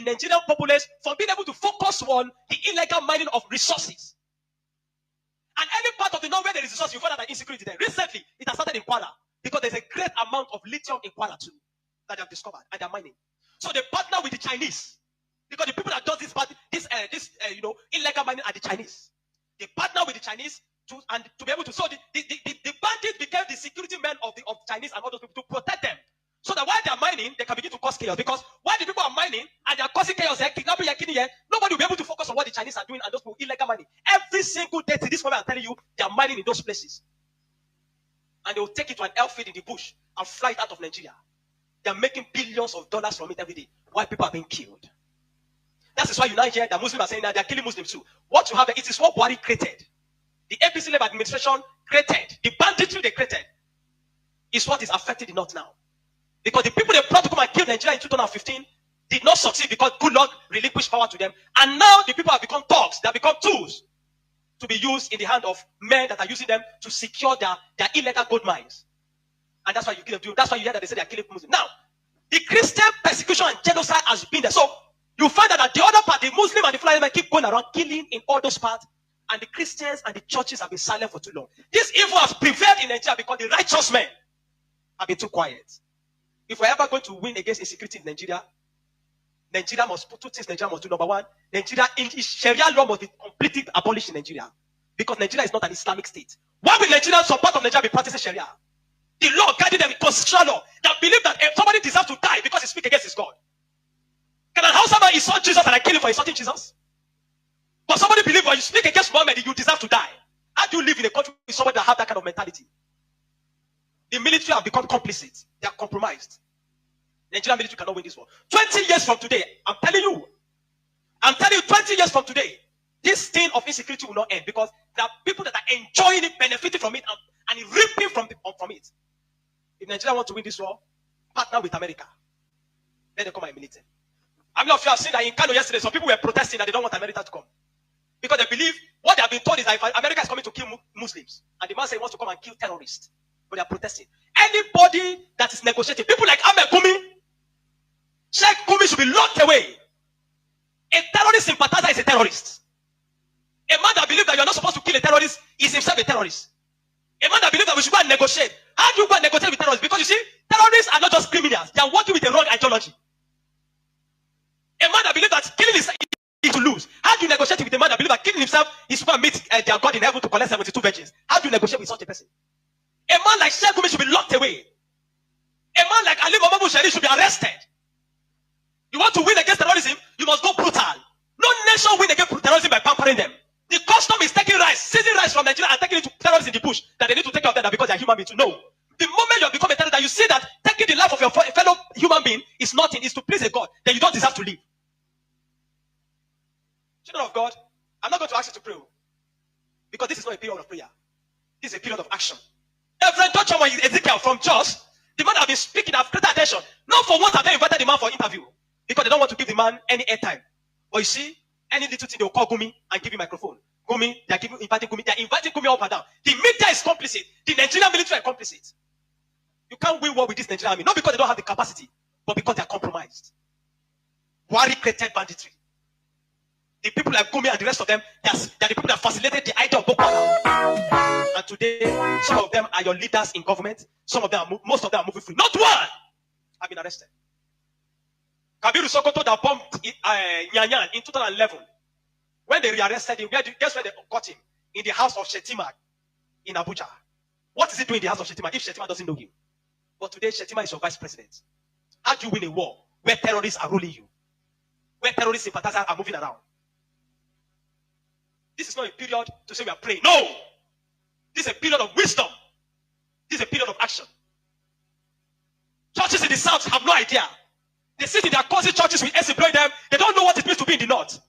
Nigerian populace from being able to focus on the illegal mining of resources. And any part of the north where there is resource, you find out that insecurity there. Recently, it has started in Kwara because there's a great amount of lithium in Kwara too that they have discovered and they're mining. So they partner with the Chinese because the people that does this illegal mining are the Chinese. They partner with the Chinese to be able to. So the bandits became the security men of Chinese and all those people to protect them. So that while they are mining, they can begin to cause chaos. Because while the people are mining and they are causing chaos, kidnapping, nobody will be able to focus on what the Chinese are doing and those people illegal mining. Every single day to this moment, I'm telling you, they are mining in those places. And they will take it to an airfield in the bush and fly it out of Nigeria. They are making billions of dollars from it every day. While people are being killed. That is why you now hear that Muslims are saying that they are killing Muslims too. What you have, it is what Buhari created. The APC-led administration created. The banditry they created is what is affecting the North now. Because the people they brought to come and kill Nigeria in 2015 did not succeed because good luck relinquished power to them. And now the people have become thugs. They have become tools to be used in the hand of men that are using them to secure their illegal gold mines. And that's why you kill them. That's why you hear that they say they are killing Muslims. Now, the Christian persecution and genocide has been there. So you find that the other part, the Muslim and the Fulani keep going around killing in all those parts. And the Christians and the churches have been silent for too long. This evil has prevailed in Nigeria because the righteous men have been too quiet. If we're ever going to win against insecurity in Nigeria, Nigeria must put two things Nigeria must do. Number one, Sharia law must be completely abolished in Nigeria. Because Nigeria is not an Islamic state. Why will Nigeria, some part of Nigeria, be practicing Sharia? The law guiding them with constitutional law that believe that if somebody deserves to die because he speaks against his God. Can an Hausa man insult Jesus and I kill him for insulting Jesus? But somebody believe when you speak against Muhammad, you deserve to die. How do you live in a country with somebody that have that kind of mentality? The military have become complicit. They are compromised. Nigerian military cannot win this war. 20 years from today, I'm telling you, 20 years from today, this thing of insecurity will not end because there are people that are enjoying it, benefiting from it, and reaping from it. If Nigeria want to win this war, partner with America. Then they come and militate. I'm not sure I've seen that in Kanu yesterday, some people were protesting that they don't want America to come. Because they believe what they have been told is that if America is coming to kill Muslims, and the man says he wants to come and kill terrorists. But they are protesting. Anybody that is negotiating, people like Ahmed Gumi, Sheikh Gumi should be locked away. A terrorist sympathizer is a terrorist. A man that believes that you are not supposed to kill a terrorist is himself a terrorist. A man that believes that we should go and negotiate. How do you go and negotiate with terrorists? Because you see, terrorists are not just criminals. They are working with a wrong ideology. A man that believes that killing is to lose. How do you negotiate with a man that believes that killing himself is to meet their God in heaven to collect 72 virgins? How do you negotiate with such a person? A man like Sheikh Gumi should be locked away. A man like Ali Mohamed Shari should be arrested. You want to win against terrorism, you must go brutal. No nation win against terrorism by pampering them. The custom is taking rice, seizing rice from Nigeria and taking it to terrorists in the bush that they need to take care of them because they are human beings. No. The moment you become a terrorist, that you see that taking the life of your fellow human being is nothing, is to please a God, then you don't deserve to live. Children of God, I'm not going to ask you to pray because this is not a period of prayer. This is a period of action. Reverend Dr. Ezekiel from Jos, the man have been speaking, I've created attention. Not for once have they invited the man for interview because they don't want to give the man any airtime. But you see, any little thing they will call Gumi and give him microphone. Gumi, they are inviting Gumi up and down. The media is complicit. The Nigerian military are complicit. You can't win war with this Nigerian army, not because they don't have the capacity, but because they are compromised. Buhari created banditry. The people like Gumi and the rest of them, they are the people that facilitated the idea of Boko Haram. And today, some of them are your leaders in government. Most of them are moving free. Not one have been arrested. Kabiru Sokoto that bombed Nyanyan in 2011. When they rearrested him, guess where they caught him? In the house of Shetima in Abuja. What is he doing in the house of Shetima if Shetima doesn't know him? But today, Shetima is your vice president. How do you win a war where terrorists are ruling you? Where terrorist sympathizers are moving around? This is not a period to say we are praying. No! This is a period of wisdom. This is a period of action. Churches in the south have no idea. They sit in their cousin churches with us employing them. They don't know what it means to be in the north.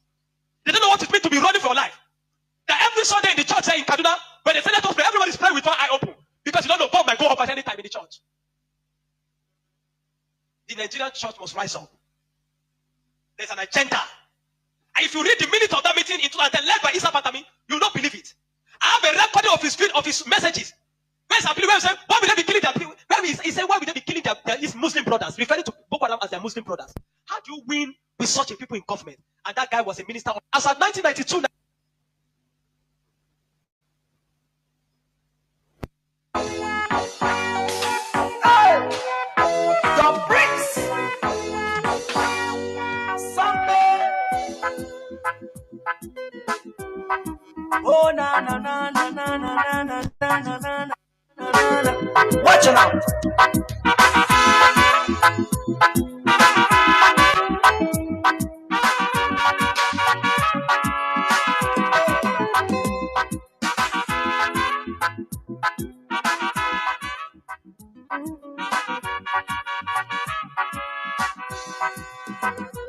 They don't know what it means to be running for your life. That every Sunday in the church here in Kaduna, when they say let us pray, everybody's praying with one eye open. Because you don't know God might go up at any time in the church. The Nigerian church must rise up. There's an agenda. And if you read the minutes of that meeting in 2010 led by Isa Patami, you will not believe it. I have a recording of his messages. Where's Abili? Where he said, why will they be killing their people? Where he said, why would they be killing his Muslim brothers, referring to Boko Haram as their Muslim brothers? How do you win with such a people in government? And that guy was a minister. As of 1992, the bricks. Sunday. Oh na na na na na na na na na na na. Watch it out.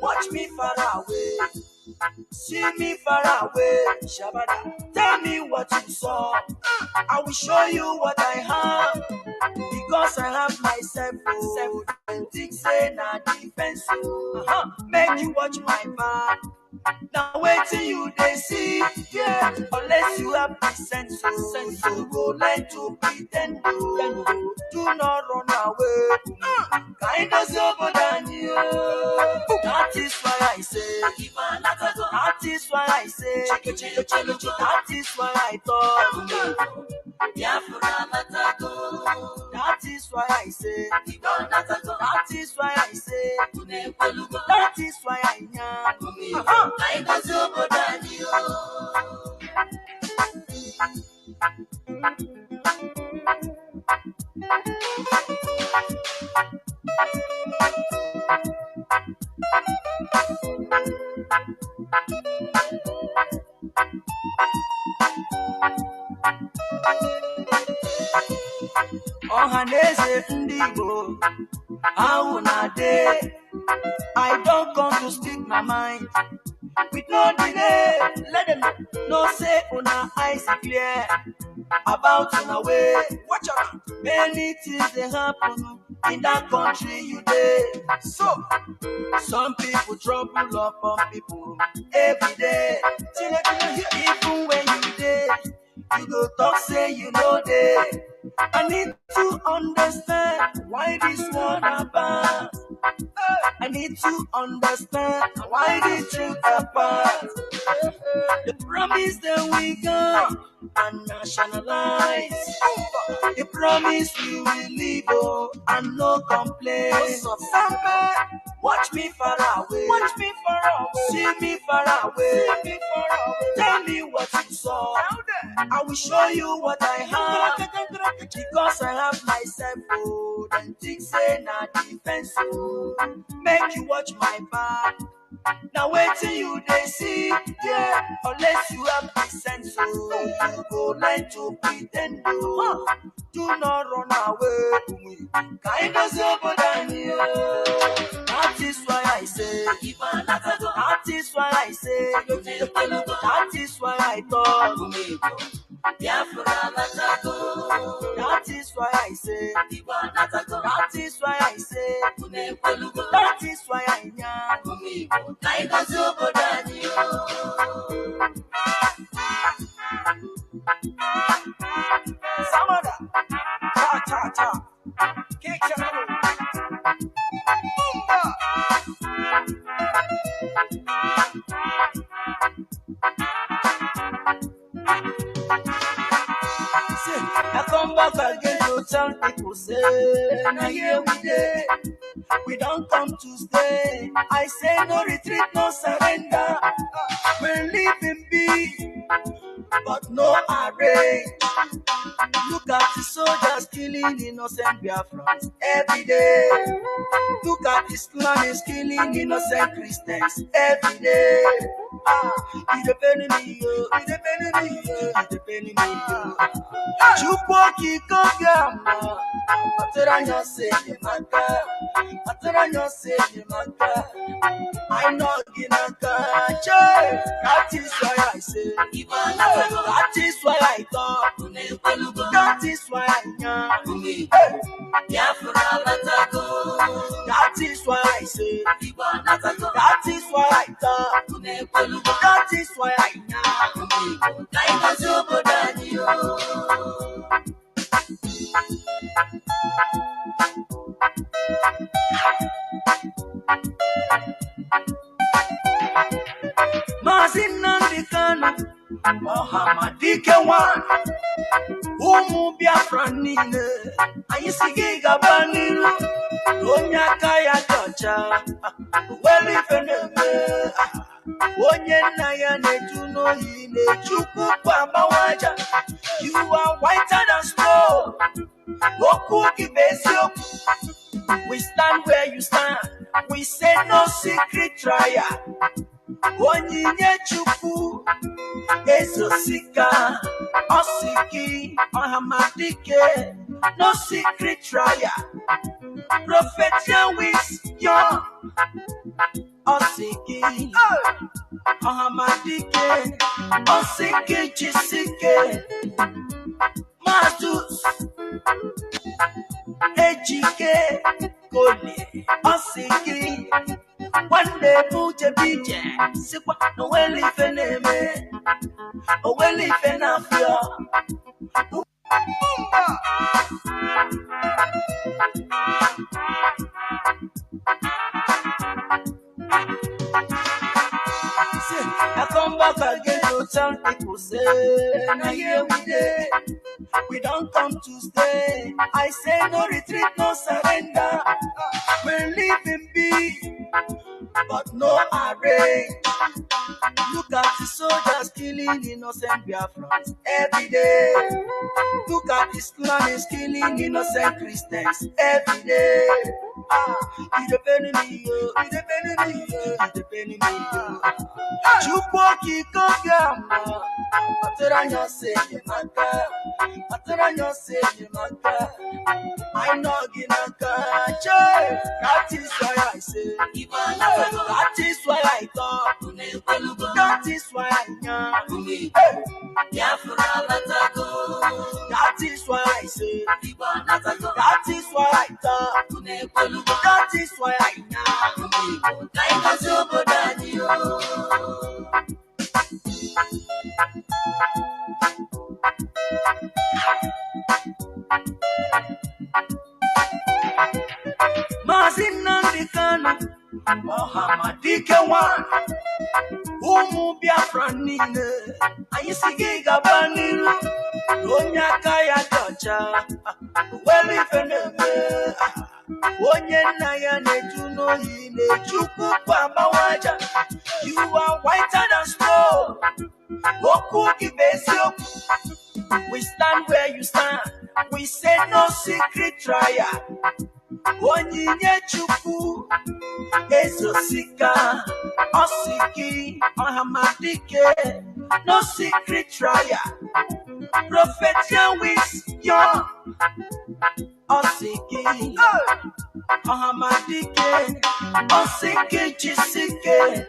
Watch me far away, see me far away. Shabada, tell me what you saw. I will show you what I have, because I have myself. And think say na defense. Make you watch my back. Now wait till you they see, yeah. Unless you have the sense, you go like to pretend. Do not run away. Kind of over than you. That is why I say, that is why I say, that is why I thought. That is why I say, that is why I say, that is why I am. I was over than you. Ohaneze Ndigo, how na day? I don't come to speak my mind with no delay. Let them know say una eyes clear about una way. Watch out, many things they happen in that country you dey. So some people trouble upon people every day. Even when you dey, you go talk say you know dey. I need to understand why this one about. I need to understand why the truth apart. The promise that we got and nationalize. The promise we will live and no complaints. Watch me far away. Watch me far away. See me far away. See me far away. Tell me what you saw. I will show you what I have. Because I have myself. Then think say na defense. Make you watch my back. Now wait till you they see, yeah. Unless you have the sense, you go like to pretend. Do not run away. Kind of over than you. That is why I say, that is why I say, that is why I thought. That is why I say, that is why I say, that is why I am. Samada, cha cha cha, kick I come back again to tell people say, now here we dey. We don't come to stay. I say no retreat, no surrender. We're living big, but no array. Look at the soldiers killing innocent Biafrans every day. Look at Islam is killing innocent Christians every day. It's depending me, it's depending me, it's depending me. Chupoki Kogyama, Ataranya say the maka, Ataranya say the maka. I know Ginaka, that is why I say, that is why I thought, that is why I know. That is why I say, that is why I thought, that is why I know. Mohamadike one. Umu Biafra nine. Ayisigi gabaniru. Onya kaya docha. Well if eneme. Onye naya netuno yine. Chuku kwa mawaja. You are whiter than snow. Oku kibesio. We stand where you stand. We say no secret trial. Onyinye chuku. Ezosika. Osiki. Ohamadike. No secret trial. Prophet Yahweh's young. Osiki. Ohamadike. Osiki Chisike. Matus. Ejike. Kone. Osiki. One day Muje Bije. Sikwa. No well if eneme. Oh well if enafia. I come back again to tell people say, now here we day. We don't come to stay. I say no retreat, no surrender. We're living big, but no array. Look at the soldiers killing innocent Biafrans every day. Look at the Islamists killing innocent Christians every day. It's a penny me, it's a penny me, it's a penny me. Chupoki Kogama, Patranya say Maka, Patranya say Maka. I know Ginaka, that is why I say, that is why I thought, that is why I know, that is why I say, that is why I thought, that is why I know. Mazi Nnamdi Kanu, Mohamadike one. Umu Biafra nine. Ayisigi gabaniru. Onya kaya docha. Well if eneme. Onye naya netuno yine. Chuku kwa mawaja. You are whiter than snow. Oku kibesio. We stand where you stand. We say no secret trial. Onyinye chuku. Ezosika. Osiki. Ohamadike. No secret trial. Prophet Yahweh's young. Osiki. Ohamadike. Osiki Chisike.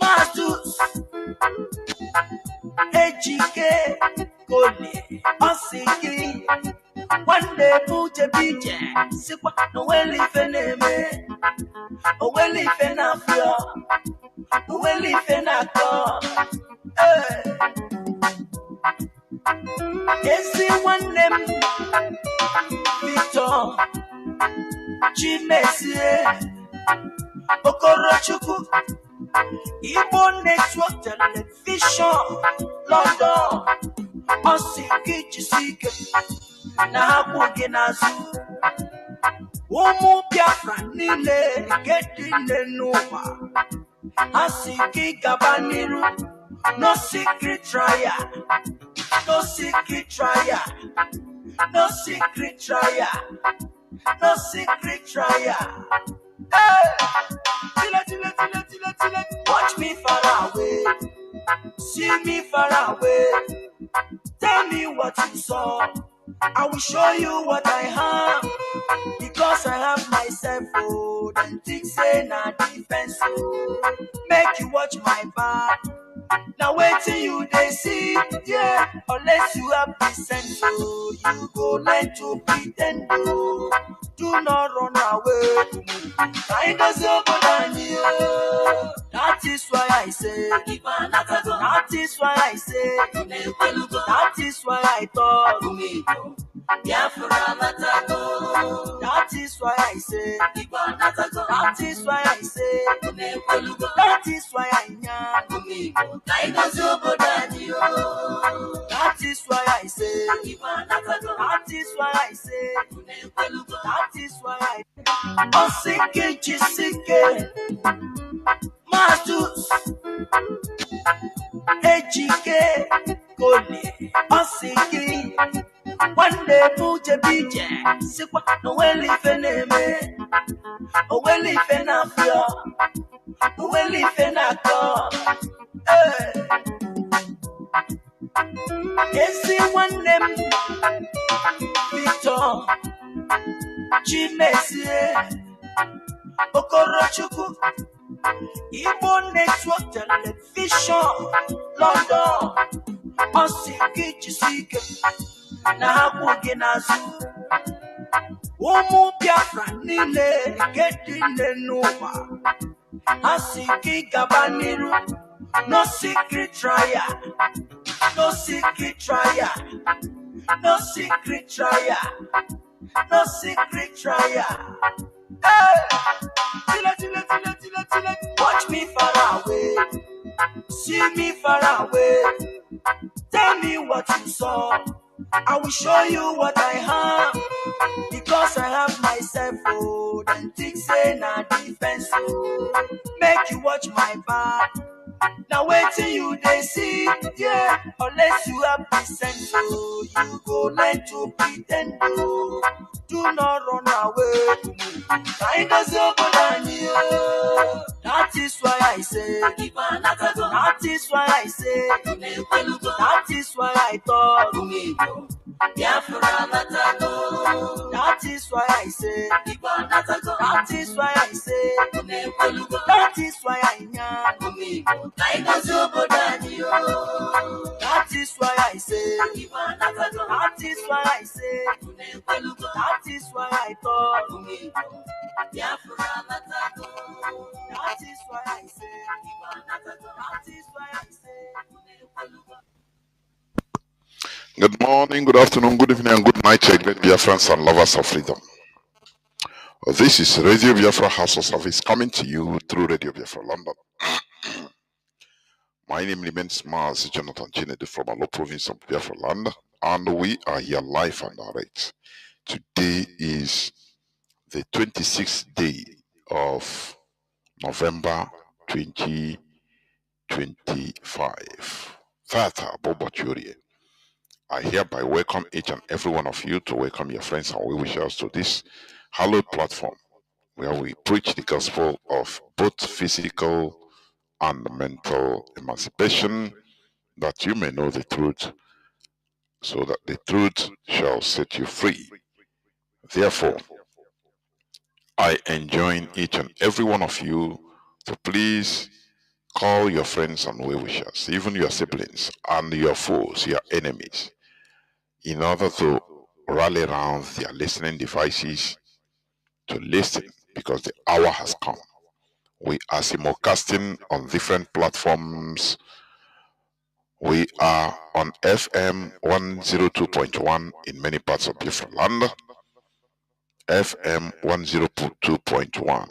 Matus. Ejike. Kone. Osiki. One day Muje Bije. Sikwa. No well if eneme. Oh well if enafia. Oh well if enako. Esi one name. Victor. Chimezie. Okorochuku. Igbo Network Television. London. Osiki Chisike. Na hapo genazu. Umu Biafra nile. Getine nuwa. Asiki gabaniru. No secret trial. No secret trial. No secret trial. No secret trial. Hey! Watch me far away. See me far away. Tell me what you saw. I will show you what I have. Because I have myself, oh, then things say na defense, oh. Make you watch my back. Now wait till you they see, yeah. Unless you have the sense, oh, you go learn to pretend, oh. Do not run away. I know somebody, that is why I say, that is why I say, that is why I thought, that is why I say, that is why I say, that is why I know. Osiki Chisike, Matus, Ejike, Koli, Osiki, one day Muje Bije, Sikwa, no well if an eme, no well if an afia, no well if an actor. Esi one name, Victor, Chimesie, Okorochuku, Igbo Network Television, London, Osiki Chisike, Nahabu Ginazu, Umu Biafra Nile, Gedine Nova, Asiki Gabaniru, no secret trial, no secret trial, no secret trial, no secret trial. Hey! Watch me far away, see me far away. Tell me what you saw. I will show you what I have. Because I have myself, oh, then think say na defense, oh. Make you watch my back. Now wait till you they see, yeah. Unless you have the sense, oh, you go learn to pretend, oh. Do not run away. Kind of that is why I say, that is why I say, that is why I thought, that is why I say, that is why I say, that is why I know, that is why I say, that is why I say, that is why I thought, that is why I say, that is why I say. Good morning, good afternoon, good evening, and good night, great Biafrans and lovers of freedom. This is Radio Biafra House of Service coming to you through Radio Biafra London. My name remains Mazi Chinedu from Alo province of Biafra land, and we are here live and direct. Today is the 26th day of November 2025. Thata Bobochurie. I hereby welcome each and every one of you to welcome your friends and well-wishers to this hallowed platform where we preach the gospel of both physical and mental emancipation, that you may know the truth, so that the truth shall set you free. Therefore, I enjoin each and every one of you to please call your friends and well-wishers, even your siblings and your foes, your enemies, in order to rally around their listening devices to listen, because the hour has come. We are simulcasting on different platforms. We are on FM 102.1 in many parts of Biafra land, FM 102.1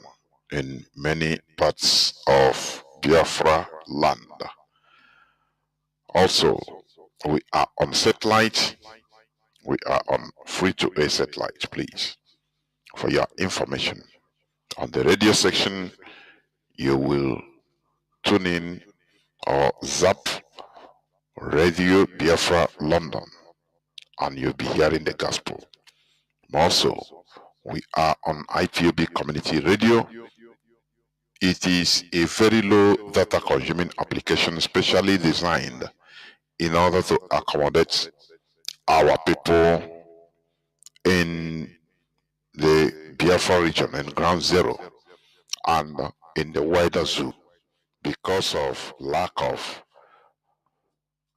in many parts of Biafra land. Also, we are on satellite. We are on free-to-air satellite, please. For your information, on the radio section, you will tune in or zap Radio Biafra London, and you'll be hearing the gospel. Also, we are on IPOB Community Radio. It is a very low data consuming application specially designed in order to accommodate our people in the Biafra region, in Ground Zero, and in the wider zoo, because of lack of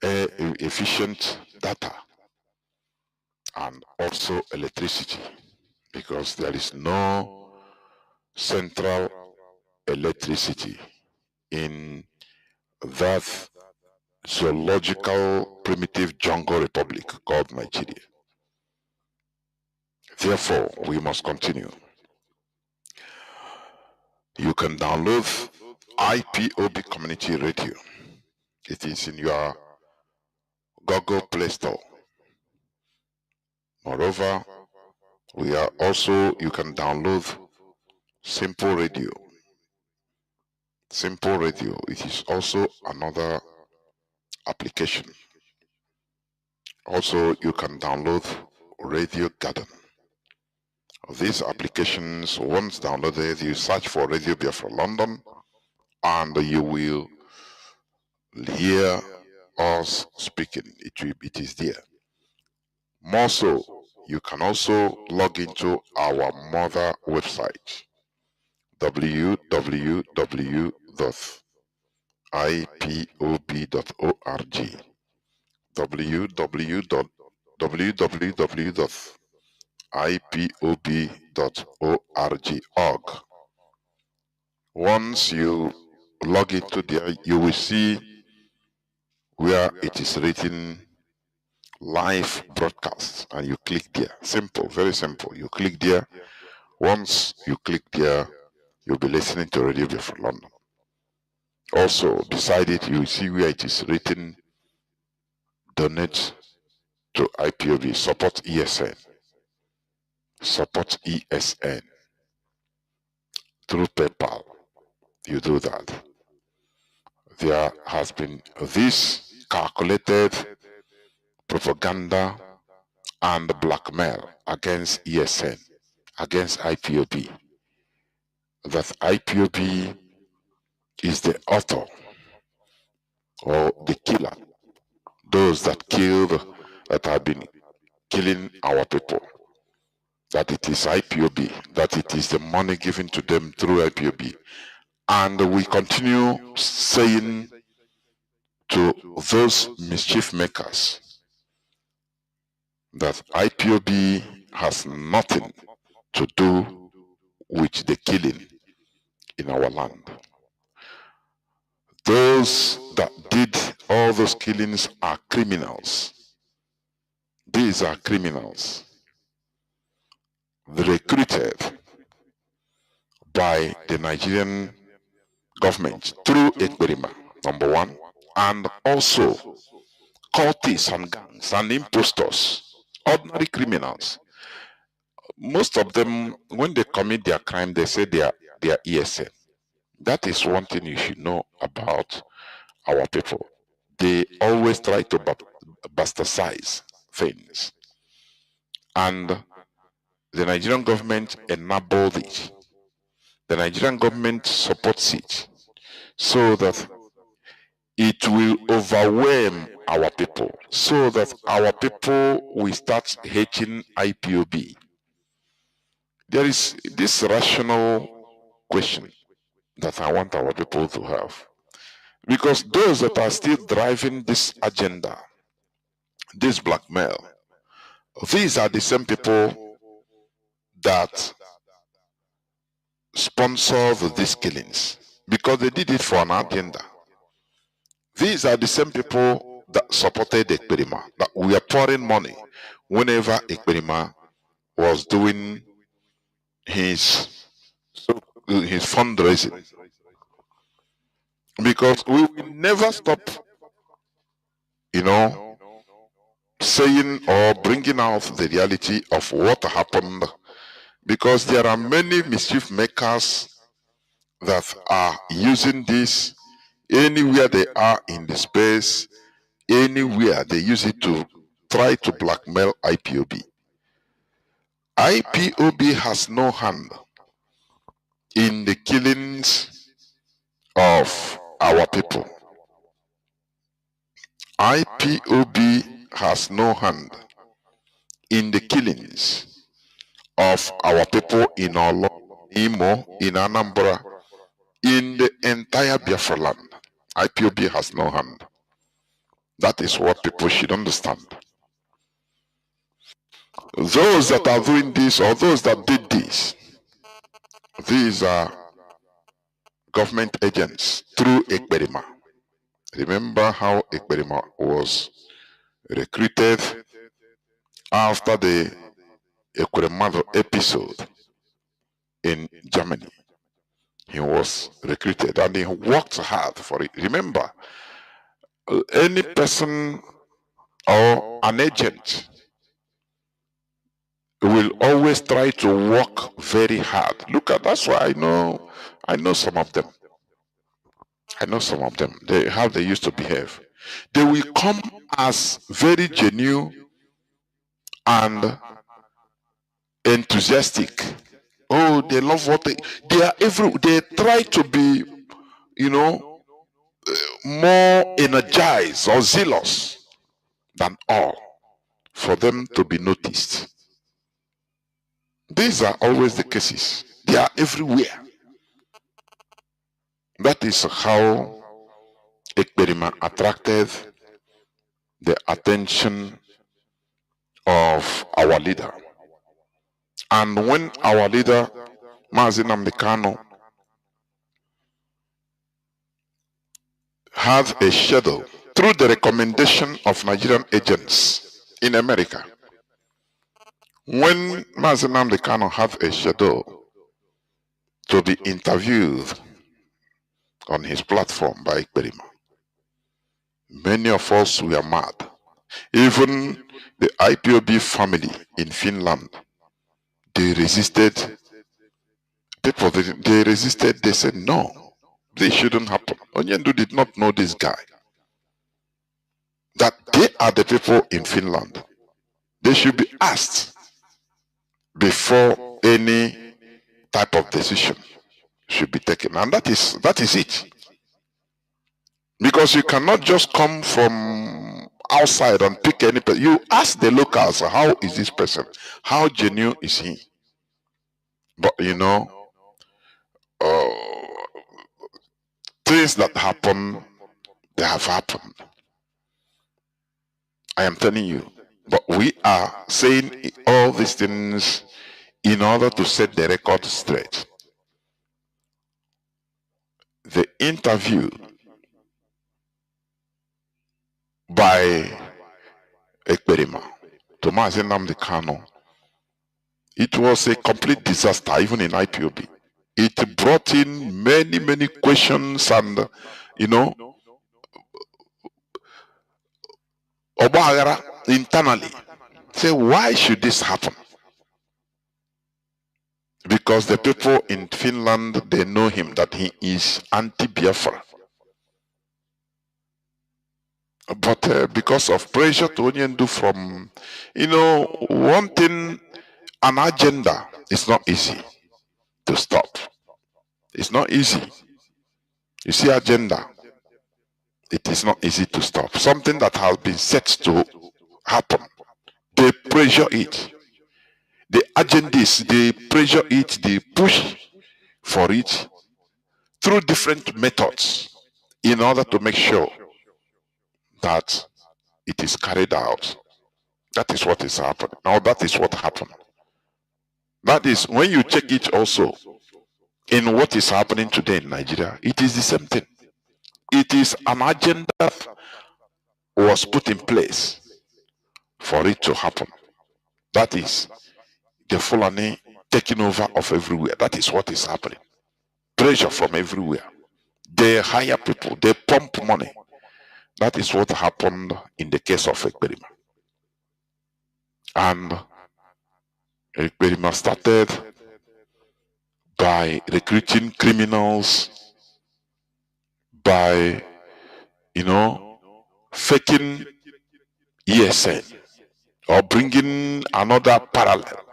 efficient data and also electricity, because there is no central electricity in that zoological primitive jungle republic called Nigeria. Therefore, we must continue. You can download IPOB Community Radio. It is in your Google Play Store. Moreover, you can download Simple Radio. Simple Radio. It is also another application. Also, you can download Radio Garden. These applications, once downloaded, you search for Radio Biafra London, and you will hear us speaking. It is there. More so, you can also log into our mother website, www.ipob.org, www.ipob.org. Once you log into there, you will see where it is written live broadcast, and you click there. Simple, very simple. You click there. Once you click there, you'll be listening to Radio Biafra London. Also, beside it, you will see where it is written donate to IPOB, support ESN. Support ESN through PayPal. You do that. There has been this calculated propaganda and blackmail against ESN, against IPOB, that IPOB is the author or the killer, those that killed, that have been killing our people, that it is IPOB, that it is the money given to them through IPOB. And we continue saying to those mischief makers that IPOB has nothing to do with the killing in our land. Those that did all those killings are criminals. These are criminals recruited by the Nigerian government through Ekberima, number one, and also cultists and gangs and impostors, ordinary criminals. Most of them, when they commit their crime, they say they are ESN. That is one thing you should know about our people. They always try to bastardize things. And the Nigerian government enabled it. The Nigerian government supports it so that it will overwhelm our people, so that our people will start hating IPOB. There is this rational question that I want our people to have. Because those that are still driving this agenda, this blackmail, these are the same people that sponsor these killings, because they did it for an agenda. These are the same people that supported Ekberima, that we are pouring money whenever Ekberima was doing his fundraising. Because we will never stop, saying or bringing out the reality of what happened, because there are many mischief makers that are using this anywhere they are in the space, anywhere they use it to try to blackmail IPOB. IPOB has no hand in the killings of our people. IPOB has no hand in the killings of our people in Olo, Imo, in Anambra, in the entire Biafra land. IPOB has no hand. That is what people should understand. Those that are doing this, or those that did this, these are government agents through Ekberima. Remember how Ekberima was recruited after the Ekweremadu episode in Germany. He was recruited and he worked hard for it. Remember, any person or an agent will always try to work very hard. Look at that's why I know some of them. I know some of them. How they used to behave. They will come as very genuine and enthusiastic. Oh, they love what they are they try to be, more energized or zealous than all for them to be noticed. These are always the cases. They are everywhere. That is how Ekperima attracted the attention of our leader. And when our leader, Mazi Nnamdi Kanu, had a schedule through the recommendation of Nigerian agents in America, when Mazi Nnamdi Kanu had a schedule to be interviewed on his platform by Ekperima, many of us were mad. Even the IPOB family in Finland, they resisted. People, they resisted. They said, no, this shouldn't happen. Onyendu did not know this guy. That they are the people in Finland. They should be asked before any type of decision should be taken. And that is it. Because you cannot just come from outside and pick any person. You ask the locals, how is this person? How genuine is he? But things that happen, they have happened. I am telling you. But we are saying all these things in order to set the record straight. The interview by Ekperima to Mazi Nnamdi Kanu, it was a complete disaster, even in IPOB. It brought in many, many questions and, Obagara internally. Say, why should this happen? Because the people in Finland, they know him, that he is anti-Biafra. But because of pressure to Onyendu from, wanting an agenda, it's not easy to stop. It's not easy. You see, agenda, it is not easy to stop. Something that has been set to happen, they pressure it. The agendas, they pressure it, they push for it through different methods in order to make sure that it is carried out. That is what is happening. Now that is what happened. That is, when you check it also in what is happening today in Nigeria, it is the same thing. It is an agenda that was put in place for it to happen. That is the Fulani taking over of everywhere. That is what is happening. Pressure from everywhere. They hire people, they pump money. That is what happened in the case of Ekperima. And Ekperima started by recruiting criminals, by, faking ESN, or bringing another parallel,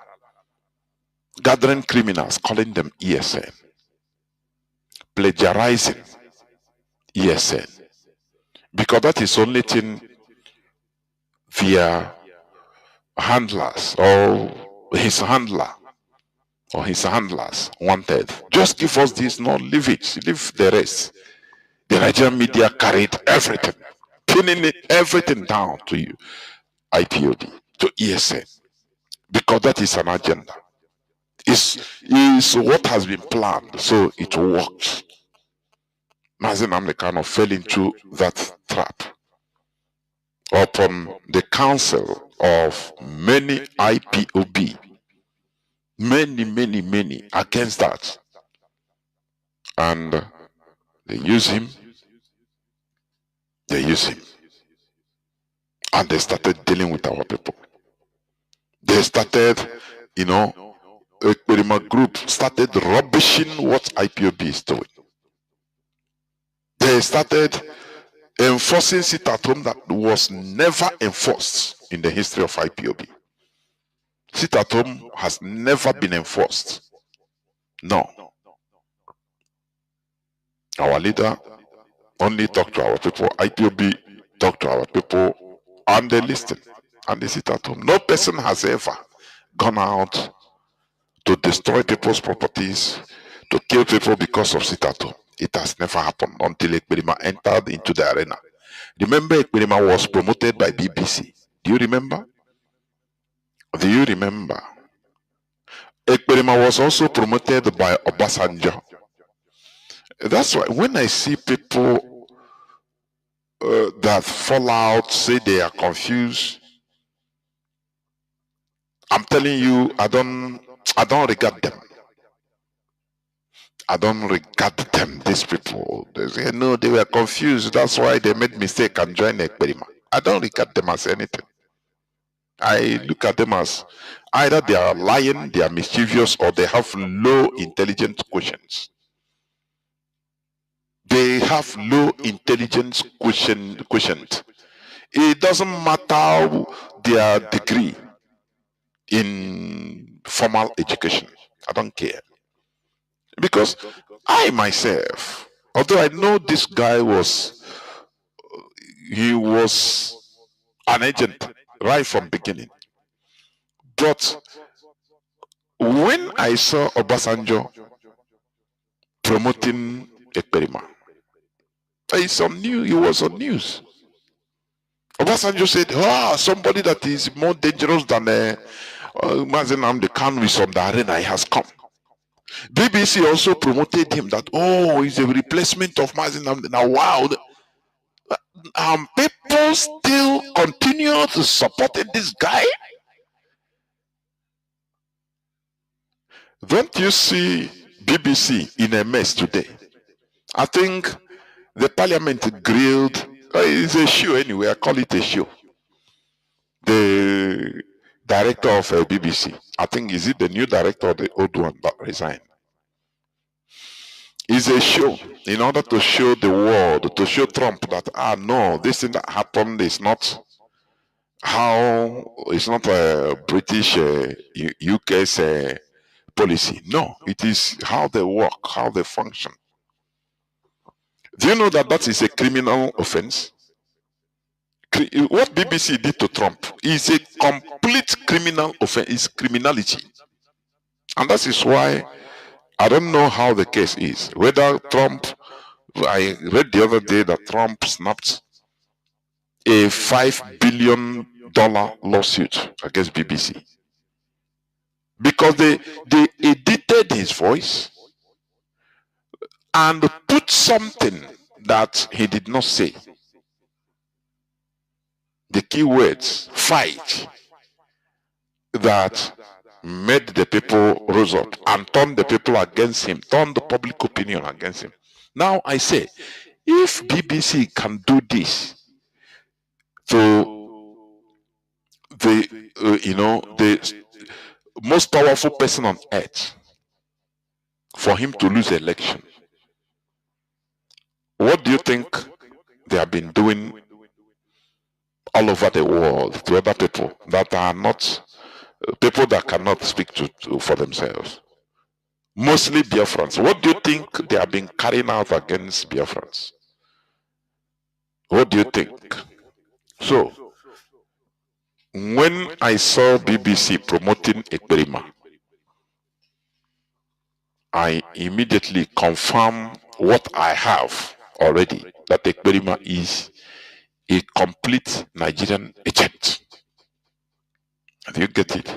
gathering criminals, calling them ESN, plagiarizing ESN, because that is only thing their handlers or his handler or his handlers wanted. Just give us this, no, leave it, leave the rest. The Nigerian media carried everything, pinning everything down to you, IPOD, to ESN, because that is an agenda. Is what has been planned, so it works. Mazi Nnamdi Kanu fell into that trap upon the counsel of many IPOB, many against that, and they use him, and they started dealing with our people. They started you know, Ekperima group started rubbishing what IPOB is doing. They started enforcing sit at home that was never enforced in the history of IPOB. Sit at home has never been enforced. No. Our leader only talk to our people. IPOB talk to our people and they listen and they sit at home. No person has ever gone out to destroy people's properties, to kill people because of sit at home. It has never happened until Ekperima entered into the arena. Remember, Ekperima was promoted by BBC. Do you remember? Do you remember? Ekperima was also promoted by Obasanjo. That's why when I see people that fall out, say they are confused, I'm telling you, I don't regard them. I don't regard them, these people. They say, no, they were confused. That's why they made mistake and joined Ekperima. I don't regard them as anything. I look at them as either they are lying, they are mischievous, or they have low intelligence quotients. They have low intelligence quotient. It doesn't matter their degree in formal education. I don't care. Because I myself, although I know this guy was an agent right from beginning. But when I saw Obasanjo promoting Ekperima, he was on news. Obasanjo said, somebody that is more dangerous than Mazi Nnamdi Kanu is on the arena, he has come. BBC also promoted him that, he's a replacement of Mazi Nnamdi. Now, wow, people still continue to support this guy. Don't you see BBC in a mess today? I think the parliament grilled, it's a show anyway, I call it a show. The director of BBC, I think, is it the new director or the old one that resigned? It's a show in order to show the world, to show Trump that, no, this thing that happened is not a British UK's policy. No, it is how they work, how they function. Do you know that is a criminal offense? What BBC did to Trump is a complete criminal offense, is criminality. And that is why I don't know how the case is. Whether Trump, I read the other day that Trump snapped a $5 billion lawsuit against BBC. Because they edited his voice and put something that he did not say. The key words, fight, that made the people rose up and turned the people against him, turned the public opinion against him. Now I say, if BBC can do this to the most powerful person on earth, for him to lose the election, what do you think they have been doing all over the world to other people that are not people that cannot speak for themselves? Mostly Biafrans. What do you think they have been carrying out against Biafrans? What do you think? So, when I saw BBC promoting Ekperima, I immediately confirmed what I have already, that Ekperima is a complete Nigerian agent. Do you get it?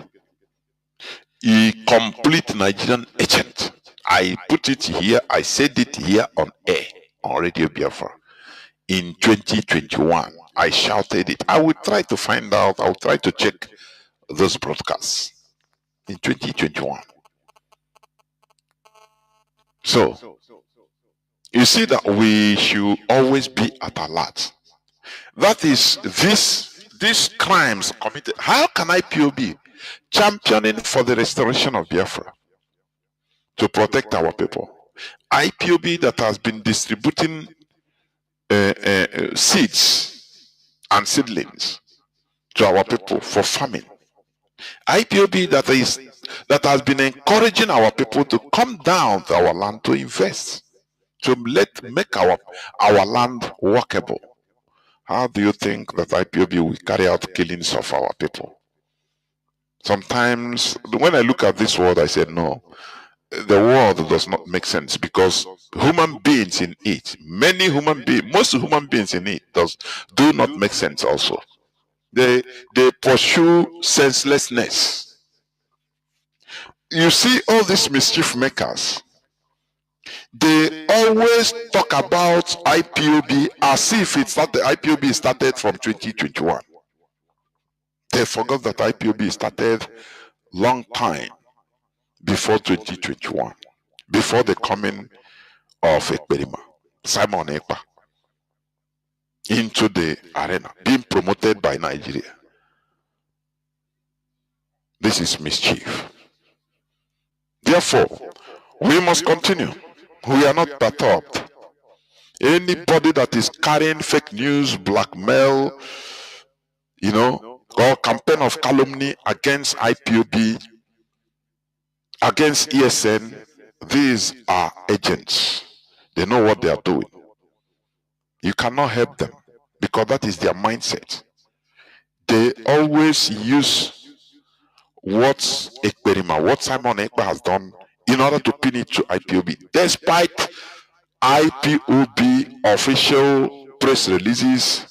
A complete Nigerian agent. I put it here, I said it here on air, on Radio Biafra. In 2021, I shouted it. I will try to find out, I will try to check those broadcasts. In 2021. So, you see that we should always be at alert. That is, these crimes committed. How can IPOB championing for the restoration of Biafra to protect our people. IPOB that has been distributing seeds and seedlings to our people for farming. IPOB that has been encouraging our people to come down to our land to invest, to make our land workable. How do you think that IPOB will carry out killings of our people? Sometimes when I look at this world, I say no. The world does not make sense because human beings in it, most human beings in it do not make sense also. They pursue senselessness. You see all these mischief makers, they always talk about IPOB as if IPOB started from 2021. They forgot that IPOB started long time before 2021, before the coming of Ekperima, Simon Ekpa, into the arena, being promoted by Nigeria. This is mischief. Therefore, we must continue. We are not perturbed. Anybody that is carrying fake news, blackmail, or campaign of calumny against IPOB, against ESN, these are agents. They know what they are doing. You cannot help them because that is their mindset. They always use what Simon Ekpa has done in order to pin it to IPOB. Despite IPOB official press releases,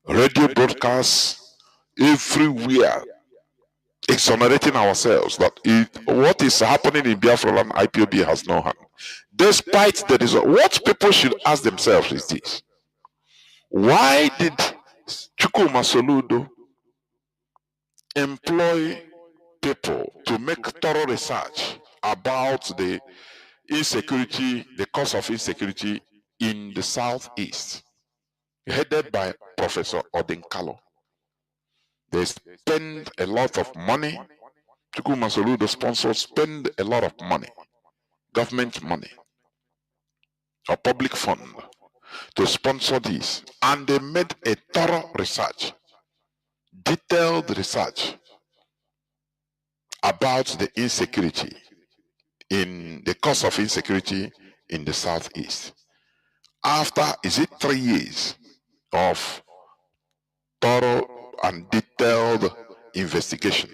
radio broadcasts, everywhere, exonerating ourselves that what is happening in Biafra land, IPOB has no hand. Despite the result, what people should ask themselves is this: why did Chukwuma Soludo employ people to make thorough research about the insecurity, the cause of insecurity in the southeast, headed by Professor Odinkalo? They spend a lot of money. Chukwuma Soludo sponsors spend a lot of money, government money, or public fund, to sponsor this, and they made a thorough research, detailed research about the insecurity, in the cause of insecurity in the southeast. After 3 years of thorough and detailed investigation,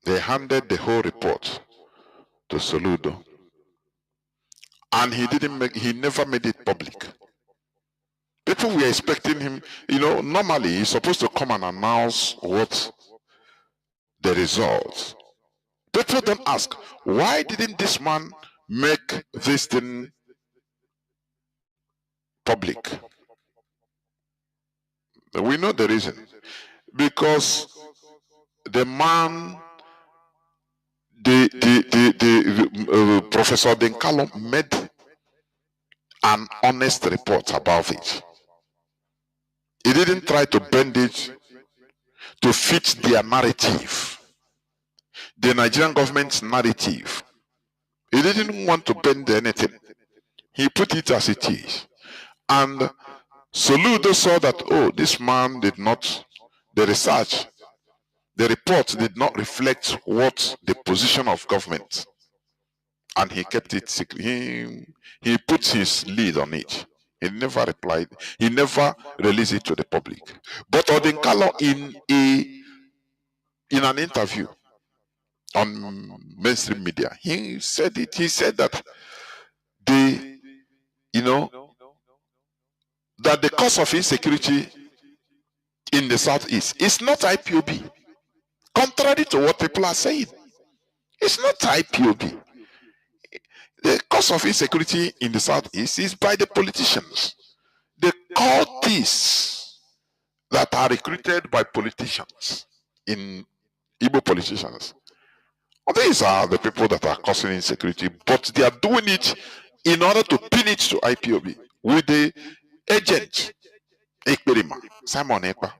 they handed the whole report to Soludo, and he never made it public. People were expecting him, normally he's supposed to come and announce what the results. People don't ask, why didn't this man make this thing public? We know the reason. Because the man, Professor Denkalo made an honest report about it. He didn't try to bend it to fit their narrative, the Nigerian government's narrative. He didn't want to bend anything. He put it as it is. And Soludo saw that, this man did not, the report did not reflect what the position of government, and he kept it secret. He put his lead on it. He never replied. He never released it to the public. But Odinkalo, in an interview on mainstream media, he said it. He said that that the cause of insecurity in the southeast is not IPOB. Contrary to what people are saying, it's not IPOB. The cause of insecurity in the southeast is by the politicians, the cultists that are recruited by politicians, in Igbo politicians. These are the people that are causing insecurity, but they are doing it in order to pin it to IPOB with the agent Ekperima, Simon Ekpa.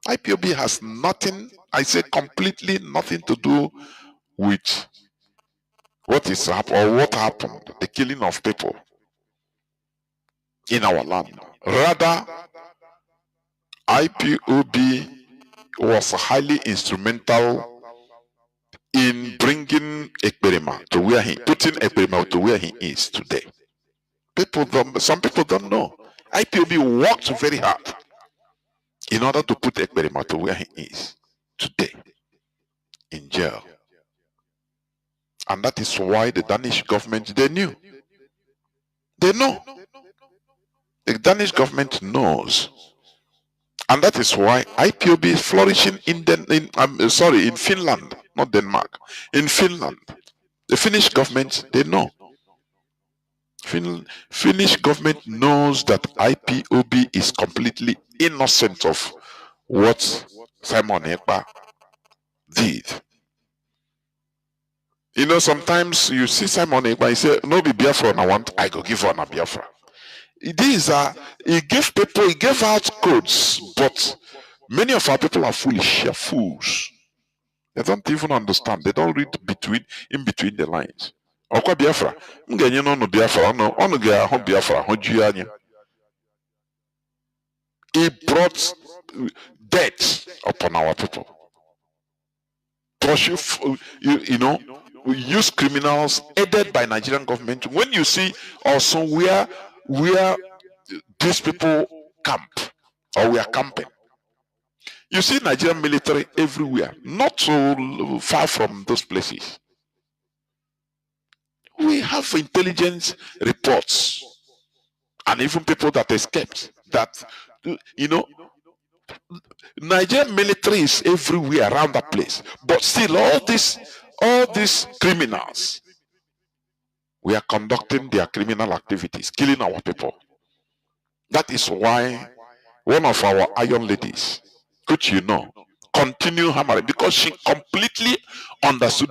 IPOB has nothing, I say completely nothing to do with what is or what happened, the killing of people in our land. Rather, IPOB was highly instrumental in bringing Ekberima to where putting Ekberima to where he is today. Some people don't know. IPOB worked very hard in order to put Ekberima to where he is today, in jail. And that is why the Danish government, they knew. They know. The Danish government knows. And that is why IPOB is flourishing in Finland, not Denmark. In Finland. The Finnish government, they know. Finnish government knows that IPOB is completely innocent of what Simon Ekpa did. You know, sometimes you see Simon Ekpa, he say, no be Biafra I want, I go give one a Biafra. These are, he gave out codes, but many of our people are foolish, they're fools. They don't even understand, they don't read in between the lines. Okwa Biafra, ngenye no Biafra, ono ga ho Biafra, ho anya. He brought death upon our people. We use criminals aided by Nigerian government. When you see also where these people camp or we are camping, you see Nigerian military everywhere, not so far from those places. We have intelligence reports and even people that escaped that, you know, Nigerian military is everywhere around that place, but still all these criminals, we are conducting their criminal activities, killing our people. That is why one of our iron ladies, which you know, continue hammering because she completely understood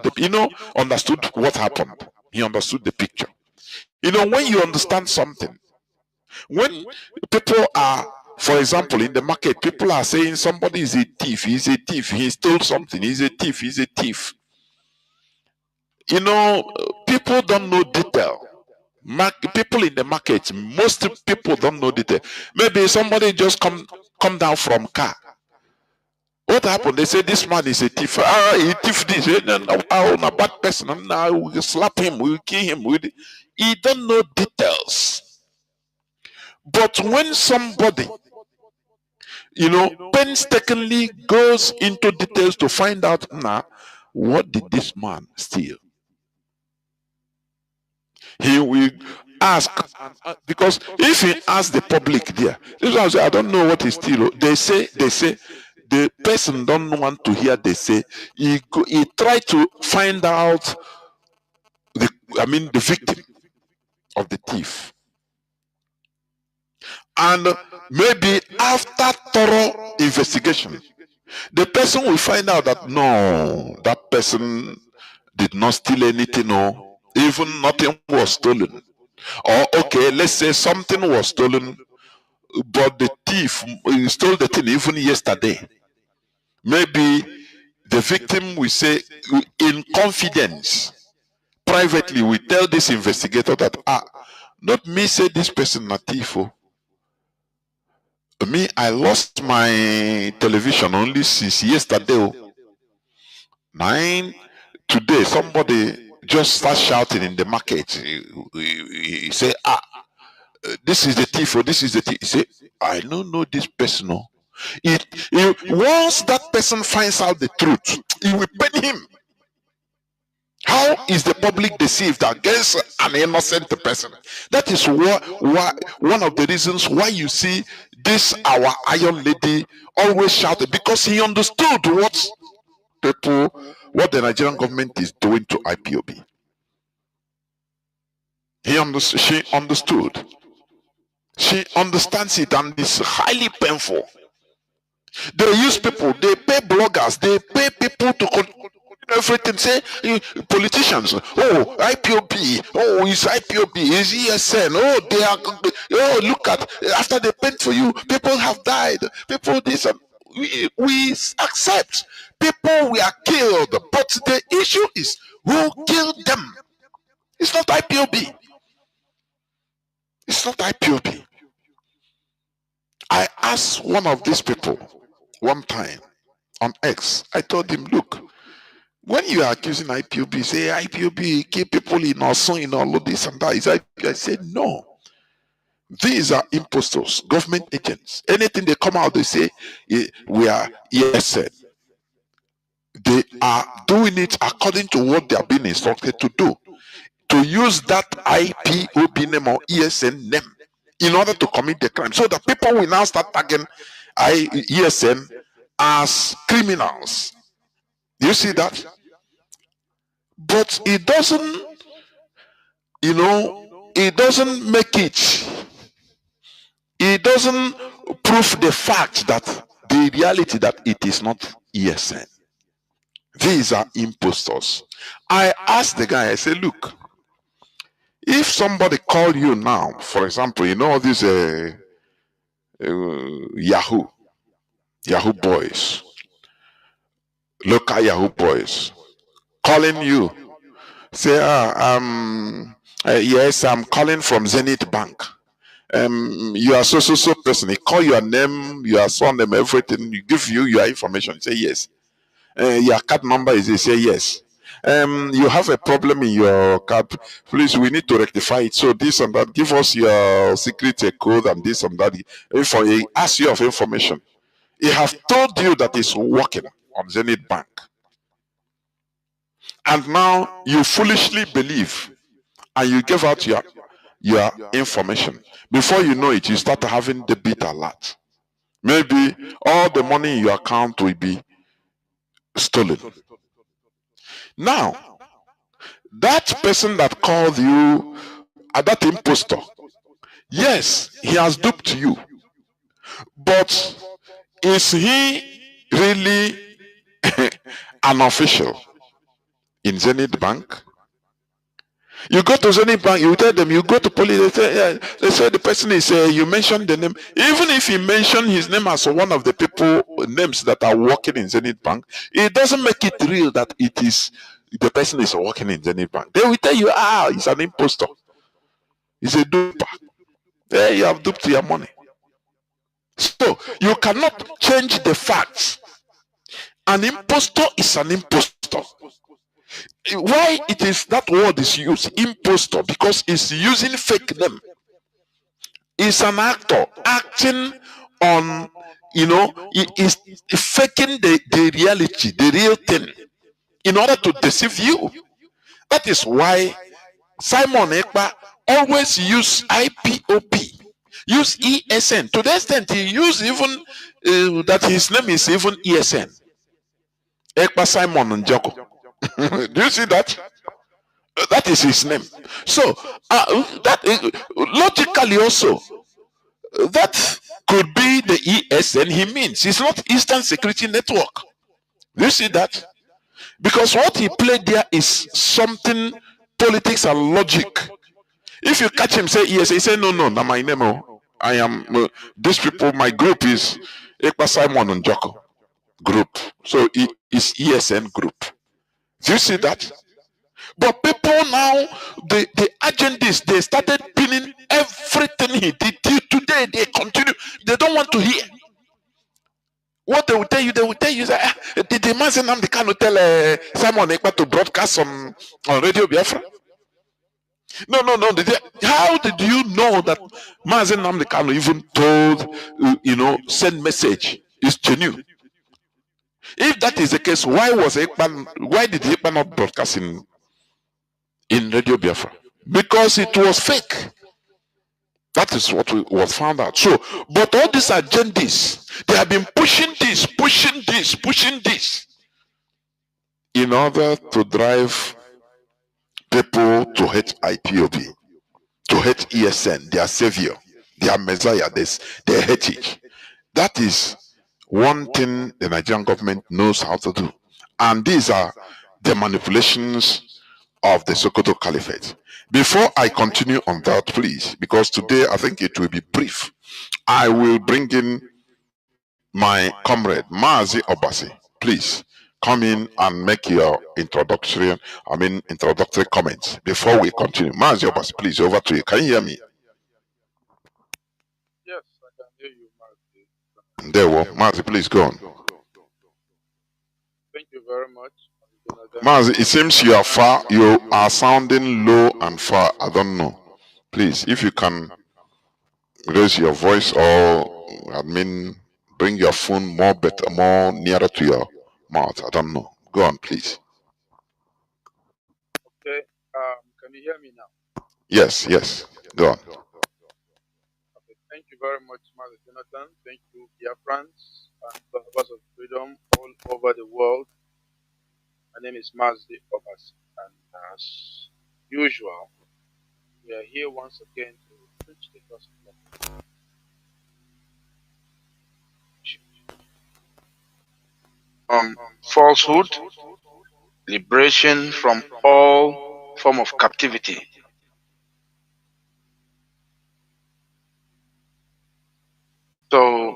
understood what happened. He understood the picture. You know, when you understand something, when people are, for example, in the market, people are saying somebody is a thief, he's a thief, he stole something, he's a thief, he's a thief. You know, people don't know detail. People in the market, most people don't know detail. Maybe somebody just come down from car. What happened? They say this man is a thief. He thief this. A bad person. Now we slap him, we kill him. He don't know details. But when somebody, you know, painstakingly goes into details to find out, what did this man steal? He will ask, because if he asks the public there, this one say, I don't know what he steal. They say the person don't want to hear. They say he try to find out the victim of the thief. And maybe after thorough investigation, the person will find out that no, that person did not steal anything, no, even nothing was stolen. Or okay, let's say something was stolen, but the thief stole the thing even yesterday. Maybe the victim will say in confidence, privately, we tell this investigator that not me say this person a thief. Me, I lost my television only since yesterday. Today, somebody just starts shouting in the market. He say, this is the thief, or this is the thief. He say, I don't know this person. No. Once that person finds out the truth, it will pain him. How is the public deceived against an innocent person? That is why one of the reasons why you see this our iron lady always shouted, because he understood what the Nigerian government is doing to IPOB. She understood. She understands it, and it's highly painful. They use people, they pay bloggers, they pay people to everything. Say politicians, oh IPOB, oh is IPOB, is ESN, oh they are, oh look at, after they paint for you, people have died, people this. we accept people were killed, but the issue is who killed them. It's not IPOB. It's not IPOB. I asked one of these people one time on X. I told him, look, when you are accusing IPOB, say IPOB kill people in Osun, in all of this and that. Is IPOB? I said, no. These are impostors, government agents. Anything they come out, they say, we are ESN. They are doing it according to what they are being instructed to do. To use that IPOB name or ESN name in order to commit the crime. So that people will now start tagging ESN as criminals. Do you see that? But it doesn't, it doesn't make it. It doesn't prove the fact that the reality that it is not ESN. These are impostors. I asked the guy, I said, look, if somebody called you now, for example, these Yahoo boys, local Yahoo boys, calling you, say, yes, I'm calling from Zenith Bank. You are so person. They call your name, your surname, everything. You give you your information. You say yes. Your card number is. They say yes. You have a problem in your card. Please, we need to rectify it. So this and that. Give us your secret code and this and that. If he asks you of information, he have told you that he's working on Zenith Bank, and now you foolishly believe, and you give out your information. Before you know it, you start having debit alert. Maybe all the money in your account will be stolen. Now, that person that called you, that impostor, yes, he has duped you. But is he really an official in Zenith Bank? You go to Zenith Bank, you tell them, you go to police, they say the person is, you mentioned the name. Even if he mentioned his name as one of the people names that are working in Zenith Bank, it doesn't make it real that it is the person is working in Zenith Bank. They will tell you, he's an impostor. He's a duper. There you have duped your money. So you cannot change the facts. An impostor is an impostor. Why it is that word is used, impostor? Because it's using fake name. It's an actor acting on, is faking the reality, the real thing, in order to deceive you. That is why Simon Ekpa always use IPOP, use ESN. To the extent he used even that his name is even ESN. Ekpa Simon Njoko. Do you see that? That is his name. So that logically also, that could be the ESN he means. It's not Eastern Security Network. Do you see that? Because what he played there is something politics and logic. If you catch him say ESN, he say no, not my name. I am these people. My group is Ekpa Simon Njoko group. So it is ESN group. Do you see that? But people now, the agendas, they started pinning everything he did till today. They continue. They don't want to hear. What they will tell you that the Mazi Nnamdi Kanu tell Simon Ekpa to broadcast on Radio Biafra. No. How did you know that Mazi Nnamdi Kanu even told, send message is genuine? If that is the case, why did Ekpa not broadcast in Radio Biafra? Because it was fake. That is what was found out. So, but all these agendas, they have been pushing this in order to drive people to hate IPOB, to hate ESN, their savior, their messiah, their hate it. That is one thing the Nigerian government knows how to do. And these are the manipulations of the Sokoto Caliphate. Before I continue on that, please, because today I think it will be brief, I will bring in my comrade Mazi Obasi, please come in and make your introductory comments before we continue. Mazi Obasi, please, over to you. Can you hear me? Yes, I can hear you, Mazi. There, well, Mazi, please go on. Thank you very much. Mazi, it seems you are far. You are sounding low and far. I don't know. Please, if you can raise your voice or bring your phone more nearer to your mouth. I don't know. Go on, please. Okay. Can you hear me now? Yes. Go on. Okay. Thank you very much, Mother Jonathan. Thank you, Biafrans and lovers of freedom all over the world. My name is Mazi Obasi, and as usual, we are here once again to preach the gospel. Falsehood, liberation from all form of captivity. So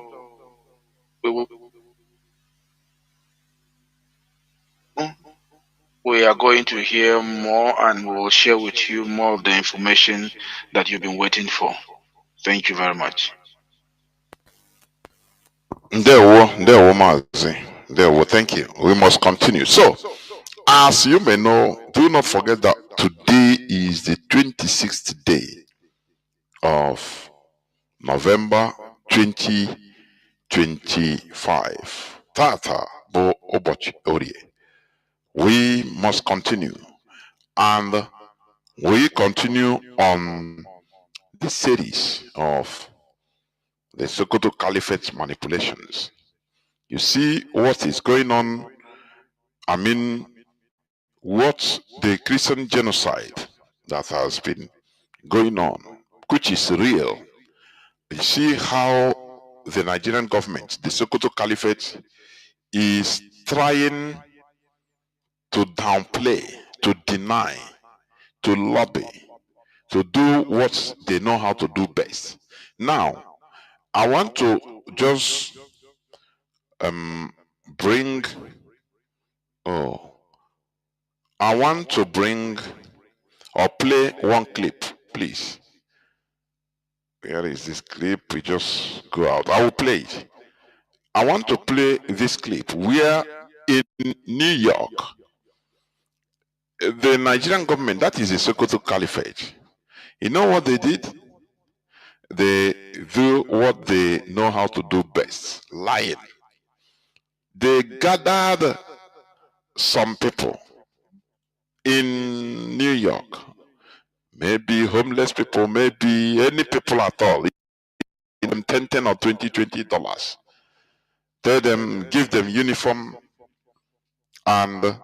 we are going to hear more, and we will share with you more of the information that you've been waiting for. Thank you very much. Thank you. We must continue. So, as you may know, do not forget that today is the 26th day of November 2025. Tata bo obochi orie. We must continue, and we continue on the series of the Sokoto Caliphate manipulations. You see what is going on. What the Christian genocide that has been going on, which is real. You see how the Nigerian government, the Sokoto Caliphate, is trying to downplay, to deny, to lobby, to do what they know how to do best. Now, I want to just bring or play one clip, please. Where is this clip? We just go out. I will play it. I want to play this clip where in New York, the Nigerian government, that is the Sokoto Caliphate, you know what they did? They do what they know how to do best, lying. They gathered some people in New York, maybe homeless people, maybe any people at all, give them $10 or $20. Tell them, give them uniform, and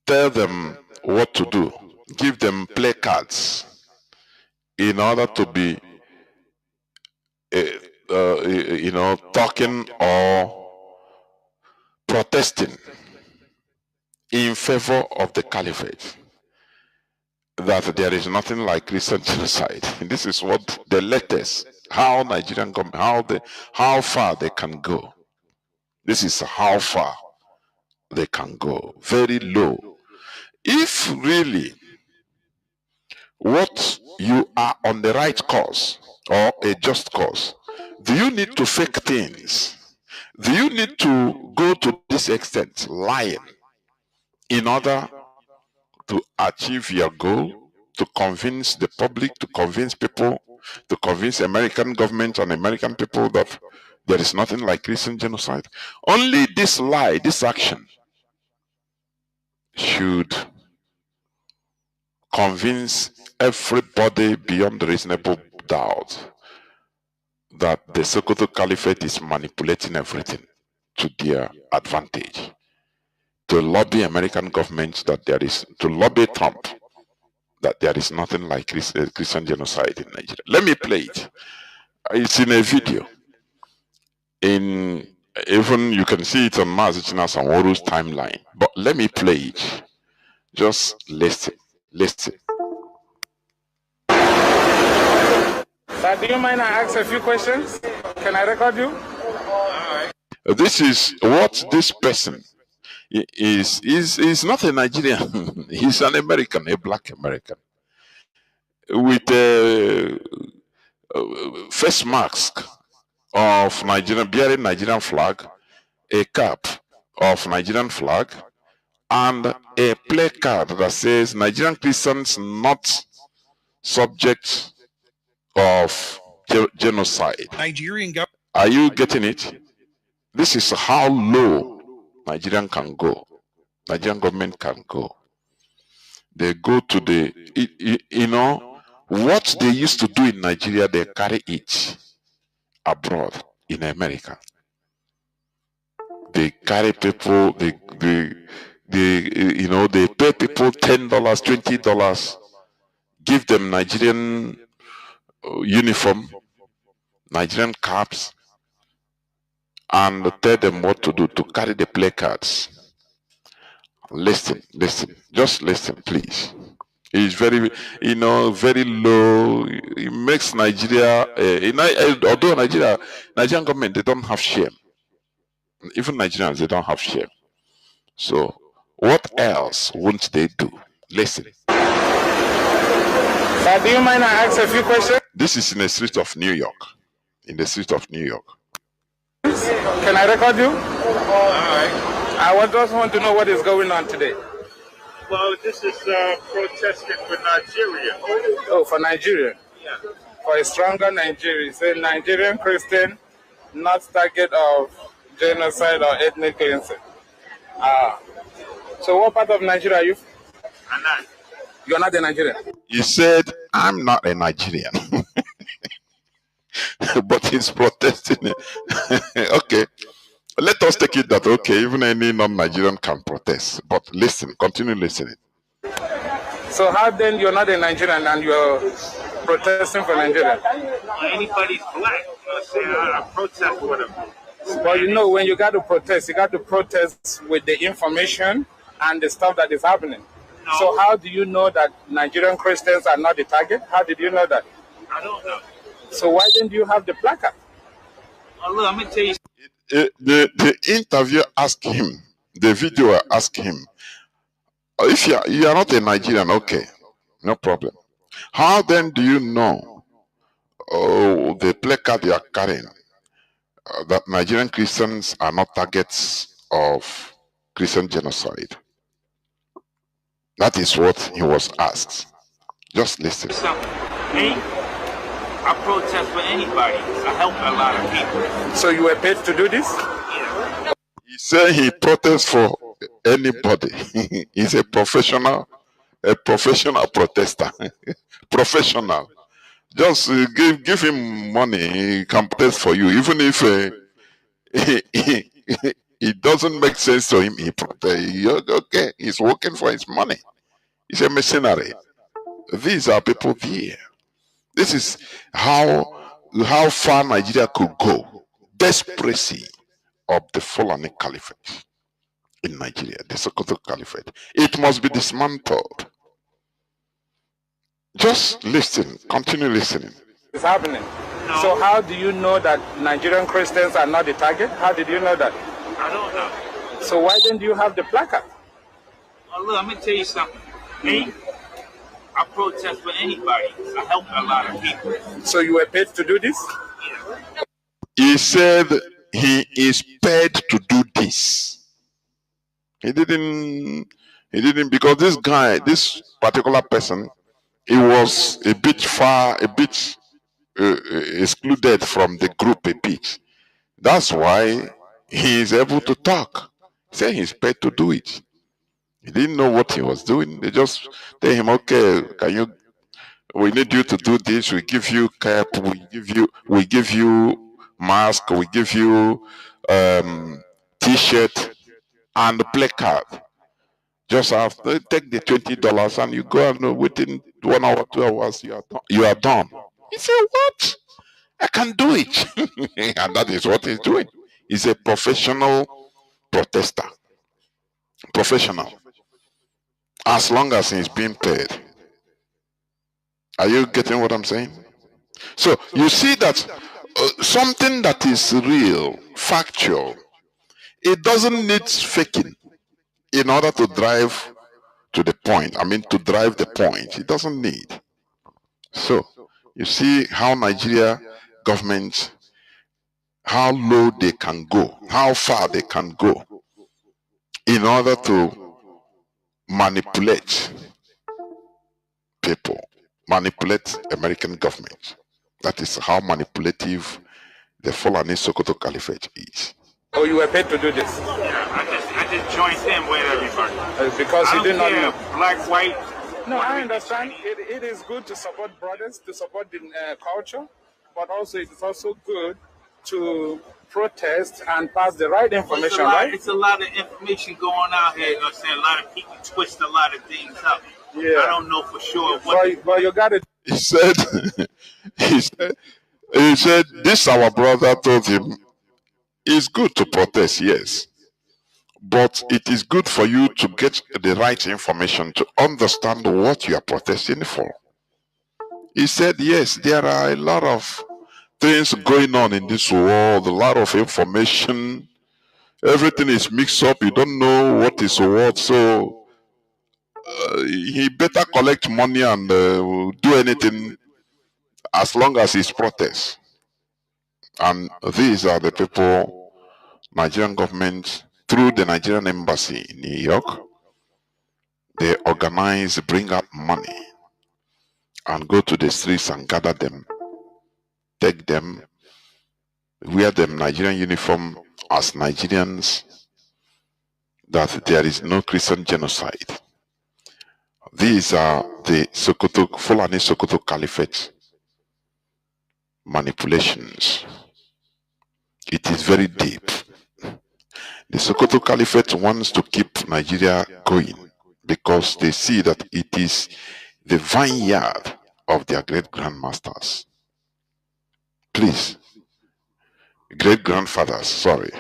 tell them what to do. Give them placards in order to be, talking or protesting in favor of the caliphate. That there is nothing like Christian genocide. This is what the latest, how Nigerian government, how far they can go. This is how far they can go. Very low. If really what you are on the right course or a just cause, do you need to fake things? Do you need to go to this extent, lying, in order to achieve your goal, to convince the public, to convince people, to convince American government and American people that there is nothing like Christian genocide? Only this lie, this action should convince everybody beyond reasonable doubt that the Sokoto Caliphate is manipulating everything to their advantage, to lobby American governments that there is, to lobby Trump that there is nothing like Christian genocide in Nigeria. Let me play it. It's in a video. Even you can see it on Mazi Sanworu's timeline. But let me play it. Just listen. Listen. Sir, do you mind I ask a few questions? Can I record you? This is what this person is not a Nigerian. He's an American, a black American, with a face mask of Nigerian, bearing Nigerian flag, a cap of Nigerian flag, and a placard that says Nigerian Christians not subject of genocide. Are you getting it? This is how low Nigerian can go. Nigerian government can go. They go to the, you know, what they used to do in Nigeria, they carry it abroad in America. They carry people, they you know, they pay people $10, $20, give them Nigerian uniform, Nigerian caps, and tell them what to do, to carry the placards. Listen, just listen, please. It's very, you know, very low. It makes Nigeria, although Nigerian government, they don't have shame. Even Nigerians, they don't have shame. So, what else won't they do? Listen. Sir, do you mind I ask a few questions? This is in the street of New York. In the street of New York. Can I record you? All right. I just want to know what is going on today. Well, this is protesting for Nigeria. Oh, for Nigeria? Yeah. For a stronger Nigeria. It's a Nigerian Christian, not target of genocide or ethnic cleansing. So what part of Nigeria are you? I'm not. You're not a Nigerian? He said, I'm not a Nigerian. But he's protesting. Okay. Let us take it that, okay, even any non-Nigerian can protest. But listen, continue listening. So how then you're not a Nigerian and you're protesting for Nigeria? Anybody's black. I protest for them. Well, you know, when you got to protest with the information and the stuff that is happening. No. So how do you know that Nigerian Christians are not the target? How did you know that? I don't know. So why didn't you have the placard? Well, look, I'm going to tell you. The interviewer asked him, the video asked him, if you are not a Nigerian, okay, no problem. How then do you know the placard you are carrying, that Nigerian Christians are not targets of Christian genocide? That is what he was asked. Just listen. Me, I protest for anybody. I help a lot of people. So you were paid to do this? Yeah. He said he protests for anybody. He's a professional protester. Professional. Just give him money, he can protest for you. Even if it doesn't make sense to him, he protests. Okay, he's working for his money. He's a mercenary. These are people there. This is how far Nigeria could go. Desperation of the Fulani Caliphate in Nigeria, the Sokoto Caliphate. It must be dismantled. Just listen, continue listening. It's happening. No. So how do you know that Nigerian Christians are not the target? How did you know that? I don't know. So why didn't you have the placard? Well, look, I'm going to tell you something. Me, I protest for anybody. I help a lot of people. So you were paid to do this? Yeah. He said he is paid to do this. He didn't because this guy, this particular person, he was a bit excluded from the group a bit. That's why he is able to talk. He said he's paid to do it. He didn't know what he was doing. They just tell him, okay, we need you to do this. We give you cap. We give you mask. We give you T-shirt and placard. Just after take the $20 and you go and within 1 hour, 2 hours, you are done. He said, what? I can do it. And that is what he's doing. He's a professional protester. Professional. As long as he's being paid. Are you getting what I'm saying? So you see that something that is real, factual, it doesn't need faking in order to drive to the point. I mean, to drive the point, it doesn't need. So you see how Nigeria government, how low they can go, how far they can go in order to manipulate people, manipulate American government. That is how manipulative the Fulani Sokoto Caliphate is. Oh, you were paid to do this? Yeah, I just joined in with everybody. Because I you did don't not care, know. black, white. No, I understand. It is good to support brothers, to support the culture, but also it is also good to protest and pass the right information, right? It's a lot of information going out here. You know what I'm saying? A lot of people twist a lot of things up. Yeah. I don't know for sure. But you got it. He said, he said, this our brother told him, it's good to protest, yes. But it is good for you to get the right information to understand what you are protesting for. He said, yes, there are a lot of things going on in this world, a lot of information. Everything is mixed up. You don't know what is what. So he better collect money and do anything as long as it's protest. And these are the people, Nigerian government, through the Nigerian embassy in New York, they organize, bring up money and go to the streets and gather them, take them, wear them Nigerian uniform as Nigerians, that there is no Christian genocide. These are the Sokoto, Fulani Sokoto Caliphate manipulations. It is very deep. The Sokoto Caliphate wants to keep Nigeria going because they see that it is the vineyard of their great-grandmasters. Please, great-grandfathers, sorry.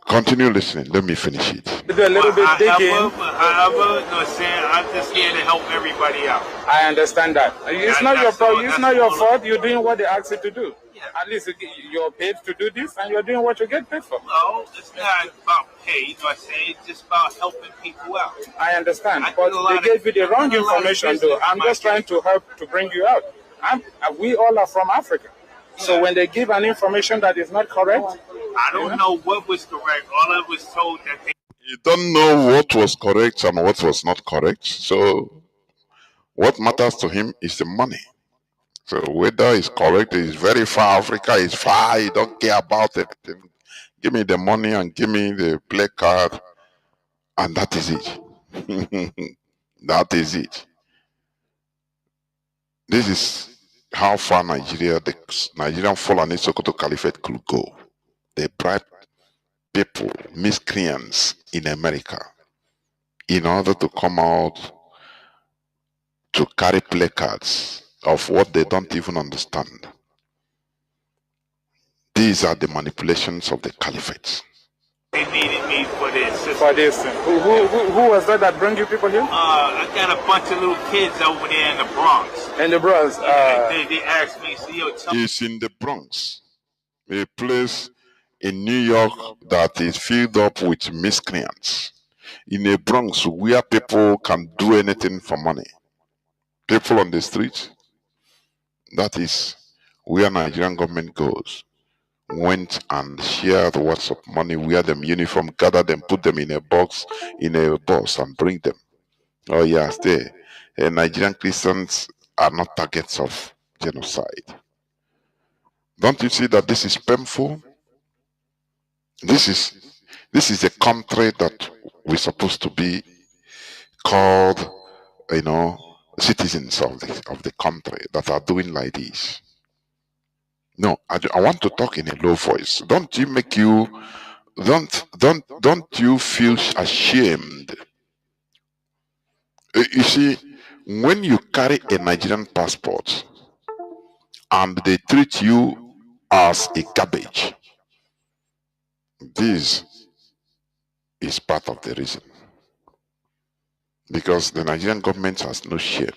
Continue listening. Let me finish it. Do a little bit digging. However, no, saying I'm just here to help everybody out. I understand that. It's not your fault. It's not your fault. You're doing what they ask you to do. Yeah. At least you're paid to do this, and you're doing what you get paid for. No, it's not about pay. You know what I'm saying? It's just about helping people out. I understand, I but do a lot they of- gave you the I wrong do a lot of information, though. business I'm in just my trying to help to bring you out. We all are from Africa. So Yeah. when they give an information that is not correct, I don't know what was correct. All I was told that they You don't know what was correct and what was not correct. So what matters to him is the money. So whether it's correct, it's very far. Africa is far. He don't care about it. Give me the money and give me the play card, and that is it. That is it. This is how far Nigeria, the Nigerian Fulani Sokoto Caliphate could go. They bribe people, miscreants in America, in order to come out to carry placards of what they don't even understand. These are the manipulations of the caliphate. needed me for this. for this thing. Who was that bring you people here? I got a bunch of little kids over there in the Bronx. In the Bronx. They asked me, so yo, tell me. It's in the Bronx, a place in New York that is filled up with miscreants. In a Bronx where people can do anything for money. People on the street, that is where Nigerian government goes. Went and shared what's of money, wear them uniform, gather them, put them in a box, in a bus, and bring them. Oh yeah, stay. Nigerian Christians are not targets of genocide. Don't you see that this is painful? This is a country that we're supposed to be called, citizens of the country that are doing like this. No, I want to talk in a low voice. Don't you feel ashamed? You see, when you carry a Nigerian passport and they treat you as a garbage, this is part of the reason. Because the Nigerian government has no shame.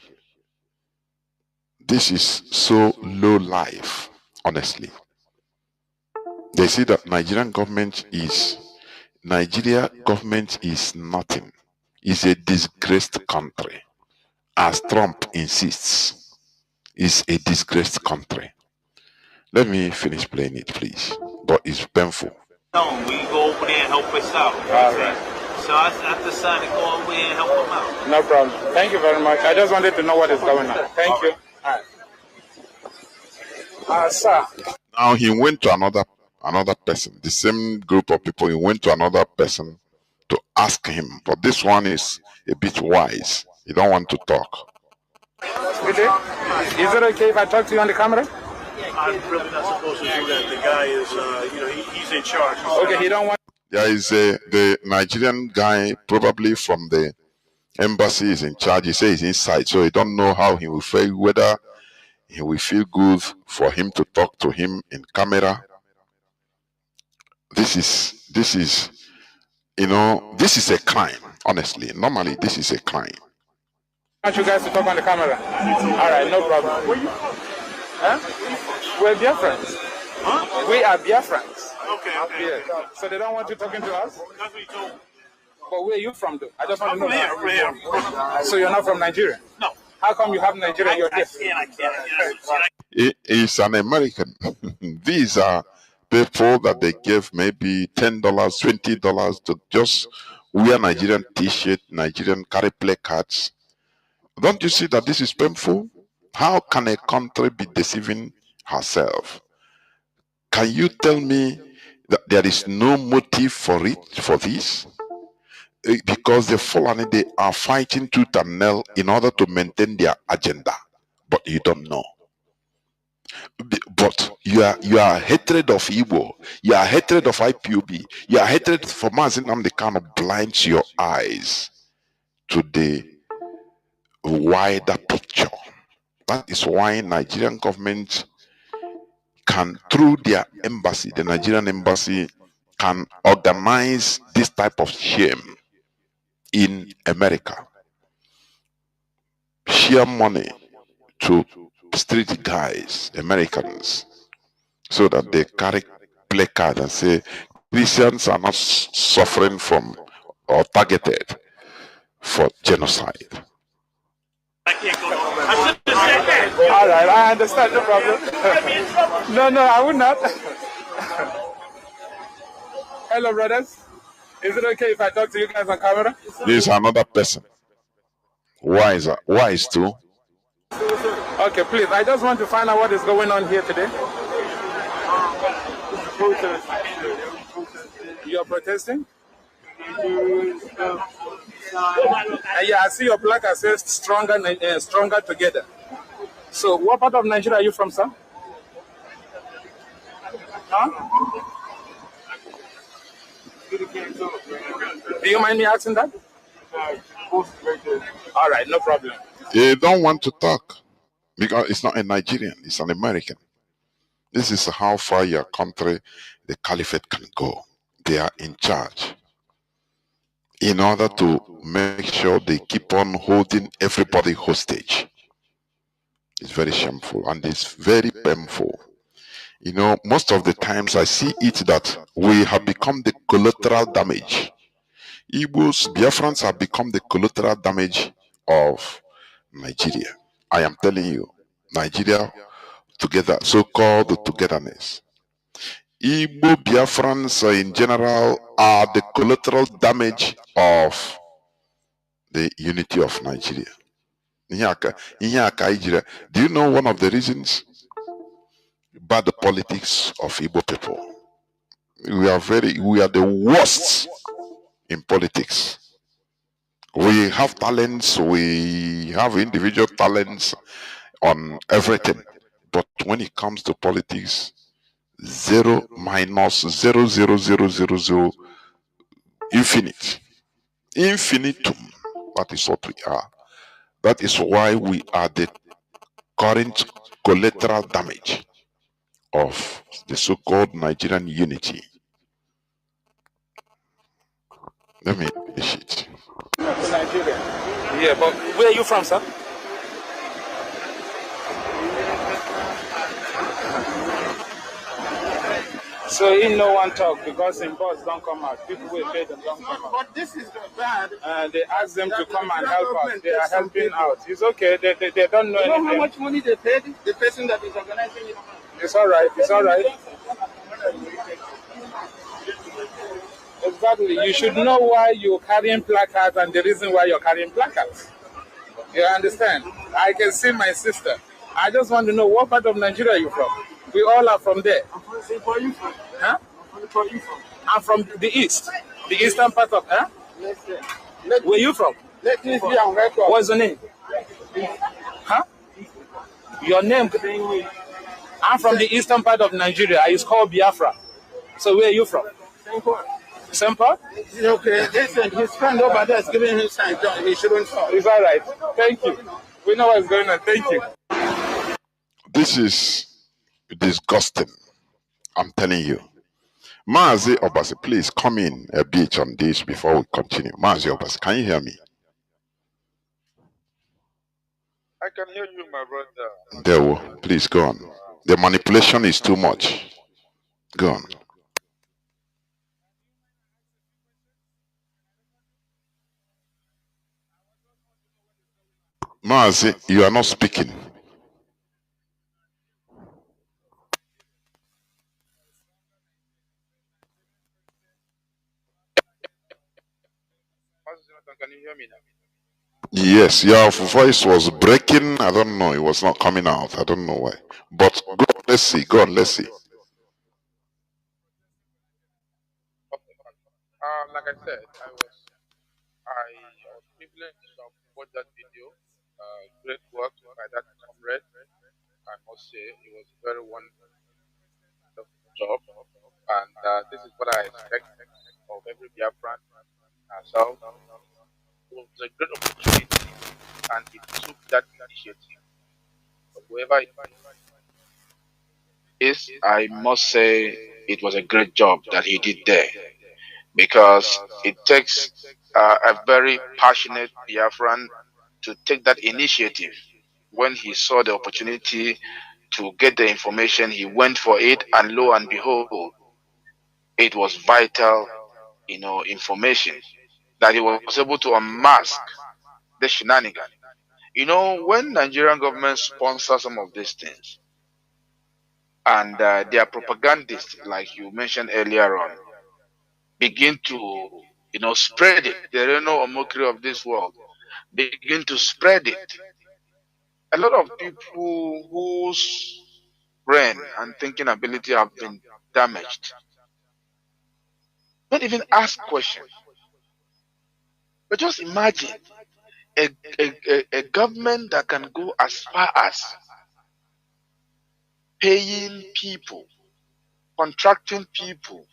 This is so low life, honestly. They say that Nigeria government is nothing. It's a disgraced country. As Trump insists, it's a disgraced country. Let me finish playing it, please. But it's painful. No, we go over there and help us out. All right. So I decided to go over there and help them out. No problem. Thank you very much. I just wanted to know what is going on. Thank you. All right. Sir. Now he went to another person, the same group of people. He went to another person to ask him, but this one is a bit wise. He don't want to talk. Good day. Is it okay if I talk to you on the camera? I'm really not supposed to do that. The guy is, he's in charge. Okay, he don't want. There is the Nigerian guy, probably from the embassy, is in charge. He says he's inside, so he don't know how he will feel, whether he will feel good for him to talk to him in camera. This is this is a crime, honestly. Normally, this is a crime. I want you guys to talk on the camera. All right, no problem. Where you from? Huh? We're Biafrans. Huh? We are Biafrans. Okay. Yeah. So they don't want you talking to us? That's what he told me. But where are you from, though? I just want to know. From here. So you're not from Nigeria? No. How come you have Nigeria in your gift? I can't. He is an American. These are people that they give maybe $10, $20 to just wear Nigerian t-shirt, Nigerian carry placards. Don't you see that this is painful? How can a country be deceiving herself? Can you tell me that there is no motive for this? Because the Fulani, they are fighting tooth and nail in order to maintain their agenda. But you don't know. But your hatred of Igbo, your hatred of IPOB, your hatred for Mazi Nnamdi Kanu blinds your eyes to the wider picture. That is why Nigerian government can, through their embassy, the Nigerian embassy, can organize this type of shame in America. Share money to street guys, Americans, so that they carry placard and say Christians are not suffering from or targeted for genocide. All right, I understand, no problem. No, I would not. Hello, brothers. Is it okay if I talk to you guys on camera? This is another person. Wise too. Okay, please. I just want to find out what is going on here today. You're protesting? Yeah, I see your placard says stronger together. So, what part of Nigeria are you from, sir? Huh? Do you mind me asking that? All right, no problem. They don't want to talk because it's not a Nigerian, it's an American. This is how far your country, the caliphate, can go. They are in charge in order to make sure they keep on holding everybody hostage. It's very shameful and it's very painful. You know, most of the times I see it that we have become the collateral damage. Igbos, Biafrans have become the collateral damage of Nigeria. I am telling you, Nigeria together, so-called togetherness. Igbo Biafrans in general are the collateral damage of the unity of Nigeria. Do you know one of the reasons? Bad politics of Igbo people. We are the worst in politics. We have talents, we have individual talents on everything. But when it comes to politics, 0 minus 0.00000 infinite. Infinitum. That is what we are. That is why we are the current collateral damage of the so-called Nigerian unity. Let me finish it. Nigeria. Yeah, but where are you from, sir? So in no one talk because in boss don't come out. People will pay them don't come out. But this is bad. They ask them to come and help us. They are helping out. It's okay. They don't know You know anything. how much money they paid the person that is organizing it? It's all right. It's all right. Exactly. You should know why you're carrying placards and the reason why you're carrying placards. You understand? I can see my sister. I just want to know what part of Nigeria you're from. We all are from there. Where are you from? Huh? Where are you from? I'm from the east. The eastern part of, huh? Where you from? Let me be on record. What's your name? Huh? Your name? I'm from the eastern part of Nigeria. It's called Biafra. So where are you from? Same part? Okay, listen, his friend over there is giving him sign. He shouldn't talk. It's all right. Thank you. We know what's going on. Thank you. This is disgusting. I'm telling you. Mazi Obasi, please come in a bit on this before we continue. Mazi Obasi, can you hear me? I can hear you, my brother. There, please go on. The manipulation is too much. Go on. Mazi, you are not speaking. Can you hear me now? Yes, your voice was breaking. I don't know. It was not coming out. I don't know why. But go on, let's see. Go on, let's see. Okay. Like I said, I was privileged to watch that video. Great work by that comrade. I must say it was a very wonderful job, and this is what I expect of every Biafran ourselves. It was a great opportunity, and he took that initiative. But whoever it is, I must say it was a great job that he did there, because it takes a very passionate Biafran to take that initiative. When he saw the opportunity to get the information, he went for it, and lo and behold, it was vital, information that he was able to unmask the shenanigan. When Nigerian government sponsors some of these things, and their propagandists, like you mentioned earlier on, begin to, spread it, the Reno or mockery of this world, begin to spread it. A lot of people whose brain and thinking ability have been damaged don't even ask questions. But just imagine a government that can go as far as paying people, contracting people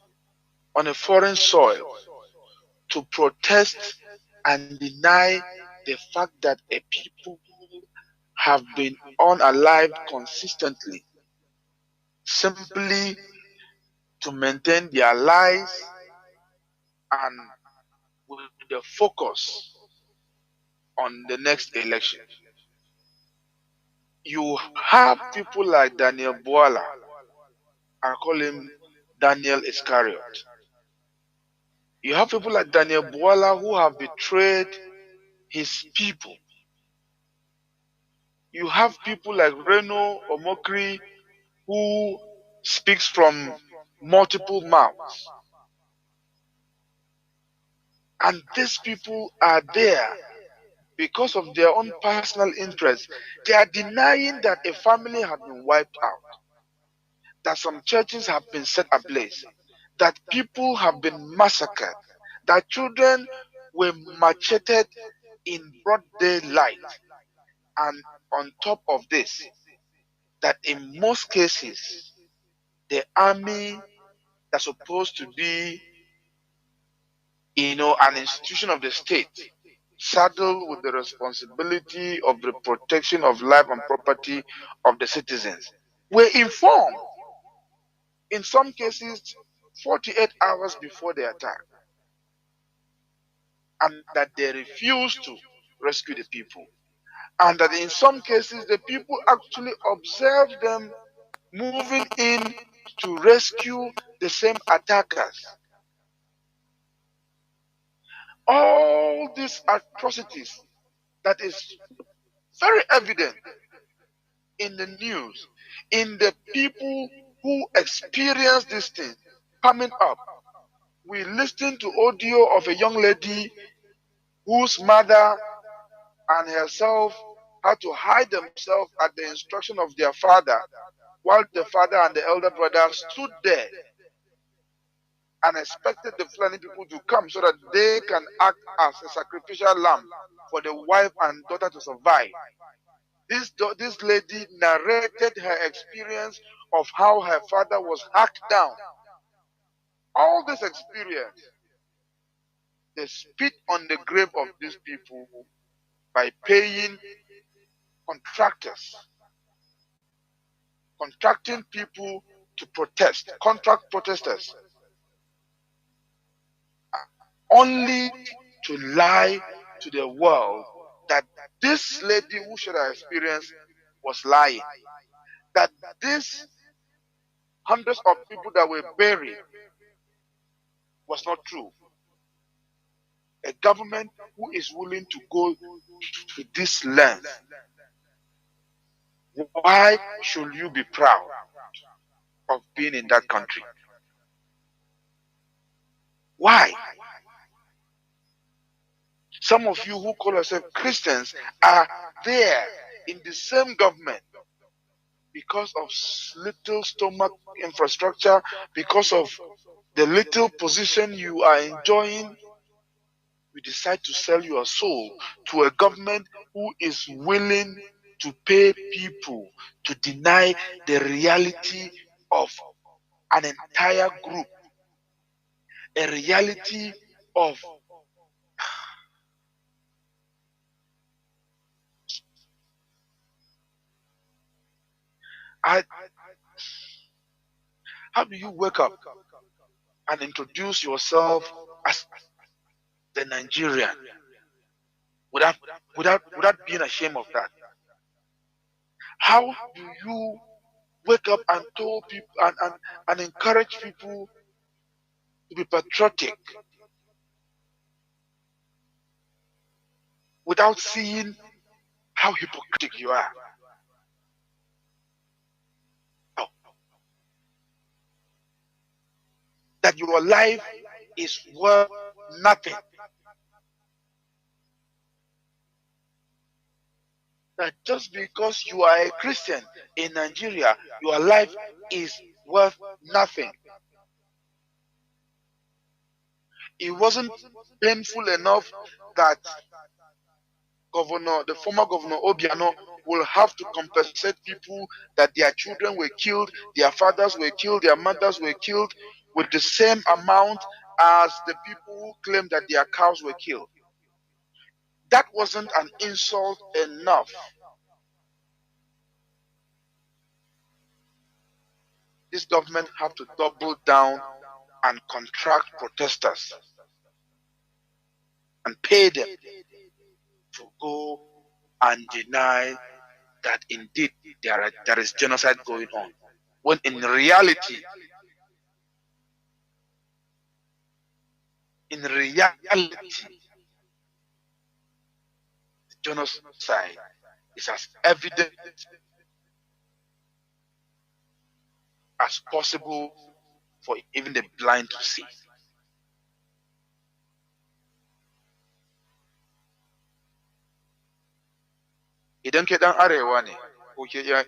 on a foreign soil to protest and deny the fact that a people have been unalived consistently, simply to maintain their lives and with the focus on the next election. You have people like Daniel Boala, I call him Daniel Iscariot. You have people like Daniel Boala who have betrayed his people. You have people like Reno Omokri who speaks from multiple mouths. And these people are there because of their own personal interests. They are denying that a family has been wiped out, that some churches have been set ablaze, that people have been massacred, that children were macheted in broad daylight, and on top of this, that in most cases, the army that's supposed to be, an institution of the state, saddled with the responsibility of the protection of life and property of the citizens, were informed, in some cases, 48 hours before the attack, and that they refused to rescue the people. And that in some cases, the people actually observed them moving in to rescue the same attackers. All these atrocities that is very evident in the news, in the people who experience this thing coming up. We listened to audio of a young lady whose mother and herself had to hide themselves at the instruction of their father, while the father and the elder brother stood there and expected the Fulani people to come so that they can act as a sacrificial lamb for the wife and daughter to survive. This lady narrated her experience of how her father was hacked down. All this experience, they spit on the grave of these people by paying contractors, contracting people to protest, contract protesters, only to lie to the world that this lady who shared her experience was lying, that this hundreds of people that were buried was not true. A government who is willing to go to this length, why should you be proud of being in that country? Why? Some of you who call yourselves Christians are there in the same government because of little stomach infrastructure, because of the little position you are enjoying. You decide to sell your soul to a government who is willing to pay people to deny the reality of an entire group, a reality of how do you wake up and introduce yourself as the Nigerian without being ashamed of that? How do you wake up and tell people and encourage people to be patriotic without seeing how hypocritical you are? No. That your life is worth nothing. That just because you are a Christian in Nigeria, your life is worth nothing. It wasn't painful enough that the former governor Obiano will have to compensate people that their children were killed, their fathers were killed, their mothers were killed, with the same amount as the people who claim that their cows were killed. That wasn't an insult enough. This government have to double down and contract protesters and pay them to go and deny that indeed there is genocide going on, when in reality the genocide is as evident as possible for even the blind to see. Idan ke dan arewa ne ko ke yar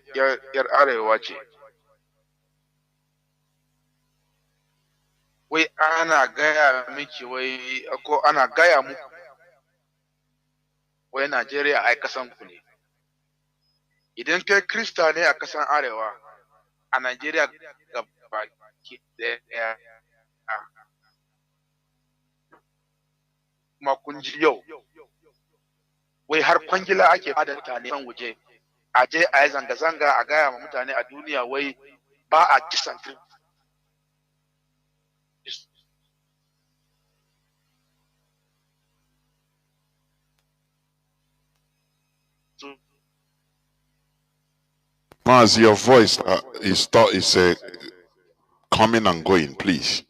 arewa ce, wai ana gaya miki wai ko ana gaya muku wai Najeriya ai kasan ku ne. Idan kai Krista ne a kasan arewa, a Najeriya gabaki daya, kuma kun ji yau wai har kwangila ake bada mutane kan waje a je a yi zanga-zanga a gaya ma mutane a duniya wai ba a kisan Maz, your voice is coming and going, please.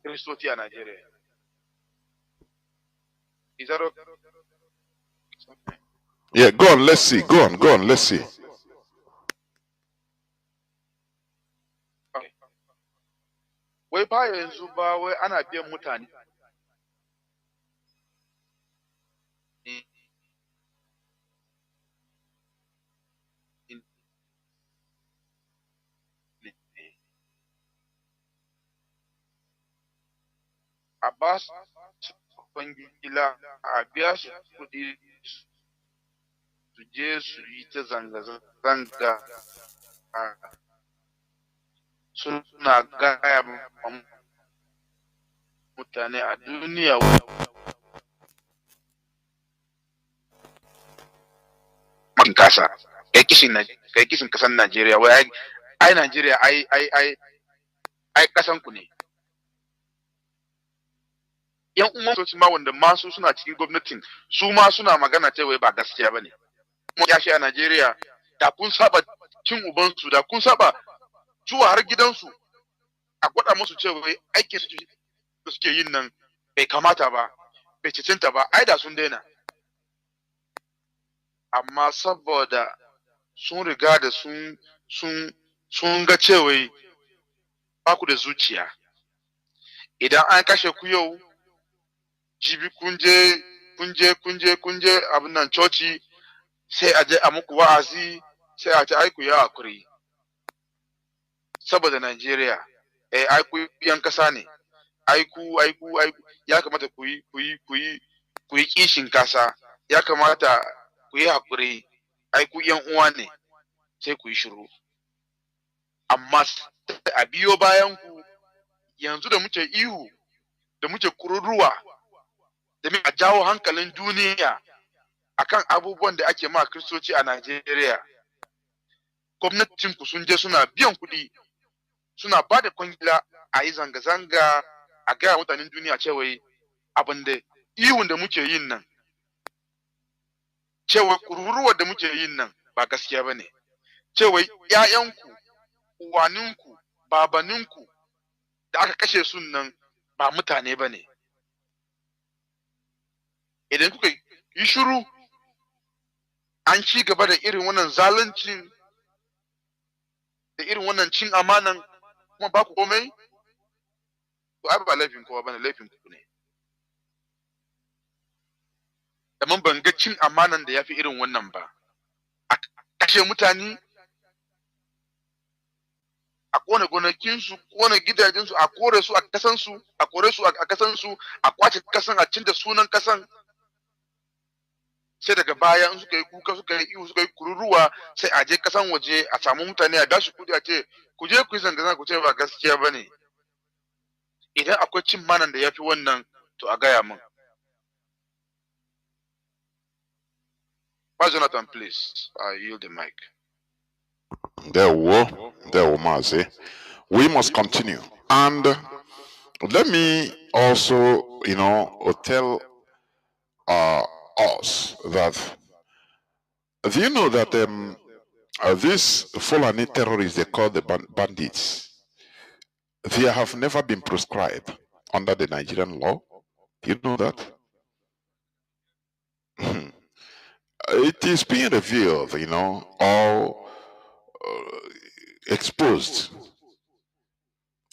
Kiristoci a Najeriya. Is that okay? Yeah, go on, let's see. Go on, let's see. Okay. Wai ba yanzu ba wai ana biyan mutane. A ba su kwangila a biya su kuɗi su je su yi ta zanga-zanga suna gaya mutane a duniya makin kasa kai kishin kasan Najeriya wai ai Najeriya ai kasan ku ne. Yan uwan soci ma wanda masu suna cikin gwamnatin su ma suna magana cewa ba gaskiya bane. Mu ya shi a Najeriya da kun saba cin ubansu da kun saba zuwa har gidansu a gwada musu cewa aikin su da suke yin nan bai kamata ba bai cancanta ba ai da sun daina. Amma saboda sun riga da sun ga cewa ba ku da zuciya idan an kashe ku yau jibi kun je abin nan coci sai a je a muku wa'azi sai a ce ai ku yi hakuri saboda Najeriya ai ku yan kasa ne ai ku ya kamata ku yi kishin kasa ya kamata ku yi hakuri ai ku yan uwa ne sai ku yi shiru amma a biyo bayan ku yanzu da muke ihu da muke kururuwa da a jawo hankalin duniya akan abubuwan da ake ma kristoci a Najeriya gwamnatin ku sun je suna biyan kuɗi suna ba da kwangila a yi zanga-zanga a gaya mutanen duniya cewa abin da ihun da muke yin nan cewa kururuwar da muke yin nan ba gaskiya ba ne cewa ‘ya'yanku uwaninku babaninku da aka kashe sun nan ba mutane ba ne idan kuka yi shiru an ci gaba da irin wannan zaluncin da irin wannan cin amanan kuma ba ku komai to ai ba laifin kowa bane laifin ku ne amma ban ga cin amanan da yafi irin wannan ba a kashe mutane a kone gonakinsu kone gidajensu a kore su a kasansu a kore su a kasansu a kwace kasan a cinta sunan kasan sai daga baya in suka yi kuka suka yi ihu suka yi kururuwa sai a je kasan waje a samu mutane a dashi kudi a ce ku je ku yi zanga-zanga ku ce ba gaskiya ba ne idan akwai cin manan da ya fi wannan to a gaya min. Jonathan, please, I yield the mic. There we Mazi. We must continue. And let me also, tell us that, do you know that these Fulani terrorists, they call the bandits, they have never been proscribed under the Nigerian law? Do you know that? It is being revealed, all exposed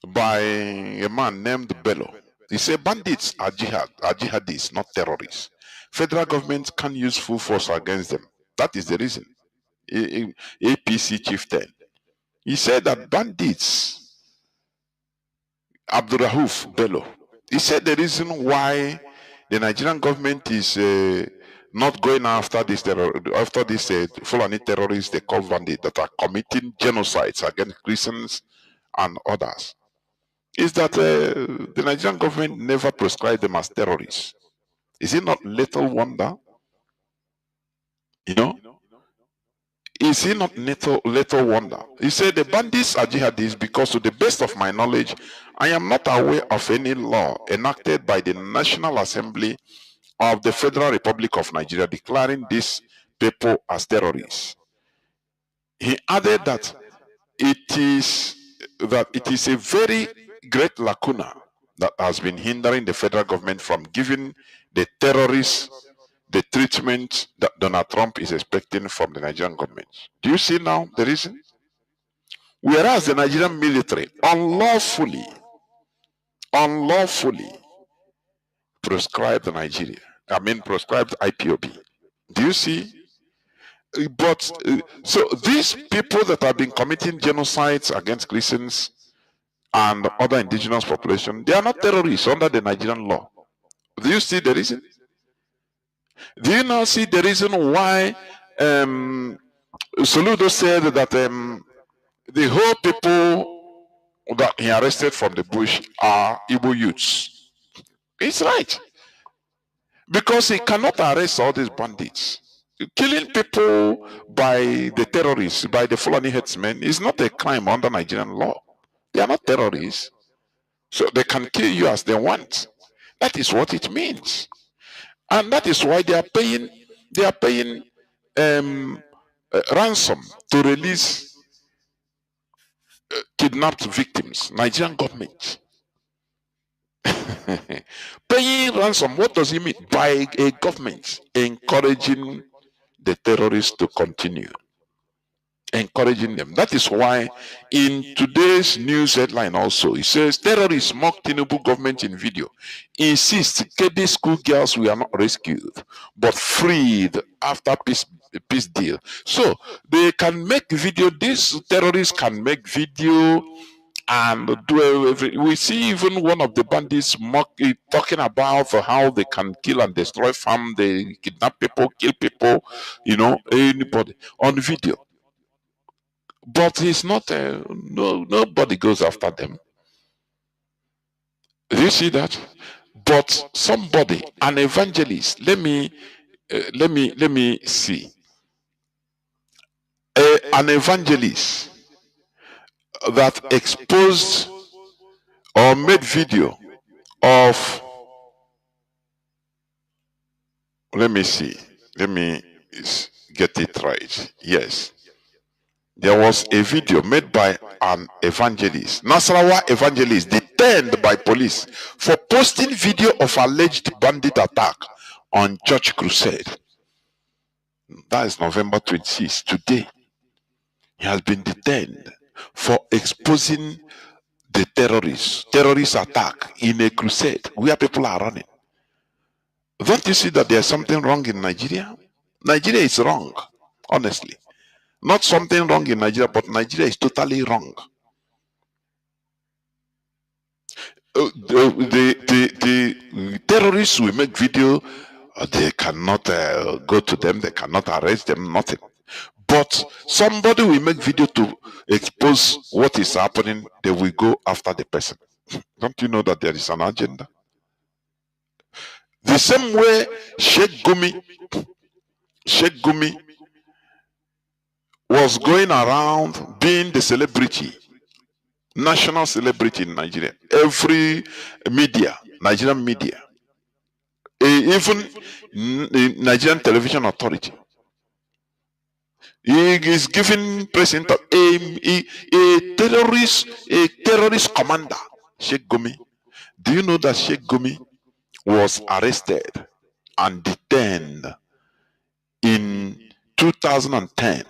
by a man named Bello. He said bandits are jihadists, not terrorists. Federal government can use full force against them. That is the reason. APC chieftain. He said that bandits, Abdurrahuf Bello, he said the reason why the Nigerian government is not going after this Fulani terrorists they call bandits that are committing genocides against Christians and others is that the Nigerian government never prescribed them as terrorists. Is it not little wonder? Is he not little wonder? He said, the bandits are jihadists because, to the best of my knowledge, I am not aware of any law enacted by the National Assembly of the Federal Republic of Nigeria declaring these people as terrorists. He added that it is a very great lacuna that has been hindering the federal government from giving the terrorists the treatment that Donald Trump is expecting from the Nigerian government. Do you see now the reason? Whereas the Nigerian military unlawfully proscribed proscribed IPOB. Do you see? But so these people that have been committing genocides against Christians and other indigenous population, they are not terrorists under the Nigerian law. Do you see the reason? Do you now see the reason why Soludo said that the whole people that he arrested from the bush are Igbo youths? It's right. Because he cannot arrest all these bandits. Killing people by the terrorists, by the Fulani headsmen, is not a crime under Nigerian law. They are not terrorists. So they can kill you as they want. That is what it means. And that is why they are paying ransom to release kidnapped victims. Nigerian government. Paying ransom, what does it mean? By a government encouraging the terrorists to continue. Encouraging them. That is why in today's news headline also, it says terrorists mock Tinubu government in video. Insists Kede school girls were not rescued, but freed after peace deal. So they can make video, these terrorists can make video and do everything. We see even one of the bandits talking about how they can kill and destroy farm, they kidnap people, kill people, anybody on video. But it's not nobody goes after them. Do you see that? But somebody, an evangelist, let me see. An evangelist that exposed or made video of, let me see, let me get it right. Yes. There was a video made by an evangelist, Nasarawa evangelist, detained by police for posting video of alleged bandit attack on church crusade. That is November 26th, today. He has been detained for exposing the terrorist attack in a crusade where people are running. Don't you see that there's something wrong in Nigeria? Nigeria is wrong, honestly. Not something wrong in Nigeria, but Nigeria is totally wrong. The terrorists will make video, they cannot go to them, they cannot arrest them, nothing. But somebody will make video to expose what is happening, they will go after the person. Don't you know that there is an agenda? The same way Sheikh Gumi was going around being the celebrity, national celebrity in Nigeria. Every media, Nigerian media, even Nigerian Television Authority, he is giving president a terrorist commander, Sheikh Gumi. Do you know that Sheikh Gumi was arrested and detained in 2010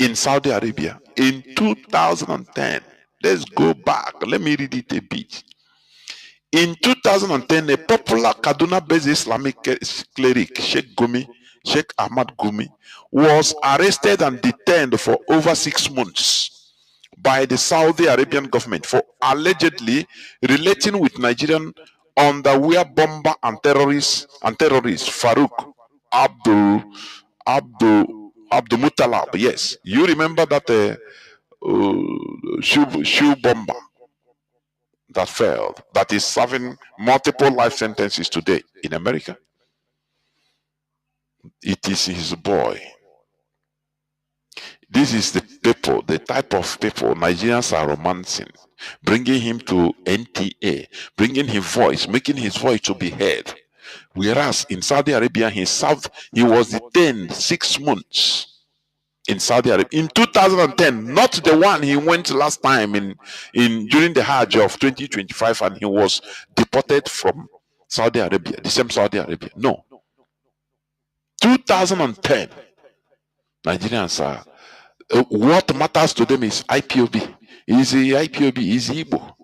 in Saudi Arabia? In 2010, let's go back. Let me read it a bit. In 2010, a popular Kaduna-based Islamic cleric, Sheikh Ahmad Gumi, was arrested and detained for over 6 months by the Saudi Arabian government for allegedly relating with Nigerian underwear bomber and terrorist Farouk Abdul Muttalab. Yes, you remember that shoe bomber that failed, that is serving multiple life sentences today in America. It is his boy. This is the people, the type of people Nigerians are romancing, bringing him to NTA, bringing his voice, making his voice to be heard. Whereas in Saudi Arabia, he was detained 6 months in Saudi Arabia in 2010, not the one he went last time in during the Hajj of 2025, and he was deported from Saudi Arabia, the same Saudi Arabia. No, 2010. Nigerians are what matters to them is IPOB. Is the IPOB, is Igbo.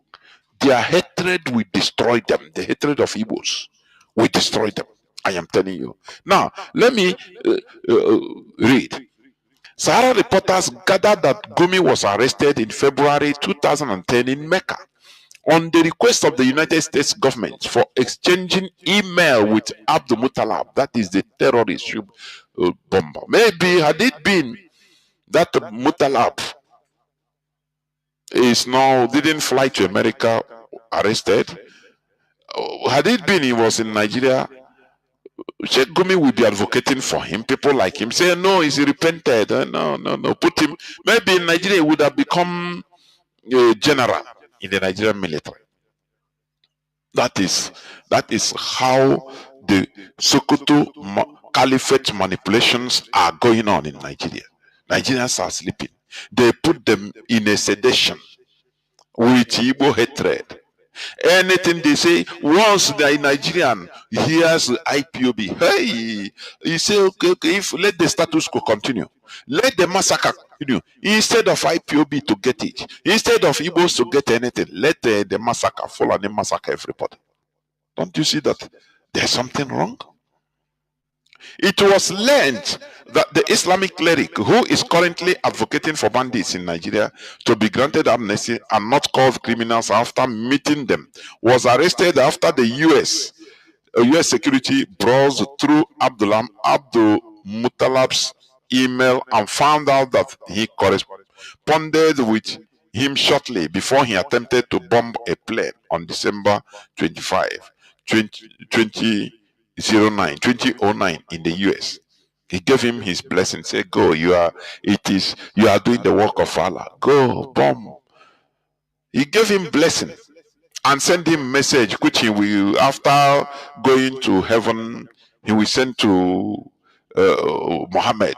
Their hatred will destroy them. The hatred of Igbos will destroy them. I am telling you. Now, let me read. Sahara reporters gathered that Gumi was arrested in February 2010 in Mecca on the request of the United States government for exchanging email with Abdul Muttalab, that is the terrorist bomber. Maybe had it been that Muttalab didn't fly to America, arrested, had it been he was in Nigeria, Sheikh Gumi will be advocating for him. People like him say, no, he's repented. No. Put him. Maybe in Nigeria, he would have become a general in the Nigerian military. That is how the Sokoto Caliphate manipulations are going on in Nigeria. Nigerians are sleeping. They put them in a sedation with Igbo hatred. Anything they say, once the Nigerian hears IPOB, hey, he say, okay, if let the status quo continue, let the massacre continue. Instead of IPOB to get it, instead of Igbos to get anything, let the massacre fall and massacre everybody. Don't you see that there's something wrong? It was learned that the Islamic cleric who is currently advocating for bandits in Nigeria to be granted amnesty and not called criminals after meeting them was arrested after the US security browsed through Abdul Muttalab's email and found out that he corresponded with him shortly before he attempted to bomb a plane on December 25, 2009 in the US. He gave him his blessing, said, go, you are doing the work of Allah. Go, bomb. He gave him blessing and sent him message, which he will, after going to heaven, he will send to Muhammad,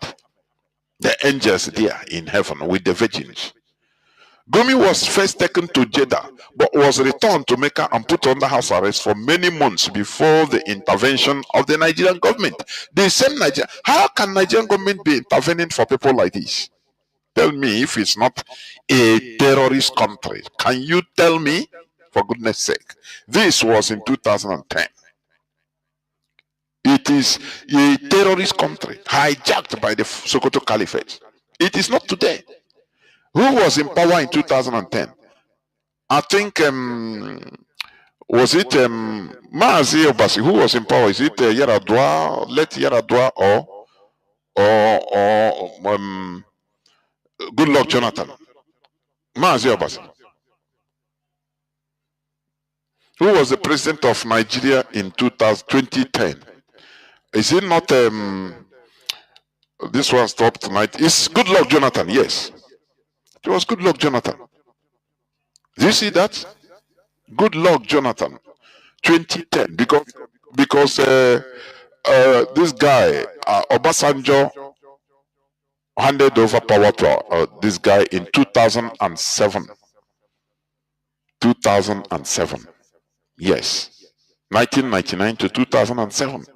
the angels there in heaven with the virgins. Gumi was first taken to Jeddah, but was returned to Mecca and put under house arrest for many months before the intervention of the Nigerian government. The same Nigeria. How can Nigerian government be intervening for people like this? Tell me, if it's not a terrorist country. Can you tell me, for goodness sake? This was in 2010. It is a terrorist country hijacked by the Sokoto Caliphate. It is not today. Who was in power in 2010? I think, was it Mazi Obasi? Who was in power? Is it Yaradua, Yaradua, or Good Luck Jonathan? Mazi Obasi. Who was the president of Nigeria in 2010? Is it not, this one stopped tonight? It's Good Luck Jonathan, yes. It was Good Luck Jonathan. Do you see that? Good Luck Jonathan, 2010. Because this guy, Obasanjo, handed over power to this guy in 2007. 2007. Yes. 1999 to 2007.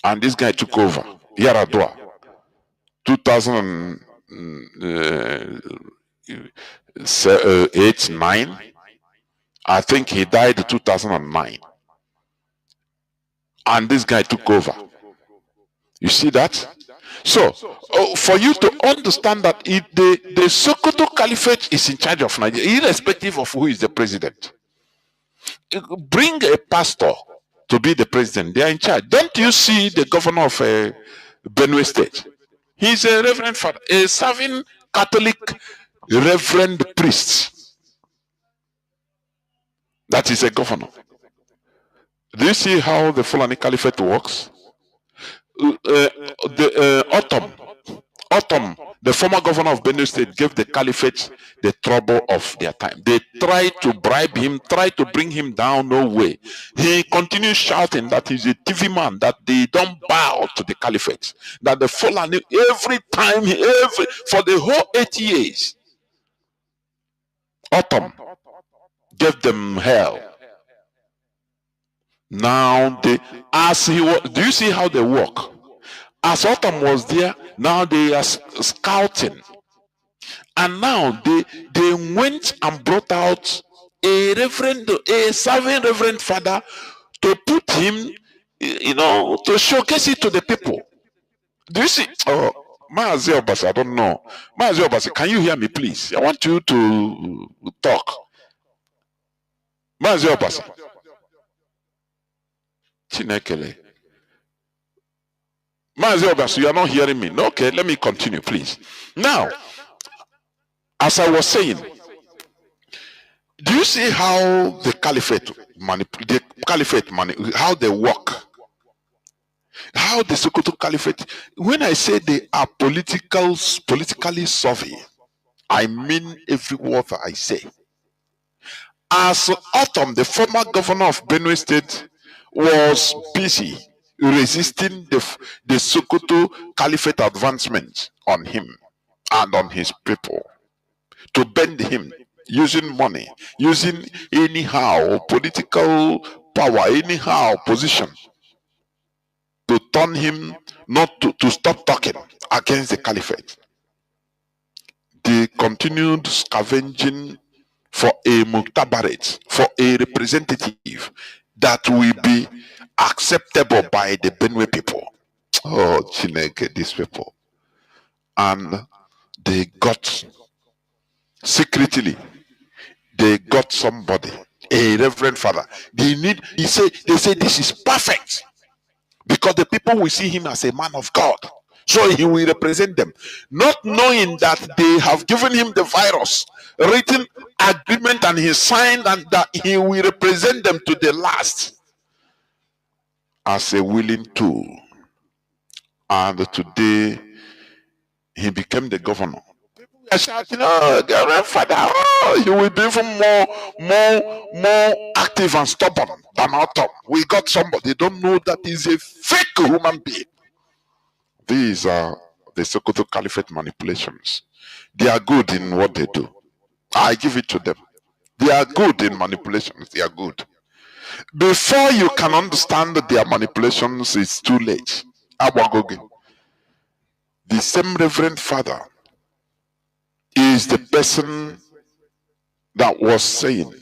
And this guy took over. Yaradua. 2008-9. I think he died in 2009. And this guy took over. You see that? So, for you to understand that the Sokoto Caliphate is in charge of Nigeria, irrespective of who is the president. Bring a pastor to be the president. They are in charge. Don't you see the governor of Benue State? He's a reverend father, a serving Catholic reverend priest. That is a governor. Do you see how the Fulani Caliphate works? Autumn, the former governor of Benue State, gave the caliphate the trouble of their time. They tried to bribe him, tried to bring him down, no way. He continued shouting that he's a TV man, that they don't bow to the caliphate, that the Fulani, every time, for the whole 8 years, Autumn gave them hell. Now do you see how they work? As Autumn was there, now they are scouting. And now they went and brought out a serving reverend father to put him, to showcase it to the people. Do you see? Oh, Mazi Obasi, I don't know. Mazi Obasi, can you hear me, please? I want you to talk. Mazi Obasi. Chinekele. Mazi Obasi, you are not hearing me. No, okay, let me continue, please. Now, as I was saying, do you see how the caliphate how they work? How the Sokoto Caliphate, when I say they are politically savvy, I mean every word that I say. As Autumn, the former governor of Benue State, was busy resisting the Sokoto Caliphate advancement on him and on his people, to bend him using money, using anyhow political power, anyhow position, to turn him not to stop talking against the caliphate. They continued scavenging for a muktabaret, for a representative that will be acceptable by the Benue people. Oh, Chineke, these people. And they got secretly, they got somebody, a reverend father. They say this is perfect, because the people will see him as a man of God, so he will represent them, not knowing that they have given him the virus, written agreement, and he signed, and that he will represent them to the last as a willing tool. And today he became the governor. Shouting, oh, grandfather, oh, you will be even more active and stubborn than Autumn. We got somebody. They don't know that he's a fake human being. These are the Sokoto Caliphate manipulations. They are good in what they do. I give it to them. They are good in manipulations. They are good. Before you can understand their manipulations, it's too late. Abagoge. The same reverend father is the person that was saying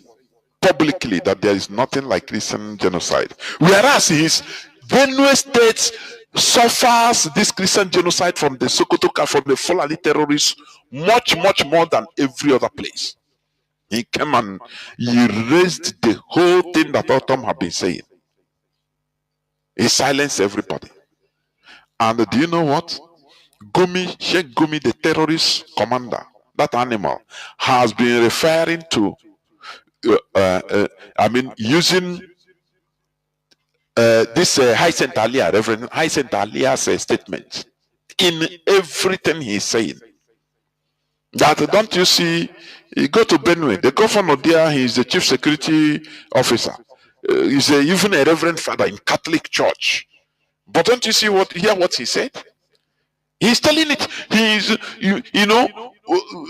publicly that there is nothing like Christian genocide, whereas his Benue State suffers this Christian genocide from the Sokoto, from the Fulani terrorists, much more than every other place. He came and he raised the whole thing that Autumn had been saying. He silenced everybody. And do you know what? Sheikh Gumi, the terrorist commander, that animal, has been referring to, using this Hyacinth Aliyah, Reverend Hyacinth Aliyah's statement in everything he's saying. That, don't you see, you go to Benue, the governor there, he's the chief security officer. He's even a reverend father in Catholic church. But don't you see hear what he said? He's telling it, he's,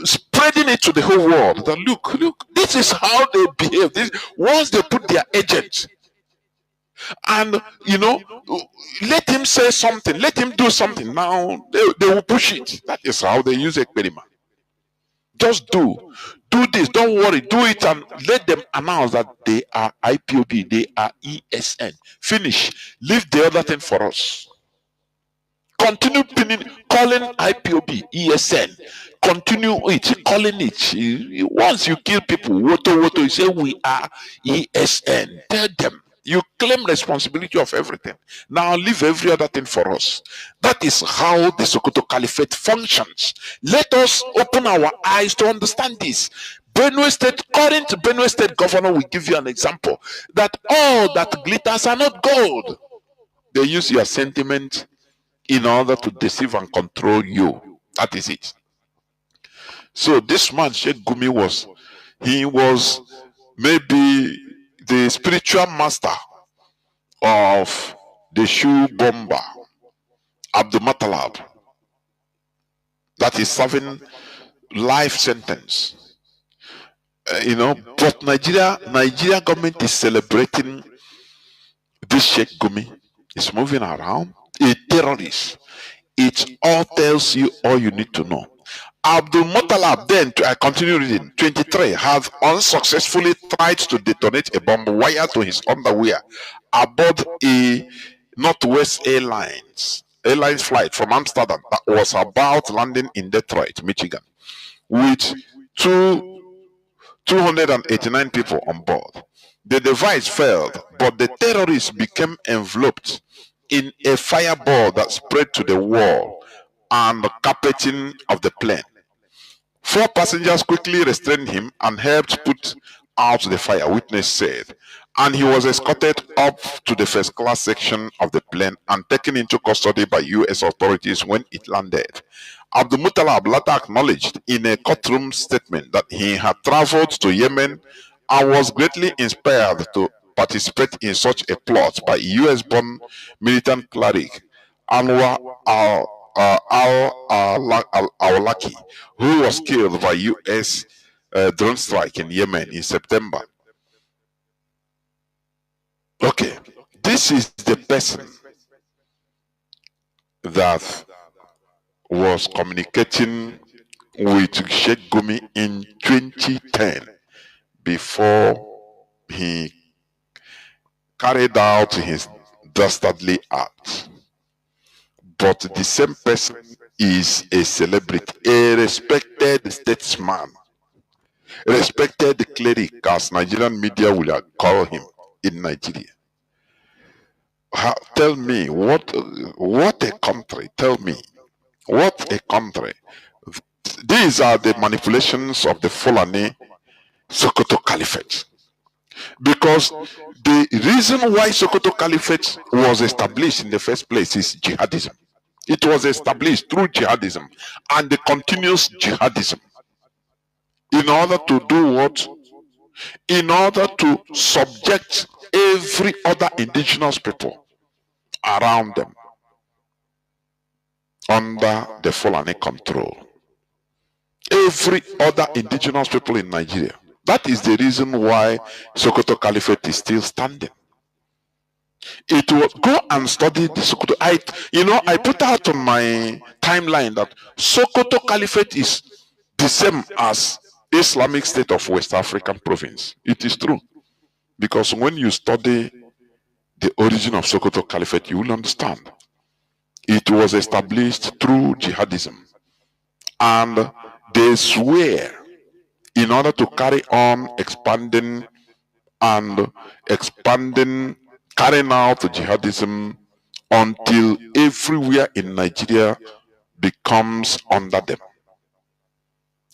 spreading it to the whole world. That look, this is how they behave. Once they put their agents, and, let him say something, let him do something, now they will push it. That is how they use experiment. Just do this, don't worry, do it, and let them announce that they are IPOB, they are ESN. Finish. Leave the other thing for us. Continue calling IPOB, ESN. Continue calling it. Once you kill people, woto, you say we are ESN. Tell them. You claim responsibility of everything. Now leave every other thing for us. That is how the Sokoto Caliphate functions. Let us open our eyes to understand this. Benue State, current Benue State governor will give you an example that all that glitters are not gold. They use your sentiment in order to deceive and control you. That is it. So this man, Sheikh Gumi, was maybe the spiritual master of the shoe bomber, Abdul Matalab, that is serving life sentence. But Nigeria government is celebrating this Sheikh Gumi. Is moving around a terrorist. It all tells you all you need to know. Abdul Muttalib then, I continue reading, 23, has unsuccessfully tried to detonate a bomb wired to his underwear aboard a Northwest Airlines flight from Amsterdam that was about landing in Detroit, Michigan, with 289 people on board. The device failed, but the terrorists became enveloped in a fireball that spread to the wall and the carpeting of the plane. 4 passengers quickly restrained him and helped put out the fire, witness said, and he was escorted up to the first class section of the plane and taken into custody by U.S. authorities when it landed. Abdul Muttalib later acknowledged in a courtroom statement that he had traveled to Yemen and was greatly inspired to participate in such a plot by US-born militant cleric Anwar al-Awlaki, who was killed by US drone strike in Yemen in September. Okay, this is the person that was communicating with Sheikh Gumi in 2010 before he carried out his dastardly act. But the same person is a celebrity, a respected statesman, respected cleric, as Nigerian media will call him in Nigeria. Tell me, what a country, tell me, what a country. These are the manipulations of the Fulani Sokoto Caliphate. Because the reason why Sokoto Caliphate was established in the first place is jihadism. It was established through jihadism and the continuous jihadism. In order to do what? In order to subject every other indigenous people around them under the Fulani control. Every other indigenous people in Nigeria. That is the reason why Sokoto Caliphate is still standing. It was, go and study the Sokoto. I put out on my timeline that Sokoto Caliphate is the same as Islamic State of West African province. It is true. Because when you study the origin of Sokoto Caliphate, you will understand. It was established through jihadism. And they swear in order to carry on expanding, carrying out jihadism until everywhere in Nigeria becomes under them.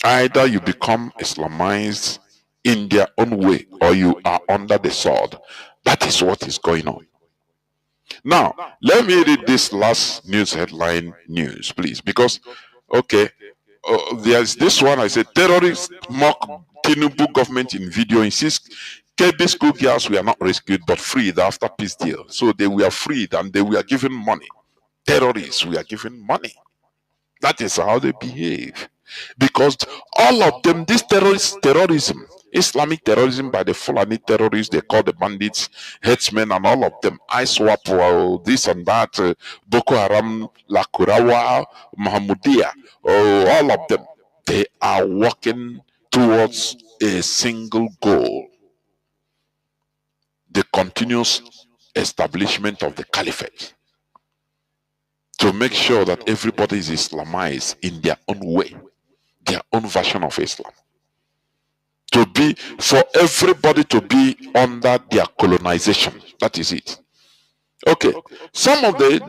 Either you become Islamized in their own way or you are under the sword. That is what is going on. Now, let me read this last news headline news, please, because, okay, there's this one. I said, terrorists mock Tinubu government in video, insists KB school girls were not rescued but freed after peace deal. So they were freed and they were given money. Terrorists were given money. That is how they behave. Because all of them, this terrorism, Islamic terrorism by the Fulani terrorists, they call the bandits, headsmen and all of them, ISWAP, this and that, Boko Haram, Lakurawa, Mahamudia, all of them, they are working towards a single goal. The continuous establishment of the caliphate. To make sure that everybody is Islamized in their own way, their own version of Islam. For everybody to be under their colonization. That is it. Okay,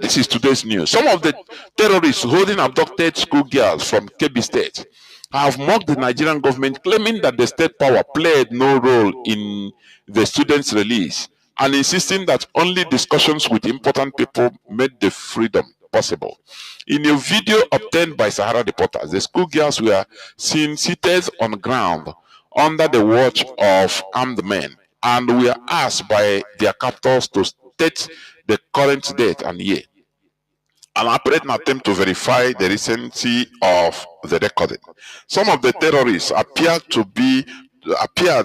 this is today's news. Some of the terrorists holding abducted schoolgirls from Kebbi State have mocked the Nigerian government, claiming that the state power played no role in the students' release and insisting that only discussions with important people made the freedom possible. In a video obtained by Sahara reporters, the schoolgirls were seen seated on ground under the watch of armed men and were asked by their captors to state the current date and year. An operating attempt to verify the recency of the recording. Some of the terrorists appeared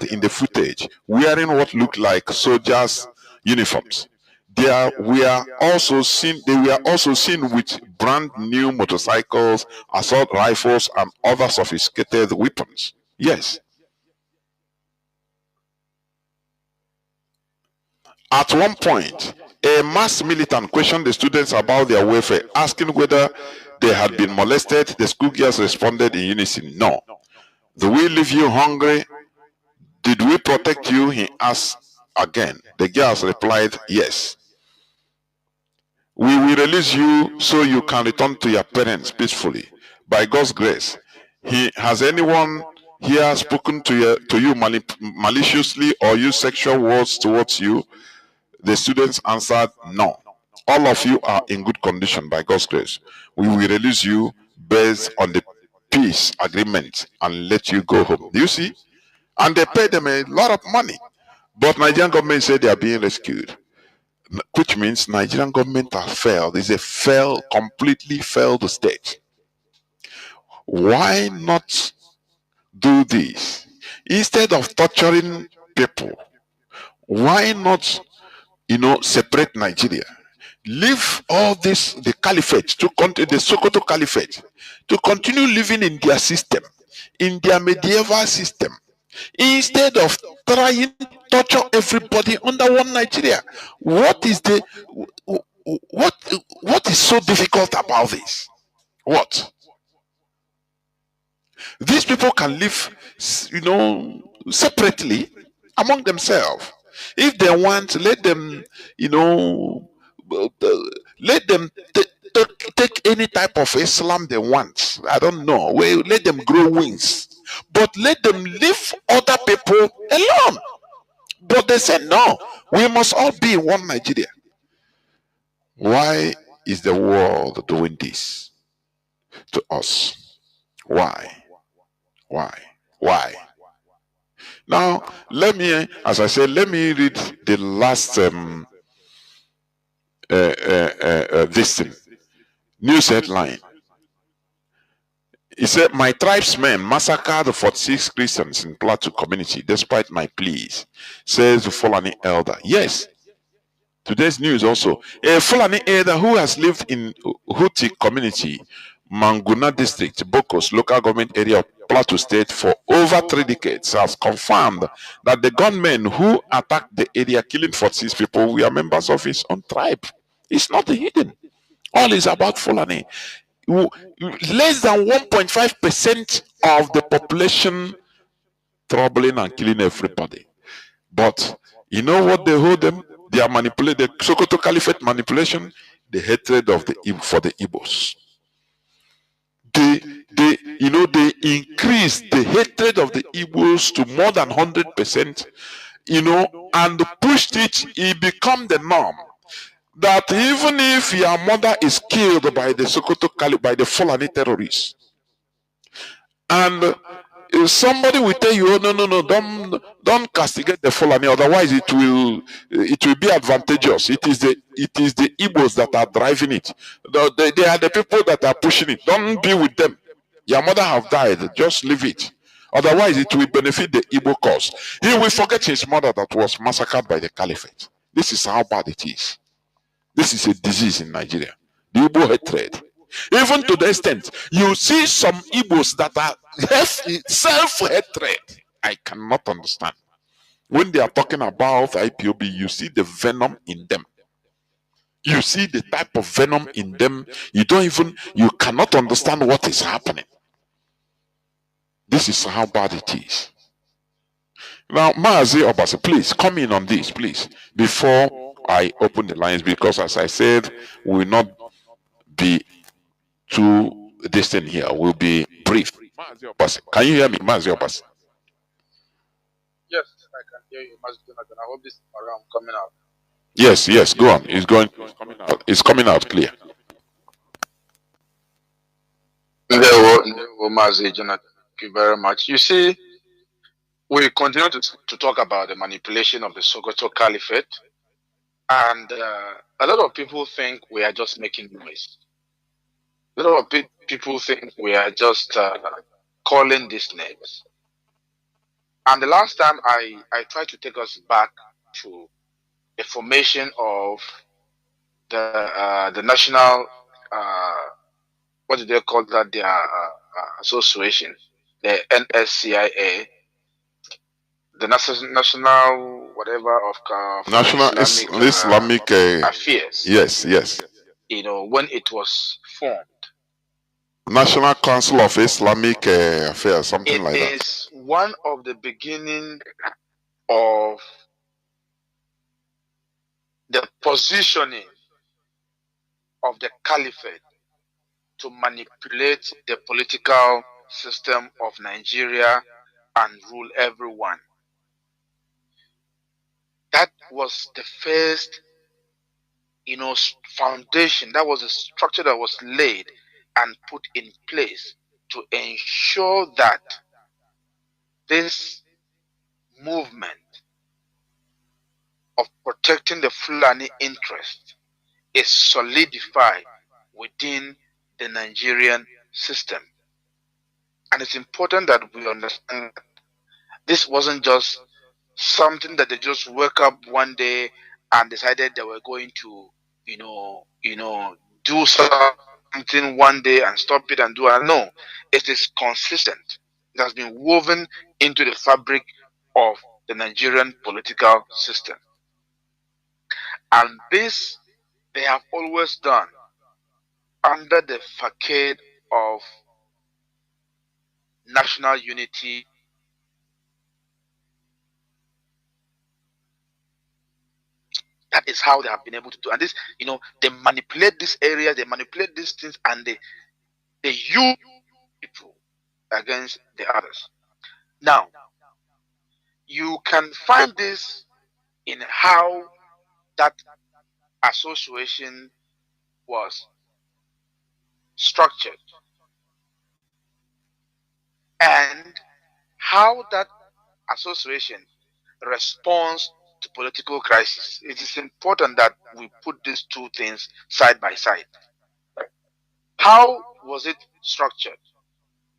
in the footage wearing what looked like soldiers' uniforms. They were also seen with brand new motorcycles, assault rifles, and other sophisticated weapons. Yes. At one point, a mass militant questioned the students about their welfare, asking whether they had been molested. The schoolgirls responded in unison, "No." "Do we leave you hungry? Did we protect you?" he asked again. The girls replied, "Yes." "We will release you so you can return to your parents peacefully. By God's grace, has anyone here spoken to you maliciously or used sexual words towards you?" The students answered, "No. All of you are in good condition by God's grace. We will release you based on the peace agreement and let you go home." Do you see? And they paid them a lot of money. But Nigerian government said they are being rescued, which means Nigerian government has failed. It's a completely failed state. Why not do this? Instead of torturing people, why not separate Nigeria? Leave all this, the caliphate, the Sokoto caliphate, to continue living in their system, in their medieval system, instead of trying to torture everybody under one Nigeria. What is so difficult about this? What? These people can live, separately among themselves. If they want, let them, let them take any type of Islam they want. I don't know. Let them grow wings. But let them leave other people alone. But they said, no, we must all be in one Nigeria. Why is the world doing this to us? Why? Now, as I said, let me read the last this thing. News headline. He said, "My tribesmen massacred 46 Christians in Plateau community despite my pleas," says the Fulani elder. Yes. Today's news also. A Fulani elder who has lived in Huti community, Manguna district, Bokos local government area of Plateau State for over 3 decades has confirmed that the gunmen who attacked the area, killing 46 people, were members of his own tribe. It's not hidden. All is about Fulani. Less than 1.5% of the population troubling and killing everybody. But you know what they hold them? They are manipulated. The Sokoto Caliphate manipulation, the hatred of for the Igbos. They increase the hatred of the Igbos to more than 100%, and pushed it become the norm. That even if your mother is killed by the Sokoto by the Fulani terrorists, and if somebody will tell you, "Oh, no, don't castigate the Fulani, otherwise it will be advantageous. It is the Igbos that are driving it. They are the people that are pushing it. Don't be with them. Your mother have died. Just leave it. Otherwise it will benefit the Igbo cause." He will forget his mother that was massacred by the Caliphate. This is how bad it is. This is a disease in Nigeria. The Igbo hatred. Even to the extent, you see some Igbos that are self-hatred. I cannot understand. When they are talking about IPOB, you see the venom in them. You see the type of venom in them. You cannot understand what is happening. This is how bad it is. Now, Mazi Obasi, please come in on this, please, before I open the lines, because as I said, we will not be too distant here. We'll be brief. Mazi Obasi, can you hear me, Mazi Obasi? Yes, I can hear you, Mazi Jonathan. I hope this program coming out. Yes, go on. It's coming out clear. Mazi, Jonathan, thank you very much. You see, we continue to talk about the manipulation of the Sokoto Caliphate, and a lot of people think we are just making noise. A lot of people think we are just calling these names. And the last time I tried to take us back to the formation of the national, what do they call that, their association, the NSCIA, the national whatever of National Islamic. affairs. Yes, yes. You know, when it was formed, National Council of Islamic Affairs, something like that. It is one of the beginning of the positioning of the caliphate to manipulate the political system of Nigeria and rule everyone. That was the first, foundation. That was a structure that was laid and put in place to ensure that this movement of protecting the Fulani interest is solidified within the Nigerian system. And it's important that we understand that this wasn't just something that they just woke up one day and decided they were going to, do something one day and stop it and do it. No, it is consistent. It has been woven into the fabric of the Nigerian political system. And this they have always done under the facade of national unity. That is how they have been able to do. And this, they manipulate this area, they manipulate these things, and they use people against the others. Now, you can find this in how that association was structured and how that association responds to political crisis. It is important that we put these two things side by side. How was it structured?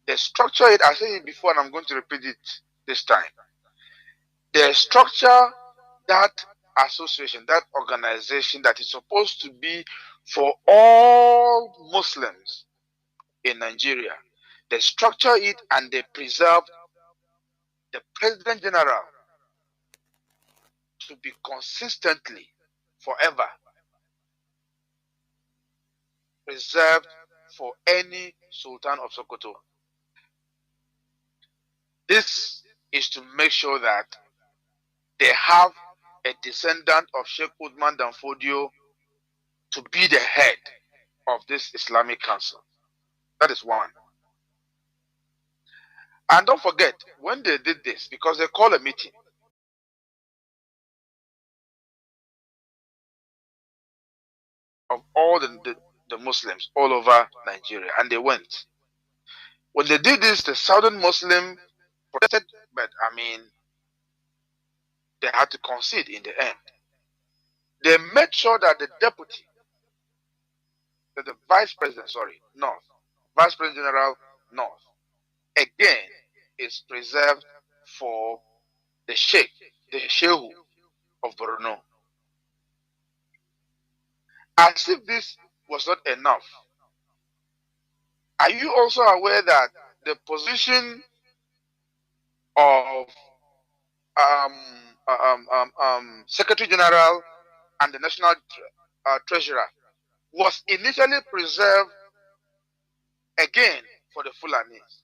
They structure it, I said it before and I'm going to repeat it this time. They structure that association, that organization that is supposed to be for all Muslims in Nigeria. They structure it and they preserve the President General to be consistently, forever, reserved for any Sultan of Sokoto. This is to make sure that they have a descendant of Sheikh Uthman Danfodio to be the head of this Islamic Council. That is one. And don't forget, when they did this, because they call a meeting, of all the Muslims all over Nigeria, and they went. When they did this, the Southern Muslim protested, but they had to concede in the end. They made sure that the vice president general North, again, is preserved for the Shehu of Borno. As if this was not enough, are you also aware that the position of Secretary General and the National Treasurer was initially preserved again for the Fulanis?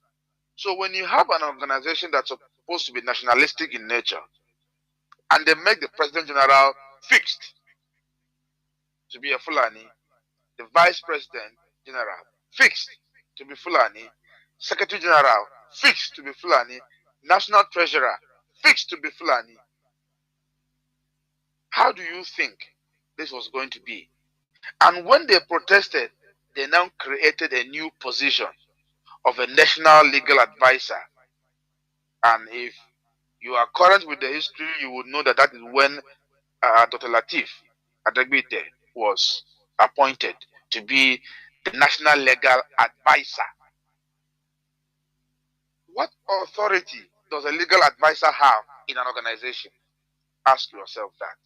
So when you have an organization that's supposed to be nationalistic in nature, and they make the President General fixed to be a Fulani, the Vice President General fixed to be Fulani, Secretary General fixed to be Fulani, National Treasurer fixed to be Fulani, how do you think this was going to be? And when they protested, they now created a new position of a national legal advisor. And if you are current with the history, you would know that that is when Dr. Latif Adegbite was appointed to be the national legal advisor. What authority does a legal advisor have in an organization? Ask yourself that.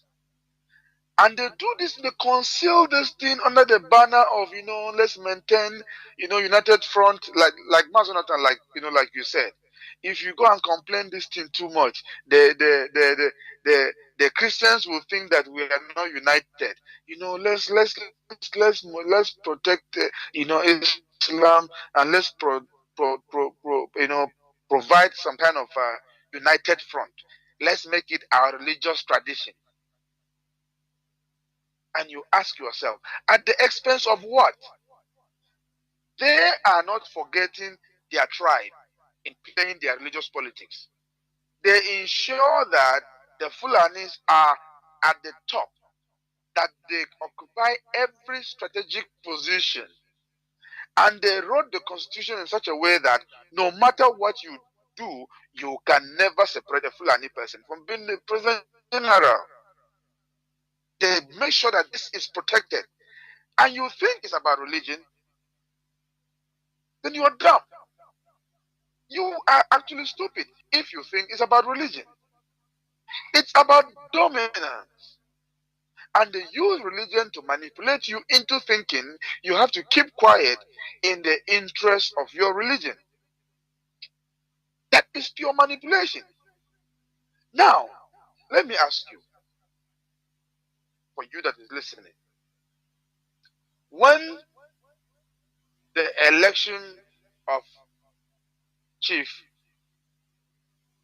And they do this, they conceal this thing under the banner of, let's maintain, united front, like Mazonatan, like you said. If you go and complain this thing too much, the Christians will think that we are not united. Let's protect, Islam, and let's provide some kind of united front. Let's make it our religious tradition. And you ask yourself, at the expense of what? They are not forgetting their tribe in playing their religious politics. They ensure that the Fulanis are at the top, that they occupy every strategic position. And they wrote the constitution in such a way that no matter what you do, you can never separate a Fulani person from being the president general. They make sure that this is protected. And you think it's about religion, then you are dumb. You are actually stupid if you think it's about religion. It's about dominance. And they use religion to manipulate you into thinking you have to keep quiet in the interest of your religion. That is pure manipulation. Now, let me ask you, for you that is listening, when the election of Chief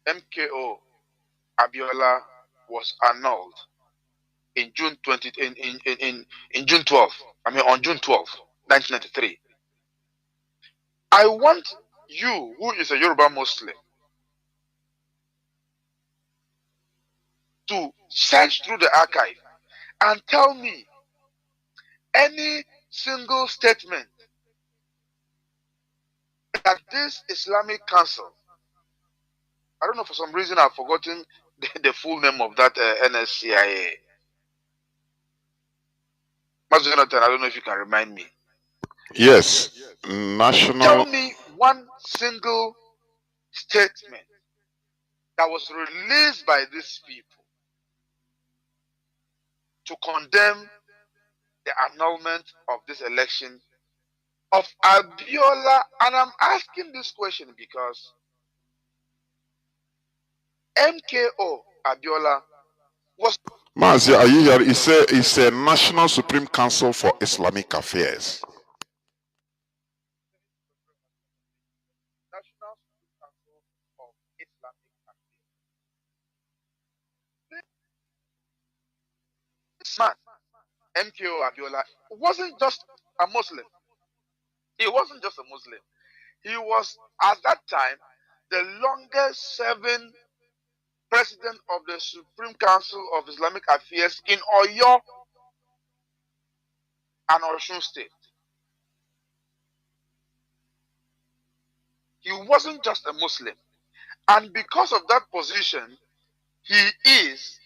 MKO Abiola was annulled in June 20 in June 12th, on June 12th, 1993. I want you, who is a Yoruba Muslim, to search through the archive and tell me any single statement that this Islamic Council, I don't know, for some reason I've forgotten the full name of that NSCIA. Mazi, I don't know if you can remind me. Yes, national. Tell me one single statement that was released by these people to condemn the annulment of this election of Abiola. And I'm asking this question because MKO Abiola was... Mazi, are you here? It's a National Supreme Council for Islamic Affairs. National Supreme Council of Islamic Affairs. This man, MKO Abiola, wasn't just a Muslim. He wasn't just a Muslim. He was, at that time, the longest serving president of the Supreme Council of Islamic Affairs in Oyo and Osun State. He wasn't just a Muslim. And because of that position, he is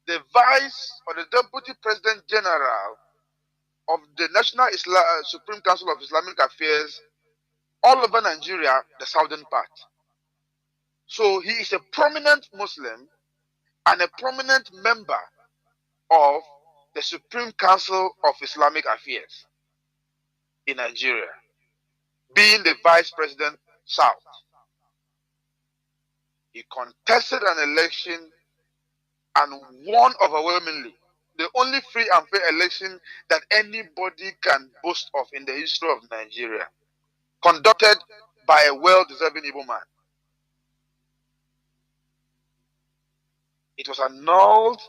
the vice or the deputy president general of the National Supreme Council of Islamic Affairs all over Nigeria, the southern part. So he is a prominent Muslim and a prominent member of the Supreme Council of Islamic Affairs in Nigeria, being the vice president south. He contested an election and won overwhelmingly. The only free and fair election that anybody can boast of in the history of Nigeria, conducted by a well-deserving Igbo man. It was annulled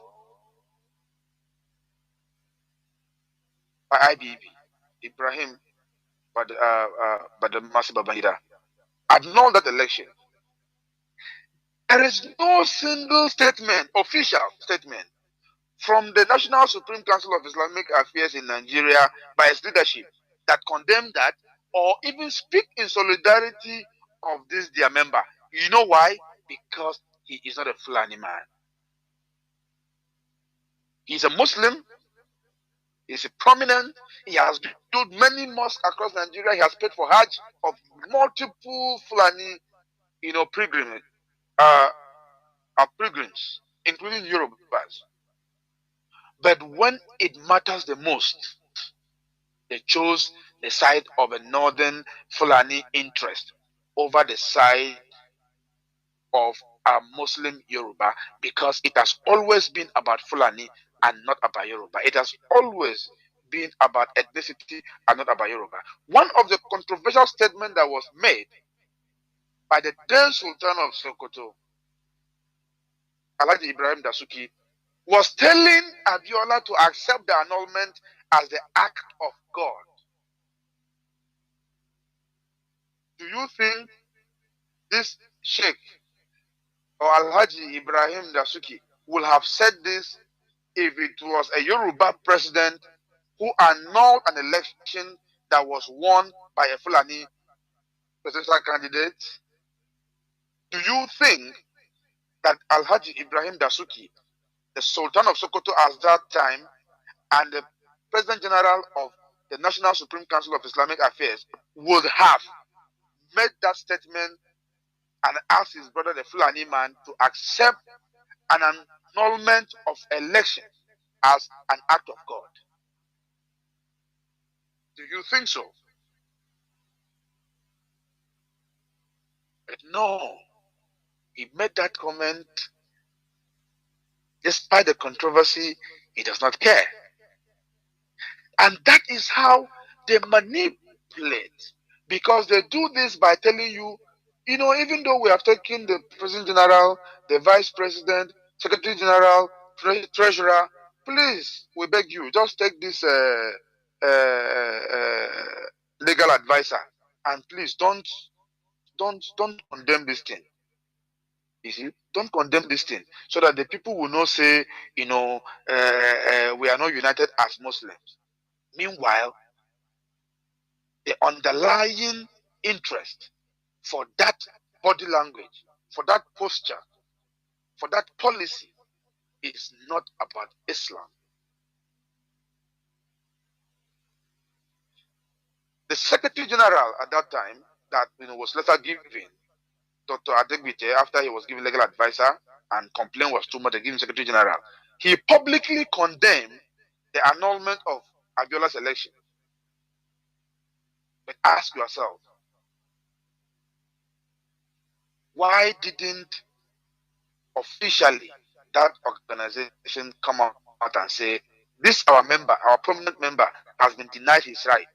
by IBB, Ibrahim Badamasi Babangida. Annulled that election. There is no single statement, official statement, from the National Supreme Council of Islamic Affairs in Nigeria by its leadership that condemned that or even speak in solidarity of this their member. You know why? Because he is not a Fulani man. He's a Muslim. He's a prominent. He has built many mosques across Nigeria. He has paid for Hajj of multiple Fulani, pilgrims, including Yorubas. But when it matters the most, they chose the side of a northern Fulani interest over the side of a Muslim Yoruba, because it has always been about Fulani and not about Yoruba. It has always been about ethnicity and not about Yoruba. One of the controversial statements that was made by the then Sultan of Sokoto, Alhaji Ibrahim Dasuki, was telling Abiola to accept the annulment as the act of God. Do you think this Sheikh or Alhaji Ibrahim Dasuki will have said this if it was a Yoruba president who annulled an election that was won by a Fulani presidential candidate? Do you think that Alhaji Ibrahim Dasuki, the Sultan of Sokoto at that time, and the President General of the National Supreme Council of Islamic Affairs would have made that statement and asked his brother, the Fulani man, to accept an annulment of election as an act of God? Do you think so? But no. He made that comment. Despite the controversy, he does not care. And that is how they manipulate. Because they do this by telling you, even though we have taken the President General, the Vice President, Secretary General, Treasurer, please, we beg you, just take this legal advisor, and please don't condemn this thing. You see, don't condemn this thing, so that the people will not say, we are not united as Muslims. Meanwhile, the underlying interest for that body language, for that posture, for that policy is not about Islam. The Secretary General at that time, that was later given, Dr. Adegbite, after he was given legal advisor and complaint was too much, they gave him Secretary General. He publicly condemned the annulment of Abiola's election. But ask yourself, why didn't officially that organization come out and say, this our member, our prominent member, has been denied his right.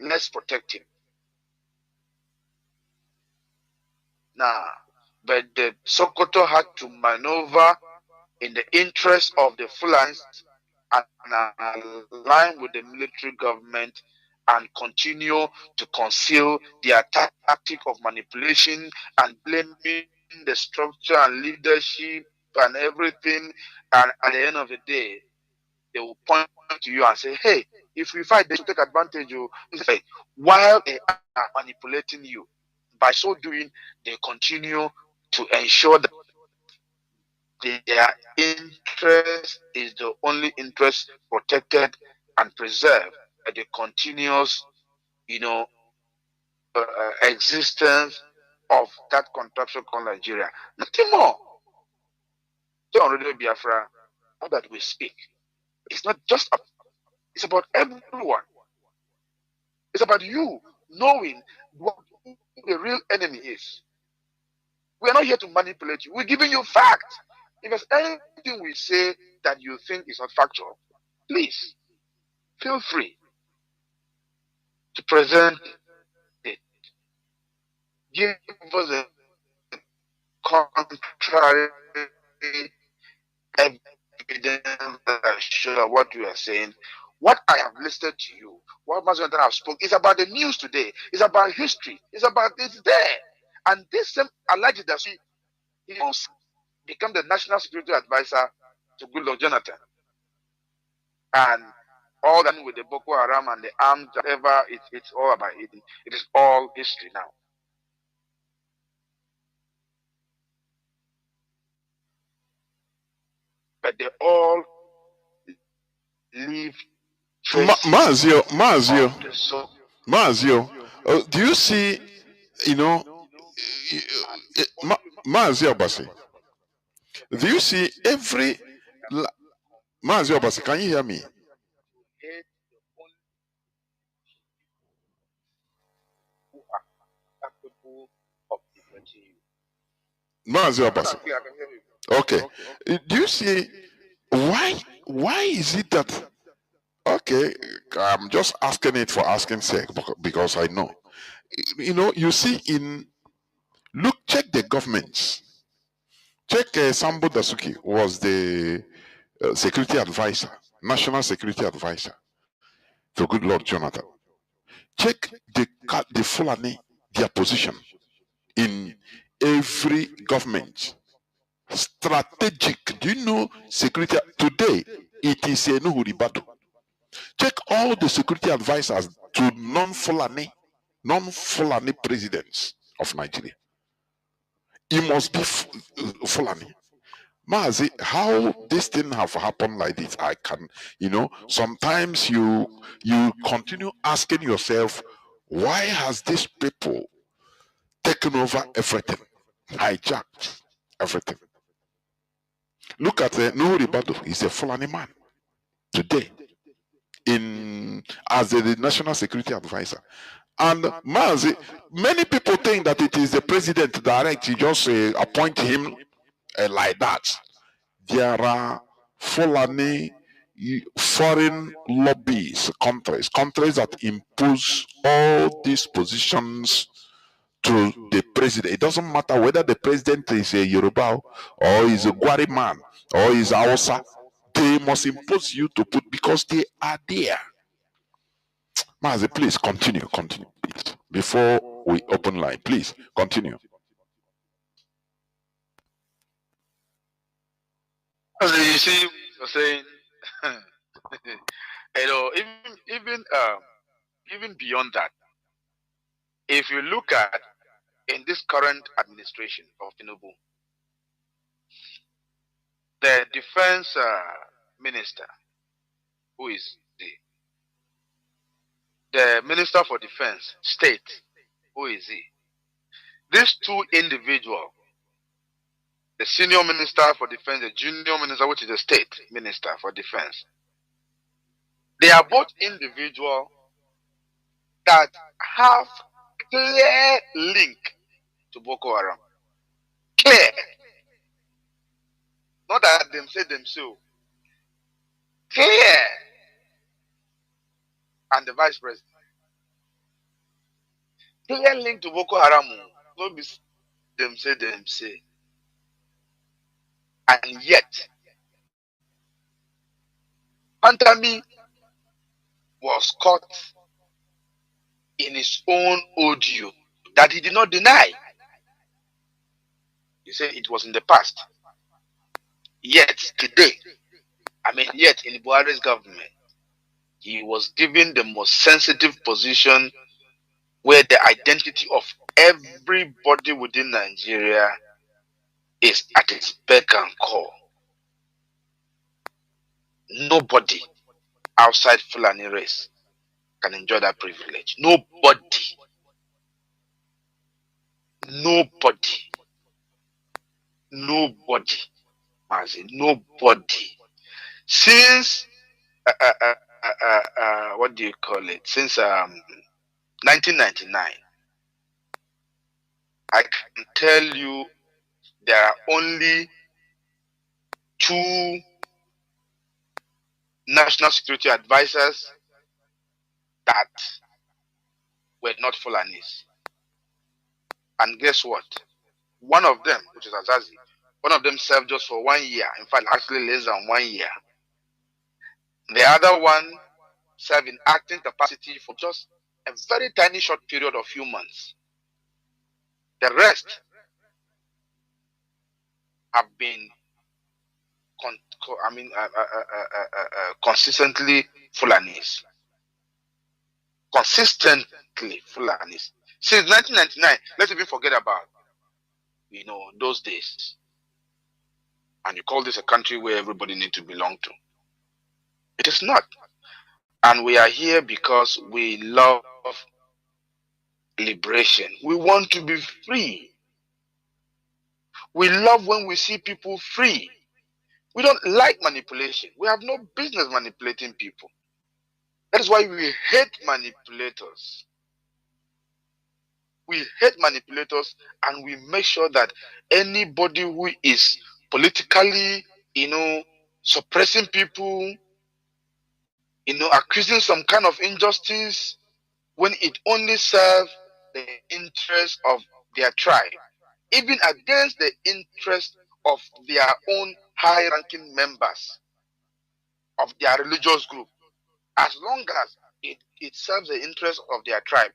Let's protect him. Nah, but the Sokoto had to maneuver in the interest of the Fulanis and align with the military government and continue to conceal their tactic of manipulation and blaming the structure and leadership and everything. And at the end of the day, they will point to you and say, hey, if we fight, they should take advantage of you. While they are manipulating you. By so doing, they continue to ensure that their interest is the only interest protected and preserved by the continuous, existence of that contraption called Nigeria. Nothing more. So on Radio Biafra, now that we speak, it's not just it's about everyone. It's about you knowing what the real enemy is. We are not here to manipulate you. We're giving you facts. If there's anything we say that you think is not factual, please feel free to present it. Give us a contrary evidence that shows what you are saying. What I have listed to you, what Mazi and I have spoken, is about the news today. It's about history. It's there. And this same alleged that he also become the national security advisor to Goodluck Jonathan. And all that with the Boko Haram and the armed, whatever, it's all about it. It is all history now. But they all leave Mazio, do you see, you know, Mazio Basi, do you see every, Mazio Basi, can you hear me? Mazio Basi. Okay. Do you see why is it that, okay, I'm just asking it for asking sake because I know. You know, you see check the governments. Check Sambo Dasuki was the security advisor, national security advisor to good Lord Jonathan. Check the Fulani, their position in every government. Strategic. Do you know security? Today, it is a Nuhuri battle. Check all the security advisors to non-Fulani presidents of Nigeria. It must be Fulani. Mazi, how this thing have happened like this? I can, sometimes you continue asking yourself, why has these people taken over everything, hijacked everything? Look at Nuhuri Bado. He's a Fulani man today as the national security advisor. And Mazi, many people think that it is the president direct. He just appoint him like that. There are Fulani foreign lobbies, countries that impose all these positions to the president. It doesn't matter whether the president is a Yoruba or is a Gwari man or is Hausa. They must impose you to put because they are there. Mazi, please continue, please. Before we open line, please continue. You see, you're saying, even beyond that, if you look at in this current administration of Tinubu, the defense minister, who is the minister for defense, state, who is he? These two individuals, the senior minister for defense, the junior minister, which is the state minister for defense, they are both individuals that have clear link to Boko Haram. Clear. Not that them say themselves. Clear. And the vice president. Clear link to Boko Haram. Not be them say. And yet, Pantami was caught in his own audio that he did not deny. He said it was in the past. Yet today, yet in Buhari's government, he was given the most sensitive position where the identity of everybody within Nigeria is at its beck and call. Nobody outside Fulani race can enjoy that privilege. Nobody. Mazi, nobody. Since what do you call it? Since 1999, I can tell you there are only 2 national security advisors that were not Fulanis. And guess what? One of them, which is Azazi, one of them served just for 1 year. In fact, actually less than 1 year. The other one served in acting capacity for just a very tiny short period of few months. The rest have been consistently Fulanis. Consistently Fulanis. Since 1999, let's even forget about, those days. And you call this a country where everybody needs to belong to. It is not. And we are here because we love liberation. We want to be free. We love when we see people free. We don't like manipulation. We have no business manipulating people. That is why we hate manipulators. We hate manipulators, and we make sure that anybody who is politically, suppressing people, accusing some kind of injustice, when it only serves the interest of their tribe, even against the interest of their own high-ranking members of their religious group. As long as it serves the interest of their tribe,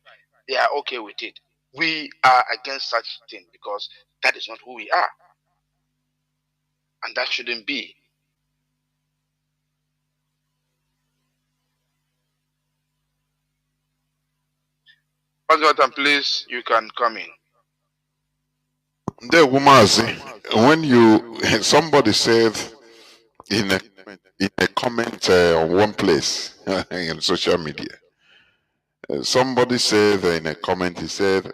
they are okay with it. We are against such thing because that is not who we are. And that shouldn't be. Pastor, please, you can come in. The Mazi, when somebody said in a comment on one place in social media, somebody said in a comment, he said,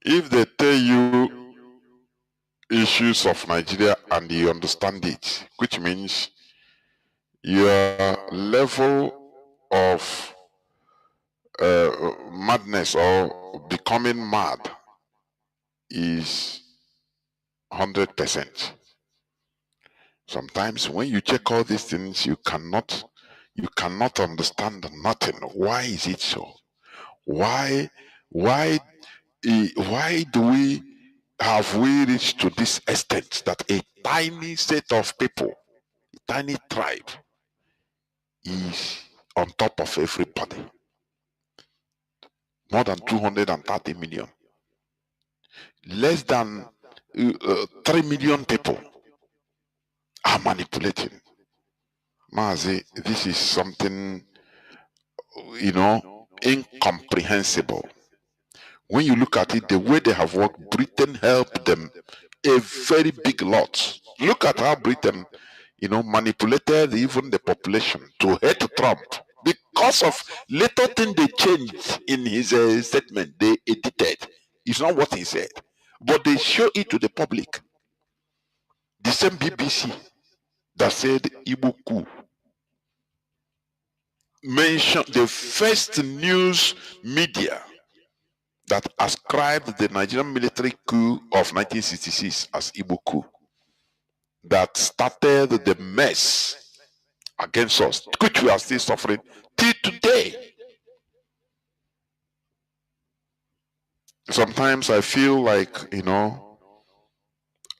if they tell you issues of Nigeria and you understand it, which means your level of madness or becoming mad is 100%. Sometimes when you check all these things, you cannot understand nothing. Why is it so? Why have we reached to this extent that a tiny set of people, a tiny tribe, is on top of everybody? More than 230 million. Less than 3 million people are manipulating. Mazi, this is something, incomprehensible. When you look at it, the way they have worked, Britain helped them a very big lot. Look at how Britain, manipulated even the population to hate Trump because of little thing they changed in his statement. They edited. It's not what he said, but they show it to the public. The same BBC that said Ibuku mentioned the first news media that ascribed the Nigerian military coup of 1966 as Igbo coup, that started the mess against us, which we are still suffering till today. Sometimes I feel like,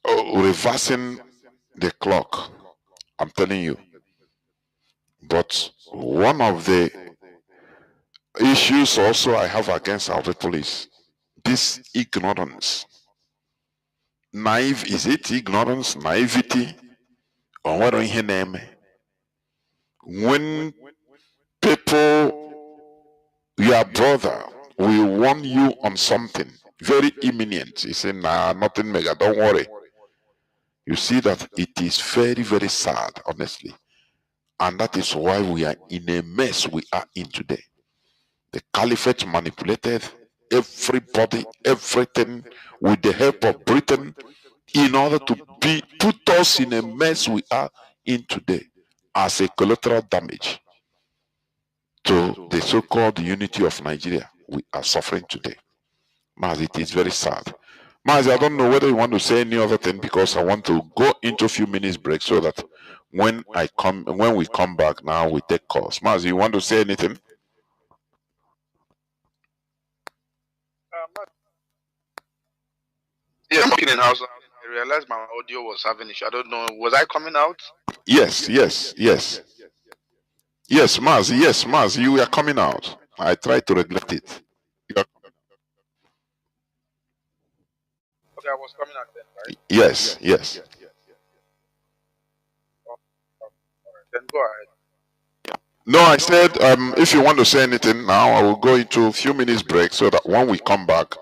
reversing the clock. I'm telling you. But one of the issues also I have against our people is this ignorance. Naive, is it ignorance, naivety, or what do you name? When people, your brother, will warn you on something very imminent, he say, nah, nothing mega, don't worry. You see that it is very, very sad, honestly. And that is why we are in a mess we are in today. The caliphate manipulated everybody, everything, with the help of Britain, in order to put us in a mess we are in today as a collateral damage to the so-called unity of Nigeria we are suffering today. Mazi, it is very sad. Mazi, I don't know whether you want to say any other thing, because I want to go into a few minutes break so that when we come back now, we take calls. Mazi, you want to say anything? Yeah, I'm in house. I realized my audio was having issue. I don't know. Was I coming out? Yes. Yes, Mazi, you are coming out. I tried to regulate it. Okay, I was coming out then, right? Yes. Go ahead. No, I said if you want to say anything now, I will go into a few minutes break so that when we come back,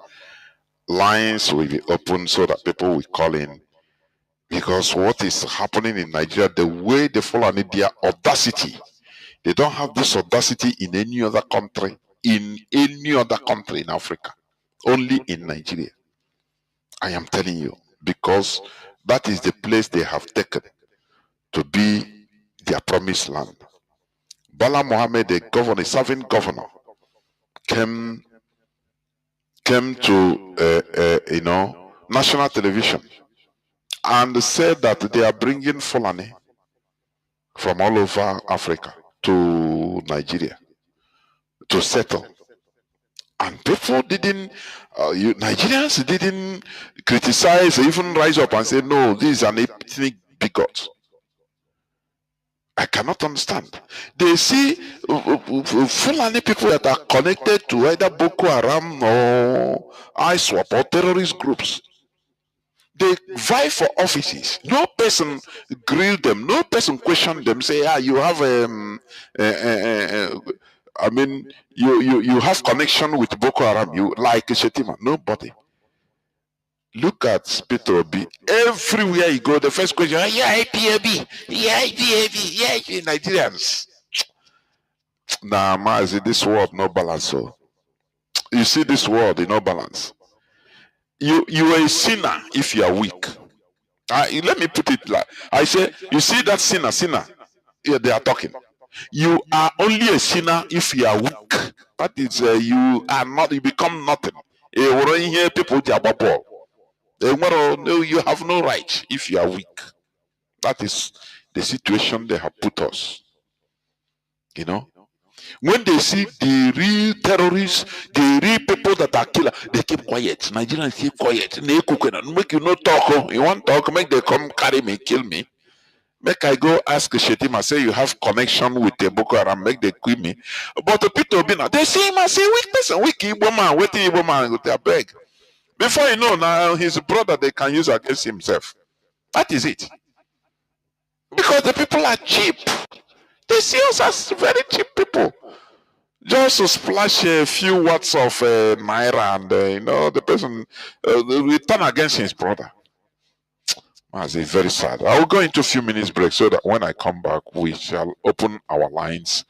lines will be open so that people will call in. Because what is happening in Nigeria, the way they follow their audacity, they don't have this audacity in any other country, in Africa, only in Nigeria. I am telling you, because that is the place they have taken to be their promised land. Bala Mohammed, the governor, serving governor, came to national television and said that they are bringing Fulani from all over Africa to Nigeria to settle. And people didn't, Nigerians didn't criticize, even rise up and say, no, this is an ethnic bigot. I cannot understand. They see Fulani people that are connected to either Boko Haram or ISWAP or terrorist groups. They vie for offices. No person grill them. No person question them. Say, you have you have connection with Boko Haram. You like Shetima. Nobody. Look at Peter Obi. Everywhere you go, the first question, IPAB, IPAB, Nigerians. Nah, Mazi, this world no balance. So you see this world in no balance. You are a sinner if you are weak. Let me put it like I say, you see that sinner. Yeah, they are talking. You are only a sinner if you are weak. That is, you are not. You become nothing. We're here, people jababo. No, you have no right if you are weak. That is the situation they have put us. You know, when they see the real terrorists, the real people that are killers, they keep quiet. Nigerians keep quiet. Make you no talk. You want talk? Make they come carry me, kill me. Make I go ask Shetima, say you have connection with the Boko Haram, make they kill me. But the people be now, they see him and say weak person, weak Igbo man, waiting Igbo man, they beg. Before you know, now his brother they can use against himself. That is it. Because the people are cheap. They see us as very cheap people. Just to splash a few watts of naira and the person will turn against his brother. It's very sad. I will go into a few minutes break so that when I come back, we shall open our lines.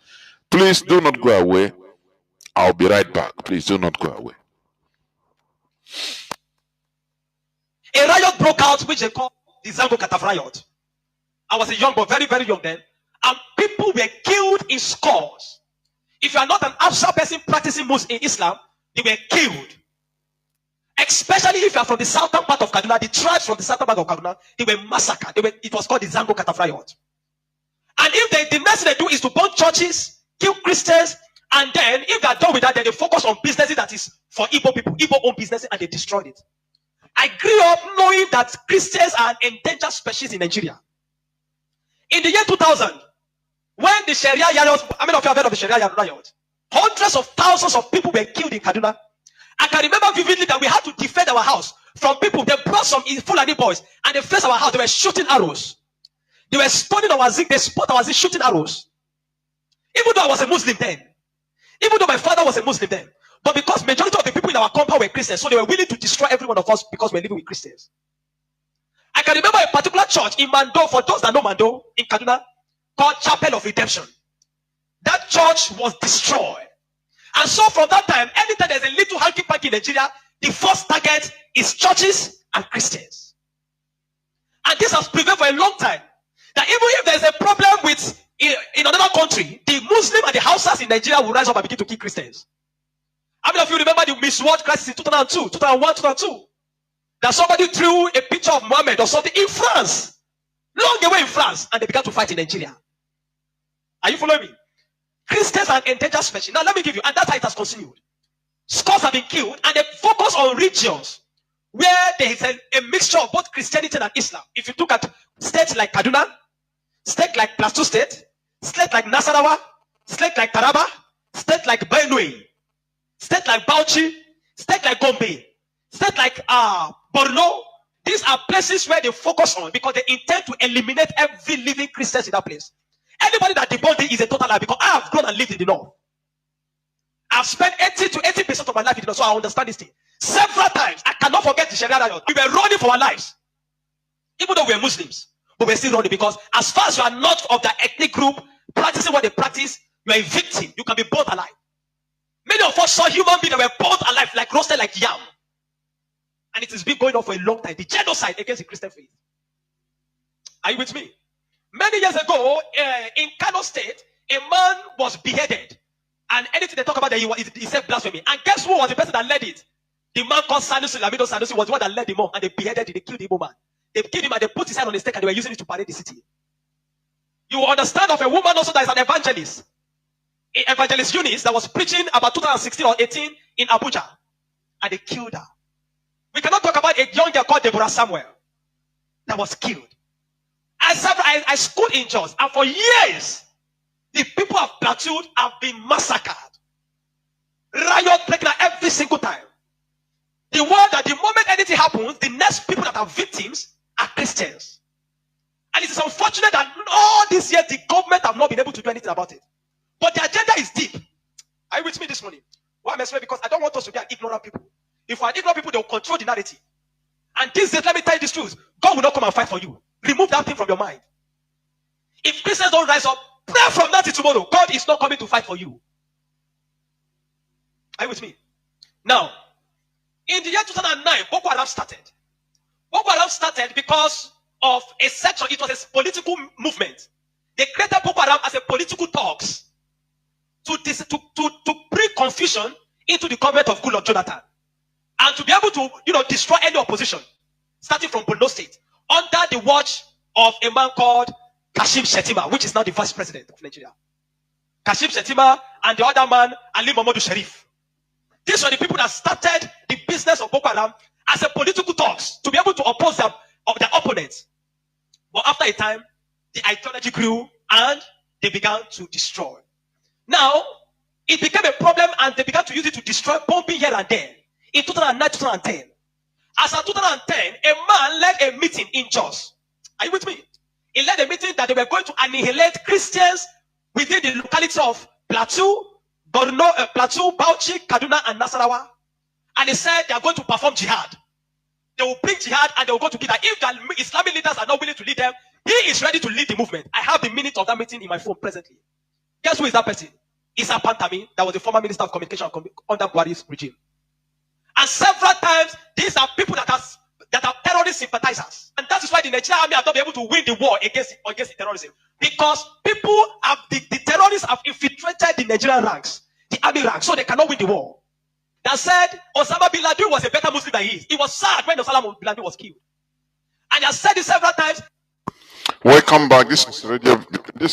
Please do not go away. I'll be right back. Please do not go away. A riot broke out, which they call the Zango Kataf riot. I was a young boy, very, very young then. And people were killed in scores. If you are not an Afsa person practicing Muslim in Islam, they were killed. Especially if you are from the southern part of Kaduna, the tribes from the southern part of Kaduna, they were massacred. It was called the Zango Kataf riot. And if the next thing they do is to burn churches, kill Christians, and then if they are done with that, then they focus on businesses that is for Igbo people, Igbo-owned businesses, and they destroyed it. I grew up knowing that Christians are an endangered species in Nigeria. In the year 2000, when the Sharia riot, how many of you have heard of the Sharia riot? Hundreds of thousands of people were killed in Kaduna. I can remember vividly that we had to defend our house from people. They brought some Fulani boys and they faced our house. They were shooting arrows. They were stoning our zinc. They spot our zinc shooting arrows. Even though I was a Muslim then, even though my father was a Muslim then, but because majority of the people in our compound were Christians, so they were willing to destroy every one of us because we're living with Christians. I can remember a particular church in Mando, for those that know Mando, in Kaduna, called Chapel of Redemption. That church was destroyed. And so from that time, anytime there's a little hanky-panky in Nigeria, the first target is churches and Christians. And this has prevailed for a long time. That even if there's a problem with in another country, the Muslim and the Hausas in Nigeria will rise up and begin to kill Christians. How many of you remember the Miss World crisis in 2002, 2001, 2002? That somebody threw a picture of Muhammad or something in France, long away in France, and they began to fight in Nigeria. Are you following me? Christians are endangered species. Now let me give you, and that's how it has continued. Scores have been killed, and they focus on regions where there is a mixture of both Christianity and Islam. If you look at states like Kaduna, states like Plateau State, states like Nasarawa, states like Taraba, states like Benue, states like Bauchi, states like Gombe, states like Borno. These are places where they focus on because they intend to eliminate every living Christian in that place. Anybody that debunks it is a total lie, because I have grown and lived in the north. I've spent 80 to 80% of my life in the north, so I understand this thing. Several times, I cannot forget the Sharia riot. We were running for our lives, even though we are Muslims, but we're still running, because as far as you are not of the ethnic group practicing what they practice, you are a victim. You can be both alive. Many of us saw human beings that were both alive, like roasted like yam, and it has been going on for a long time. The genocide against the Christian faith. Are you with me? Many years ago, in Kanu State, a man was beheaded, and anything they talk about, he said blasphemy. And guess who was the person that led it? The man called Sanusi, Lamido Sanusi, was the one that led him on, and they beheaded him. They killed the woman. They killed him and they put his hand on the stake, and they were using it to parade the city. You understand of a woman also that is an evangelist. An evangelist Eunice that was preaching about 2016 or 18 in Abuja, and they killed her. We cannot talk about a young girl called Deborah Samuel that was killed. I schooled in Jos, and for years, the people of Plateau have been massacred. Riot breaking out every single time. The word that the moment anything happens, the next people that are victims are Christians. And it is unfortunate that all these years the government have not been able to do anything about it. But the agenda is deep. Are you with me this morning? Why am I saying? Because I don't want us to be an ignorant people. If we are ignorant people, they will control the narrative. And this days, let me tell you this truth. God will not come and fight for you. Remove that thing from your mind. If Christians don't rise up, pray from that to tomorrow. God is not coming to fight for you. Are you with me? Now, in the year 2009, Boko Haram started. Boko Haram started because of a section. It was a political movement. They created Boko Haram as a political talks to bring confusion into the government of Goodluck Jonathan, and to be able to, destroy any opposition, starting from Borno State, under the watch of a man called Kashim Shettima, which is now the vice president of Nigeria. Kashim Shettima and the other man, Ali Mohammed Sharif. These were the people that started the business of Boko Haram as a political talks to be able to oppose their opponents. But after a time, the ideology grew and they began to destroy. Now, it became a problem and they began to use it to destroy, bombing here and there. In 2009, 2010. As of 2010, a man led a meeting in Jos. Are you with me? He led a meeting that they were going to annihilate Christians within the locality of Plateau, Borno, Plateau, Bauchi, Kaduna, and Nasarawa. And he said they are going to perform jihad. They will bring jihad and they will go to kill them. If the Islamic leaders are not willing to lead them, he is ready to lead the movement. I have the minute of that meeting in my phone presently. Guess who is that person? Isa Pantami, that was the former Minister of Communication under Buhari's regime. And several times, these are people that are terrorist sympathizers. And that is why the Nigerian army have not been able to win the war against the terrorism. Because people have, the terrorists have infiltrated the Nigerian ranks, the army ranks, so they cannot win the war. That said, Osama bin Laden was a better Muslim than he is. He was sad when Osama bin Laden was killed. And he has said it several times. Welcome back. This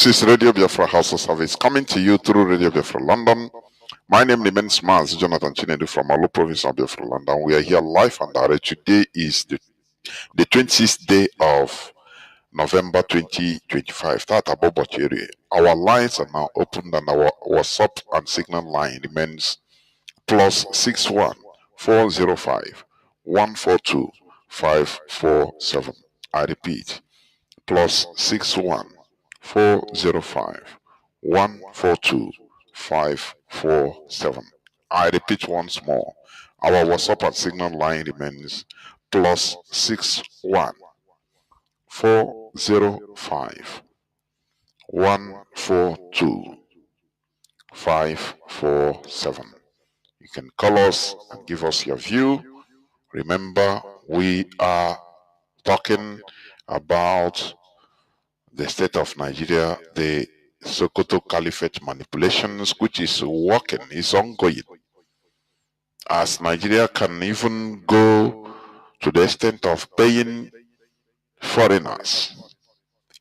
is Radio Biafra House of Service, coming to you through Radio Biafra London. My name remains Mazi Jonathan Chinedu from Alo Province of Biafra London. We are here live and direct. Today is the 26th day of November 2025. Our lines are now open and our WhatsApp and Signal line remains +61 405 142 547. I repeat, +61 405 142 547. I repeat once more. Our WhatsApp and Signal line remains +61 405 142 547. You can call us and give us your view. Remember, we are talking about the state of Nigeria, the Sokoto Caliphate manipulations, which is working, is ongoing. As Nigeria can even go to the extent of paying foreigners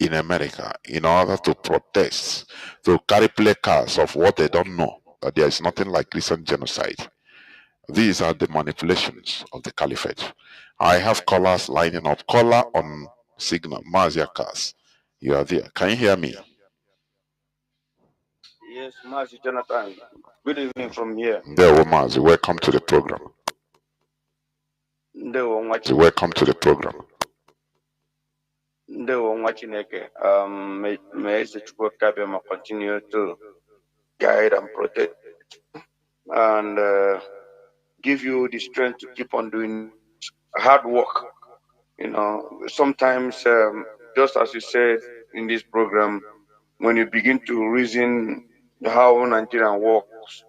in America in order to protest, to carry placards of what they don't know, that there is nothing like Christian genocide. These are the manipulations of the Caliphate. I have callers lining up. Caller on Signal, Mazi Akas. You are there. Can you hear me? Yes, Mazi Jonathan. Good evening from here. There, Mazi. Welcome to the program. Welcome to the program. Ndewo nwa Chineke. May Eze Chukwu Kabiyama continue to guide and protect and give you the strength to keep on doing hard work. You know, sometimes, just as you said in this program, when you begin to reason how Nigerian works,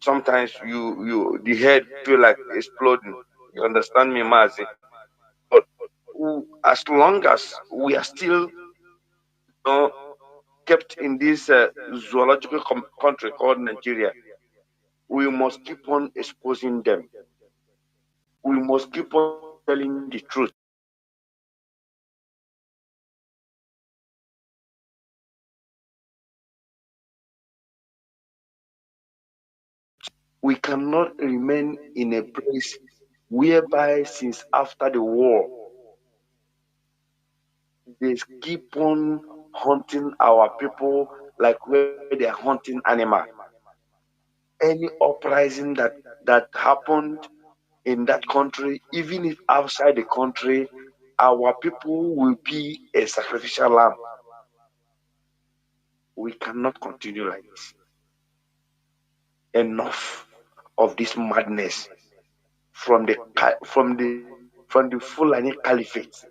sometimes the head feel like exploding. You understand me, Mazi? But as long as we are still, kept in this zoological country called Nigeria, we must keep on exposing them. We must keep on telling the truth. We cannot remain in a place whereby since after the war, they keep on hunting our people like where they are hunting animal. Any uprising that happened in that country, even if outside the country, our people will be a sacrificial lamb. We cannot continue like this. Enough of this madness from the Fulani Caliphate.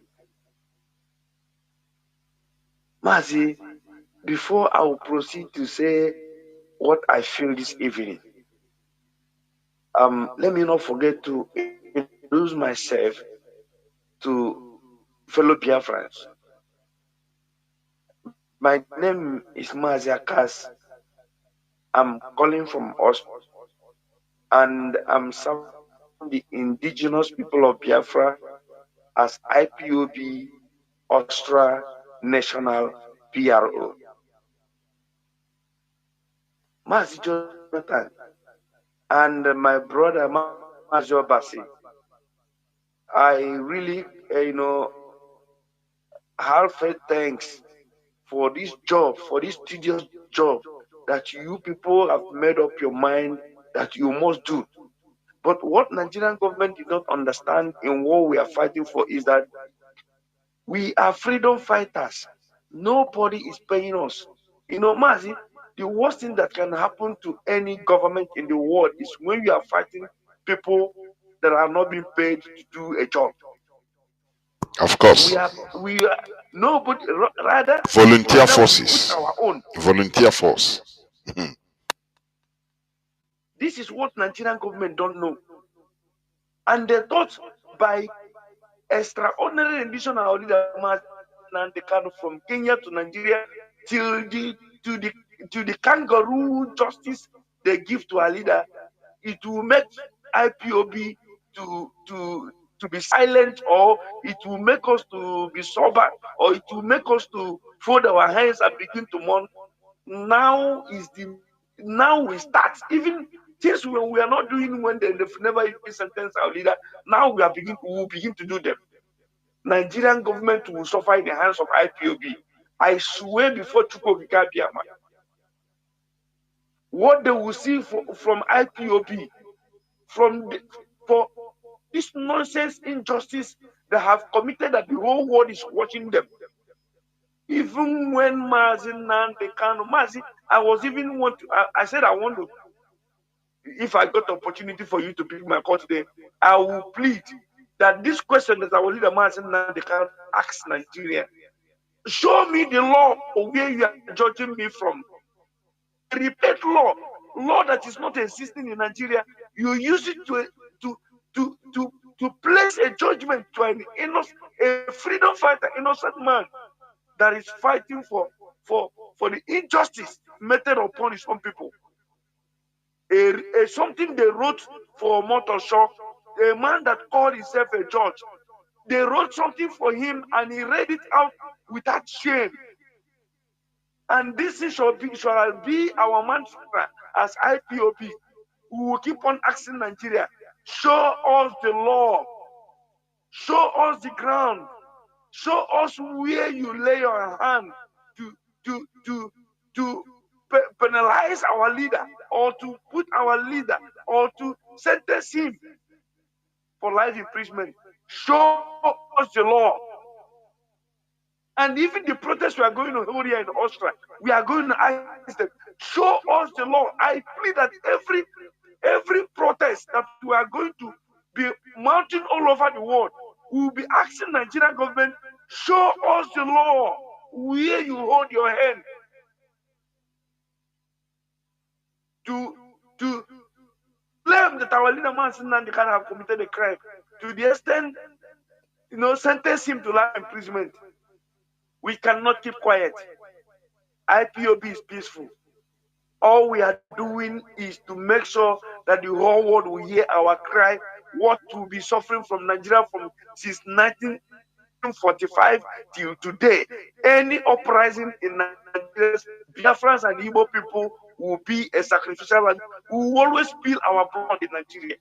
Mazi, before I will proceed to say what I feel this evening, let me not forget to introduce myself to fellow Biafrans. My name is Mazi Akas. I'm calling from us, and I'm serving the indigenous people of Biafra as IPOB Austria National PRO. Mazi Jonathan and my brother Mazi Obasi, I really, heartfelt thanks for this job, for this tedious job that you people have made up your mind that you must do. But what Nigerian government did not understand in what we are fighting for is that we are freedom fighters. Nobody is paying us. Mazi, the worst thing that can happen to any government in the world is when you are fighting people that are not being paid to do a job. Of course. We are nobody rather Volunteer we forces. put our own. Volunteer force. This is what Nigerian government don't know. And they thought by extraordinary rendition of our leader Nnamdi Kanu from Kenya to Nigeria to the kangaroo justice they give to our leader, it will make IPOB to be silent, or it will make us to be sober, or it will make us to fold our hands and begin to mourn. Now we start even things when we are not doing when they've never even sentenced our leader. Now we will begin to do them. Nigerian government will suffer in the hands of IPOB. I swear before Chukwuka Biama, what they will see from IPOB, for this nonsense injustice they have committed, that the whole world is watching them. Even when Mazi Nnamdi Kanu, Mazi, I said I want to, if I got the opportunity for you to pick my call today, I will plead that this question that our leader Mazi Nnamdi Kanu asks Nigeria, show me the law where you are judging me from. Repeat law that is not existing in Nigeria. You use it to place a judgment to a freedom fighter, innocent man that is fighting for the injustice meted upon his own people. Something they wrote for Motoshaw, a man that called himself a judge. They wrote something for him and he read it out without shame. And this shall be our mantra as IPOB. We will keep on asking Nigeria, show us the law, show us the ground, show us where you lay your hand to penalize our leader, or to put our leader, or to sentence him for life imprisonment. Show us the law. And even the protests we are going to hold here in Austria, we are going to ask them, show us the law. I plead that every protest that we are going to be mounting all over the world, we will be asking Nigerian government, show us the law where you hold your hand to claim that our leader Nnamdi can have committed a crime to the extent, sentence him to life imprisonment. We cannot keep quiet. IPOB is peaceful. All we are doing is to make sure that the whole world will hear our cry, what will be suffering from Nigeria since 1945 till today. Any uprising in Nigeria, Biafrans and Igbo people will be a sacrificial lamb. We will always spill our blood in Nigeria.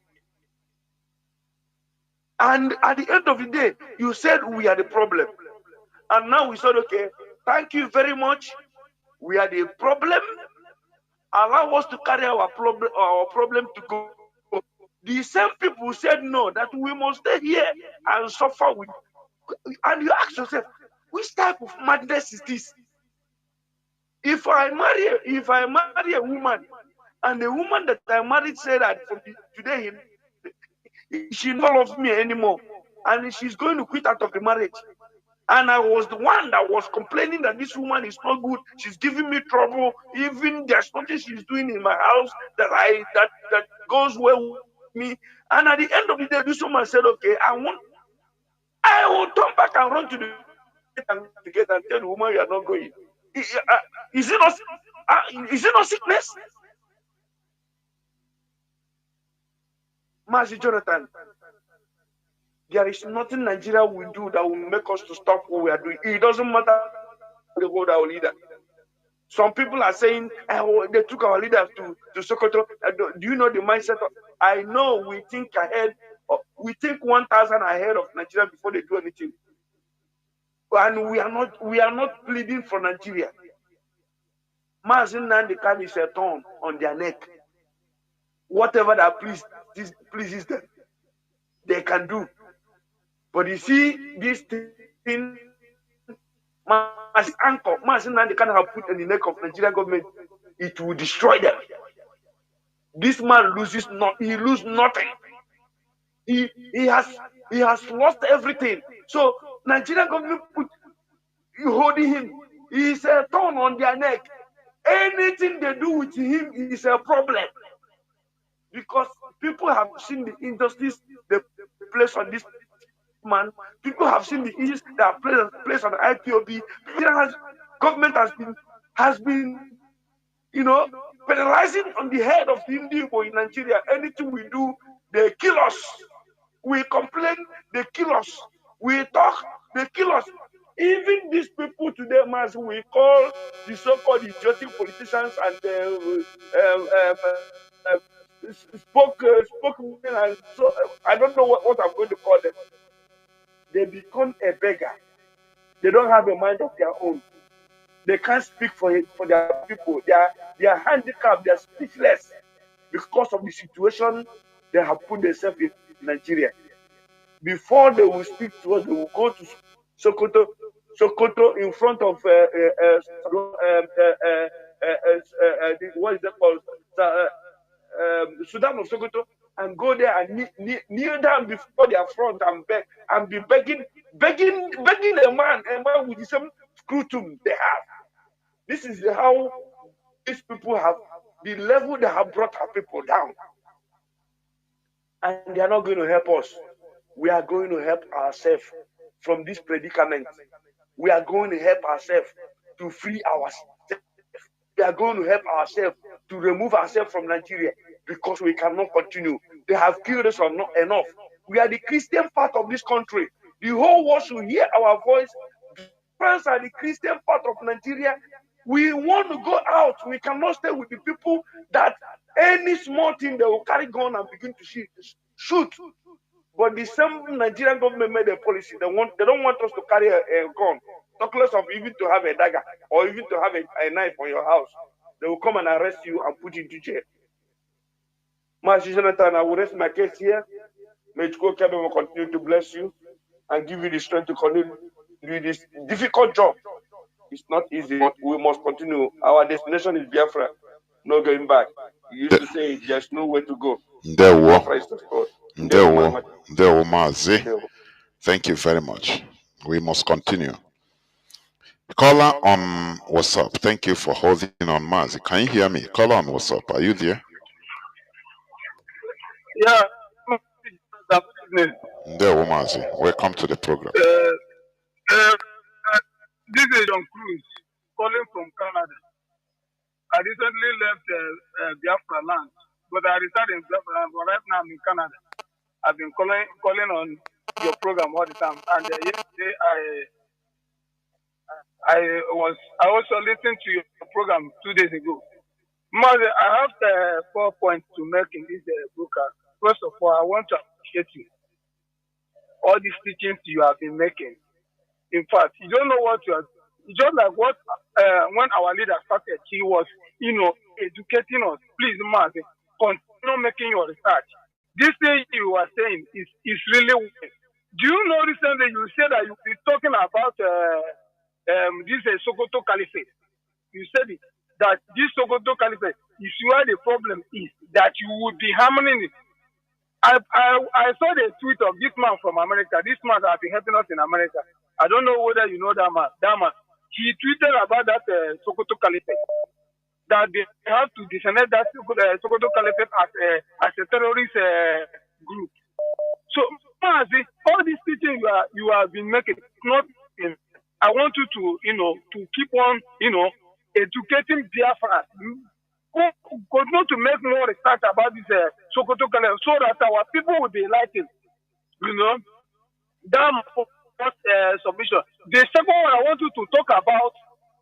And at the end of the day, you said we are the problem. And now we said, okay, thank you very much. We are the problem. Allow us to carry our problem to go. The same people said no, that we must stay here and suffer with. And you ask yourself, which type of madness is this? If I marry a woman, and the woman that I married said that from today she no loves me anymore, and she's going to quit out of the marriage. And I was the one that was complaining that this woman is not good. She's giving me trouble. Even there's something she's doing in my house that goes well with me. And at the end of the day, this woman said, "Okay, I will turn back and run to the gate and tell the woman you are not going." Is it not sickness? Mazi Jonathan, there is nothing Nigeria will do that will make us to stop what we are doing. It doesn't matter the hold our leader. Some people are saying they took our leaders to Sokoto. Do you know the mindset? I know we think ahead. We think 1,000 ahead of Nigeria before they do anything. And we are not pleading for Nigeria. Mazi Nnamdi Kanu is a thorn on their neck. Whatever that pleases them, they can do. But you see, this thing, Mazi Nnamdi Kanu have put in the neck of Nigerian government, it will destroy them. This man loses nothing. He has lost everything. So Nigerian government holding him. He is a thorn on their neck. Anything they do with him is a problem. Because people have seen the injustice they place on this man. People have seen the issues that are placed on the IPOB. Government has been, penalizing on the head of the Indigo in Nigeria. Anything we do, they kill us. We complain, they kill us. We talk, they kill us. Even these people today, Mazi, we call the so-called idiotic politicians and spokesmen, and so I don't know what I'm going to call them. They become a beggar. They don't have a mind of their own. They can't speak for their people. They are handicapped. They are speechless because of the situation they have put themselves in Nigeria. Before they will speak to us, they will go to Sokoto in front of what is that called? Sudan of Sokoto, and go there and kneel down before their front and be begging a man with the same scrutum they have. This is how these people have, the level they have brought our people down. And they are not going to help us. We are going to help ourselves from this predicament. We are going to help ourselves to free ourselves. We are going to help ourselves to remove ourselves from Nigeria, because we cannot continue. They have killed us or not enough. We are the Christian part of this country. The whole world should hear our voice. France are the Christian part of Nigeria. We want to go out. We cannot stay with the people that any small thing they will carry gun and begin to shoot. But the same Nigerian government made a policy. They don't want us to carry a gun. Talk less of even to have a dagger or even to have a knife on your house. They will come and arrest you and put you into jail. Mazi Jonathan, I will rest my case here. May God will continue to bless you and give you the strength to continue this difficult job. It's not easy, but we must continue. Our destination is Biafra. No going back. You used to say there's no way to go. Biafra is the spot. Mazi. Thank you very much. We must continue. Caller on WhatsApp. Thank you for holding on, Mazi. Can you hear me? Caller on WhatsApp. Are you there? Yeah. Good evening. Mazi. Welcome to the program. This is John Cruz calling from Canada. I recently left Biafra land, but I reside in Biafra land. But right now I'm in Canada. I've been calling on your program all the time, and yesterday I also listened to your program 2 days ago. Mazi, I have 4 points to make in this broadcast. First of all, I want to appreciate you. All these teachings you have been making. In fact, you don't know what you are. Just like what when our leader started, he was, educating us. Please, Mazi, continue making your research. This thing you are saying is really weird. Do you know recently you said that you'll be talking about this Sokoto Caliphate? You said it, that this Sokoto Caliphate is where the problem is, that you would be hammering it. I saw the tweet of this man from America. This man has been helping us in America. I don't know whether you know that man. He tweeted about that Sokoto Caliphate, that they have to designate that Sokoto Caliphate as a terrorist group. So, Mazi, all these teachings you have been making, I want you to keep on, educating Biafra. Continue to make more research about this Sokoto Caliphate so that our people will be enlightened. That submission. The second one, I want you to talk about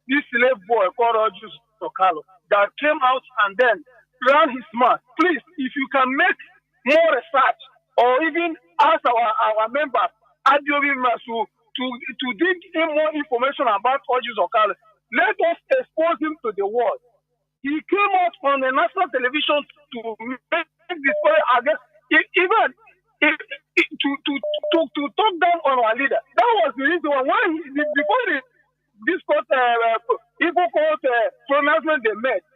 this slave boy called Rogers Tokalo that came out and then ran his mouth. Please, if you can make more research or even ask our members, to dig in more information about Rogers Tokalo, let us expose him to the world. He came out on the national television to make this story against even to talk down on our leader. That was the reason why before this court Igbo court pronouncement they made,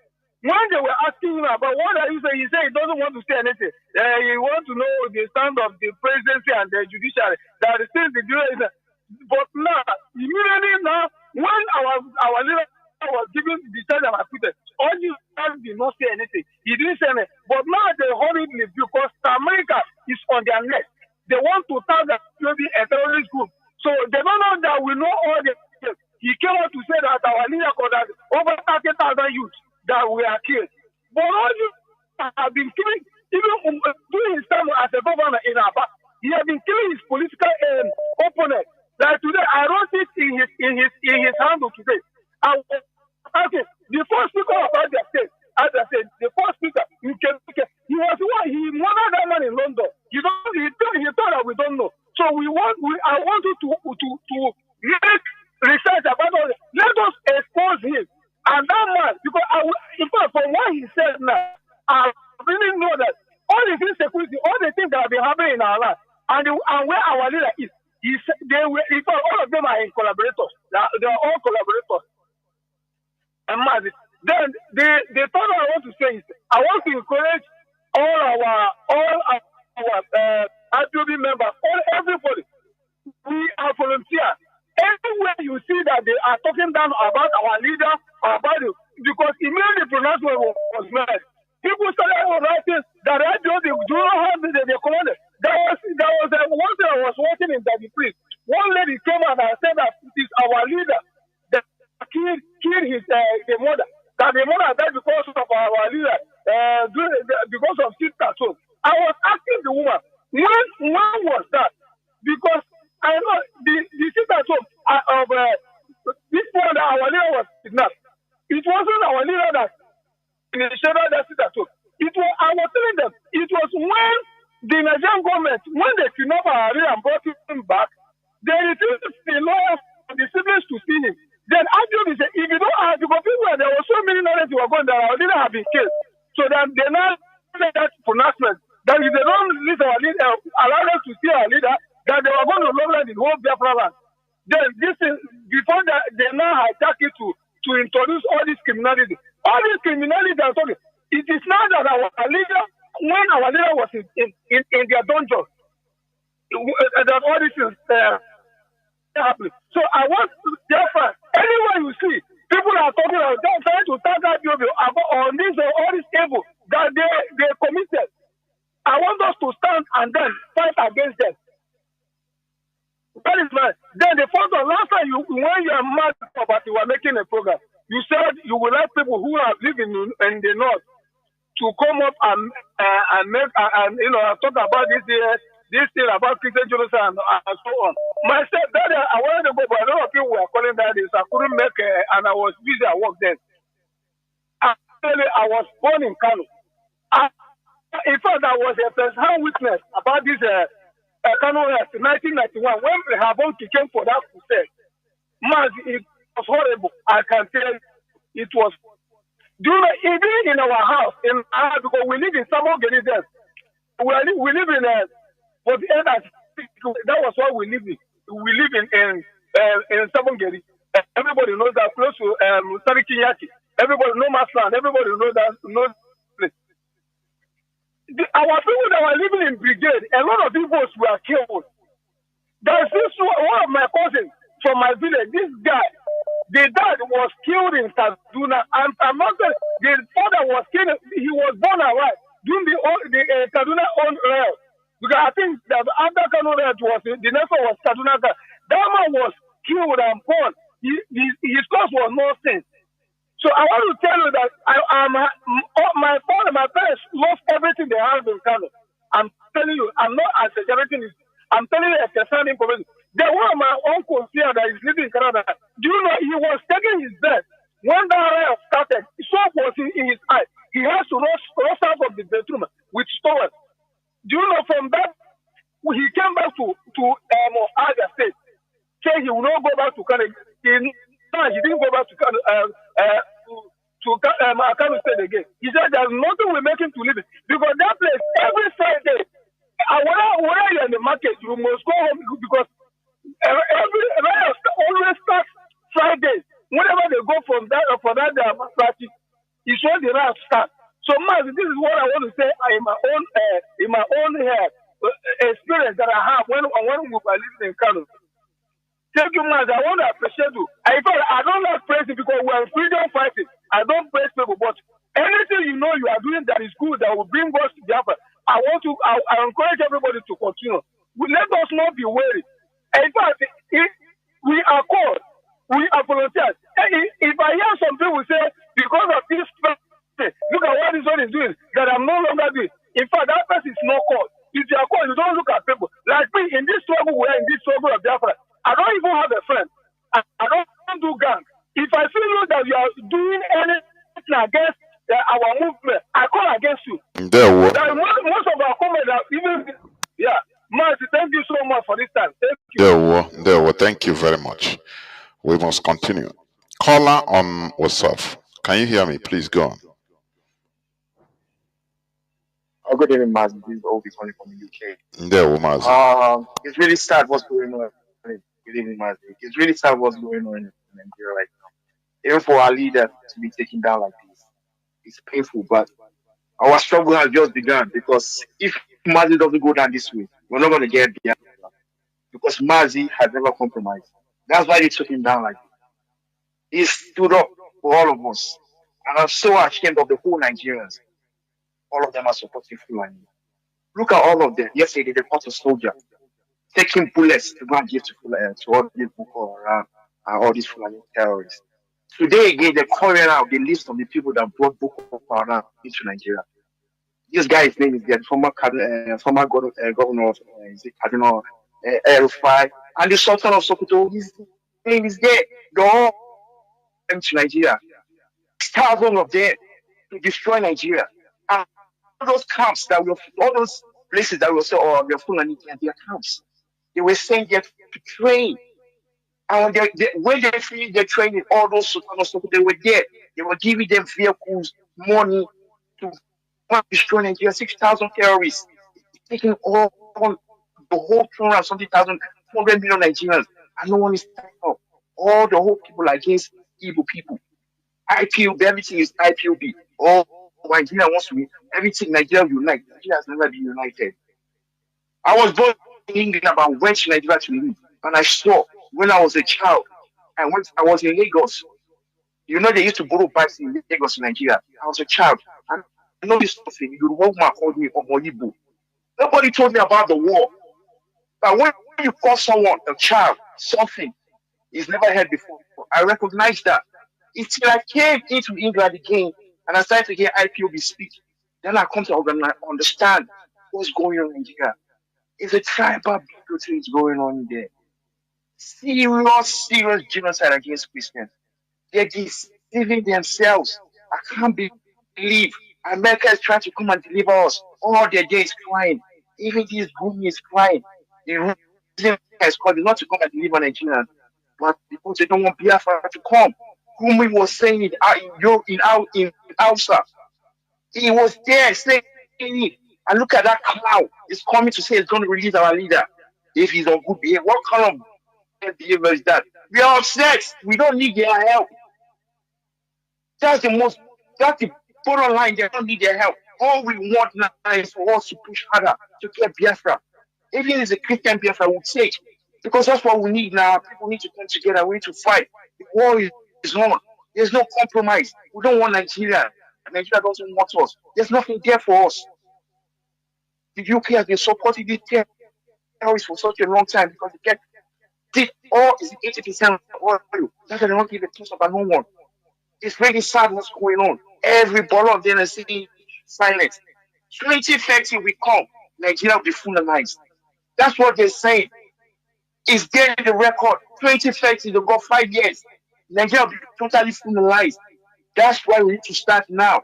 when they were asking him about what are you saying, he said he doesn't want to say anything. He wants to know the stand of the presidency and the judiciary. That is still the jury. But now, immediately now, when our leader was giving the charge and acquitted, all these guys did not say anything. He didn't say anything. But now they hurriedly, because America is on their neck. They want to tell that maybe a terrorist group. So they don't know that we know all the things. He came out to say that our leader called us over 30,000 youths that we are killed. But all these have been killing, even during his time as a governor in Aba, he has been killing his political opponent. Like today, I wrote it in his handle today. Okay, the first speaker about the state, as I said, the first speaker, he was one. He murdered that man in London. He thought that we don't know. So I want you to make research about all this. Let us expose him. And that man, because in fact, from what he said now, I really know that all the insecurity, all the things that have been happening in our land, and where our leader is, in fact, all of them are in collaborators. They are all collaborators. And Mazi, then the third one I want to say is I want to encourage all our RBL members, everybody. We are volunteers. Everywhere you see that they are talking down about our leader, because immediately the pronouncement was made. People started writing that RBL do not have the commander. There was one day I was watching in Daddy Priest. One lady came out and said that it is our leader that killed his the mother. That the mother died because of our leader, because of sister. So I was asking the woman, when was that? Because I know the sister of this one that our leader was kidnapped. It wasn't our leader that initiated that sister. I was telling them, it was when the Nigerian government, when they kidnapped our leader and brought him back, they refused the lawyers and the siblings to see him. Then RBL said, if you don't have, because people, there were so many knowledge who were going that our leader have been killed. So then they now made that pronouncement that if they don't release our leader, allow us to see our leader, that they were going to lowland in whole Biafra land. Then this is before that they now hijack it to introduce all this criminality. All this criminality I'm talking. It is now that our leader, when our leader was in their dungeon, that all this is happening. So I want therefore anywhere you see people are talking about trying to tag that people on this or all this evil that they committed. I want us to stand and then fight against them. That is right. Then the first one, last time when you are mad about you were making a program, you said you will let people who are living in the north to come up and make talk about this thing about Christian genocide and so on. Myself, that I wanted to go, but a lot of people were calling that this. I couldn't make and I was busy at work then. Actually, I was born in Kanu. In fact, I was a first-hand witness about this Kanu in 1991 when Habonki came for that crusade. Mazi, it was horrible. I can tell you, it was. Do you know, even in our house, because we live in Samogeri, we live in 48. That was what we live in. We live in Samogeri. Everybody knows that, close to Sarikinyaki. Everybody knows Masland. Everybody knows that. Our people that were living in Brigade, a lot of people were killed. There's this one of my cousins from my village. This guy, the dad was killed in Kaduna, and the father was killed. He was born alive during the Kaduna own rail. Because I think that after Kanu rail the next one was Kaduna. That man was killed and born. His cause was no sense. So I want to tell you that my father, my parents lost everything they have in Kanu. I'm telling you, I'm not exaggerating. I'm telling you a concerning information. There was my uncle here that is living in Canada. Do you know he was taking his bed when the riot started? Smoke was in his eye. He has to rush out of the bedroom with stone. Do you know from that he came back to Aga State, saying he will not go back to Canada. He didn't go back to Kanu State again. He said there's nothing will make him to leave it because that place every Friday. Whenever you're in the market, you must go home because every always starts Fridays. Whenever they go for that party, it's when the rest start. So, Mazi, this is what I want to say in my own experience that I have when we were living in Kanu. Thank you, Mazi. I want to appreciate you. I don't like praising because we are freedom fighting. I don't praise people, but anything you know you are doing that is good, that will bring us to Biafra, I encourage everybody to continue. Let us not be worried. In fact, we are called, we are volunteers. If I hear some people say, because of this, look at what this one is doing, that I'm no longer doing. In fact, that person is not called. If you are called, you don't look at people. Like me, in this struggle, we're in this struggle of Biafra. I don't even have a friend. I don't do gang. If I feel that you are doing anything against our movement, I call against you. Most of our comments are even, yeah. Mazi, thank you so much for this time. Thank you. Thank you very much. We must continue. Caller on WhatsApp. Can you hear me? Please go on. Oh, good evening, Mazi. This is Obi calling from the UK. It's really sad what's going on. Good evening, Mazi. It's really sad what's going on in Nigeria right now. Even for our leader to be taken down like this, it's painful. But our struggle has just begun because if Mazi doesn't go down this way, we're not going to get Biafra because Mazi has never compromised. That's why they took him down like this. He stood up for all of us, and I'm so ashamed of the whole Nigerians. All of them are supporting Fulani. Look at all of them. Yesterday, they caught a soldier taking bullets to go and give to all these Boko Haram and all these Fulani terrorists. Today, again, they're calling out the list of the people that brought Boko Haram into Nigeria. This guy's name is the former governor of Kaduna, El-Rufai, and the Sultan of Sokoto. His name is there. They're all into Nigeria. Thousands of them to destroy Nigeria. And all those camps all those places that were so they're Fulani, their camps. They were sent there to train. And when they finished their training, all those Sultanos, they were there. They were giving them vehicles, money to destroy Nigeria. 6,000 terrorists taking all the whole 200,000, 200 million Nigerians and no one is standing up. All the whole people are against Igbo people. IPOB, everything is IPOB. Oh, Nigeria wants to be everything. Nigeria unite. Nigeria has never been united. I was born in England, about when should Nigeria to leave, and I saw when I was a child. I was in Lagos. You know they used to borrow bikes in Lagos, Nigeria. I was a child, and I know this thing. You woman called me Omoyibo. Nobody told me about the war. But when you call someone a child something he's never heard before, I recognize that. It's till I came into England again and I started to hear IPOB speak. Then I come to understand what's going on in Nigeria. It's a tribal bigotry is going on there. Serious genocide against Christians. They're deceiving themselves. I can't believe America is trying to come and deliver us. All their day is crying. Even this Gumi is crying. The reason is called not to come and deliver Nigerians, but because they don't want Biafra to come. Gumi was saying it in Hausa. He was there saying it. And look at that cloud. It's coming to say it's going to release our leader if he's on good behavior. What kind of behavior is that? We are upset. We don't need their help. That's the bottom line. They don't need their help. All we want now is for us to push harder to get Biafra. Even if it's a Christian Biafra, we'll take. Because that's what we need now. People need to come together. We need to fight. The war is on. There's no compromise. We don't want Nigeria. Nigeria doesn't want us. There's nothing there for us. The UK has been supporting these terrorists for such a long time because they get all is 80% oil. That's why they don't give a toss about no one. It's really sad what's going on. Every ball of them is sitting silent. 2030 we come, Nigeria will be full-alized. That's what they're saying. It's there in the record. 2030, they've got 5 years. Nigeria will be totally full-alized. That's why we need to start now.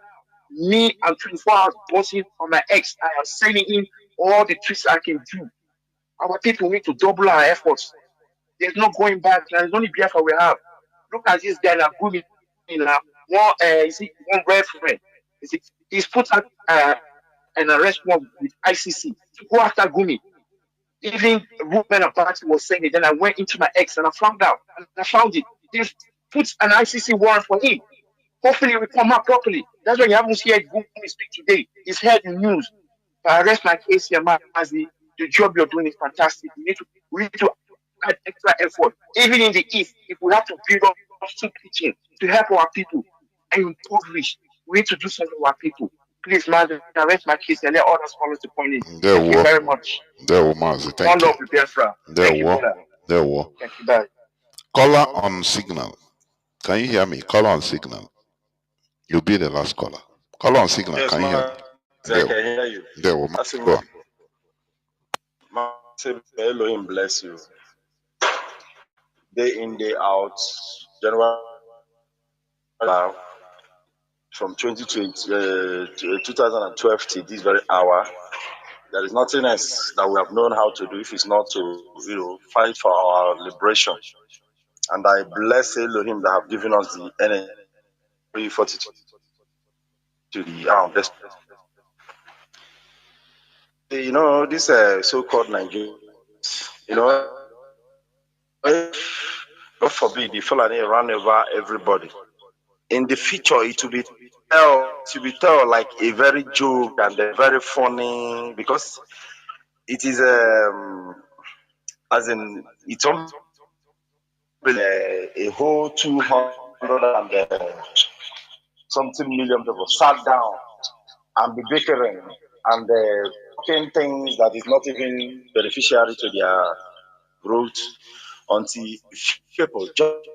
Me, I'm 24 hours bossing on my ex. I am sending in all the tricks I can do. Our people need to double our efforts. There's no going back. There's only Biafra we have. Look at this guy now, Gumi. One referee. He's put out an arrest warrant with ICC to go after Gumi. Even Ruben Abati was saying it. Then I went into my ex and I found out. And I found it. They've put an ICC warrant for him. Hopefully, it will come out properly. That's why you haven't heard Gumi speak today. He's heard in news. I arrest my case here, Mazi. The job you're doing is fantastic. We need to add extra effort. Even in the East, if we have to build up soup kitchen to help our people and impoverish, we need to do something for our people. Please, Mazi, arrest my case and let others follow the point. Thank you very much. There will Mazi. Thank you. Thank you, brother. There will. Thank you, bye. Caller on signal. Can you hear me? Caller on signal. You'll be the last caller. Caller on signal. Yes, can you hear me? I can hear you. There will go on. Elohim bless you. Day in, day out, January from 2012 to this very hour, there is nothing else that we have known how to do if it's not to fight for our liberation. And I bless Elohim that have given us the energy fortitude to the this so-called Nigeria, God forbid the Fulani run over everybody. In the future, it will be told like a very joke and a very funny, because it is as in it's a whole 200 and something million people sat down and be bickering and talking things that is not even beneficiary to their growth until people just.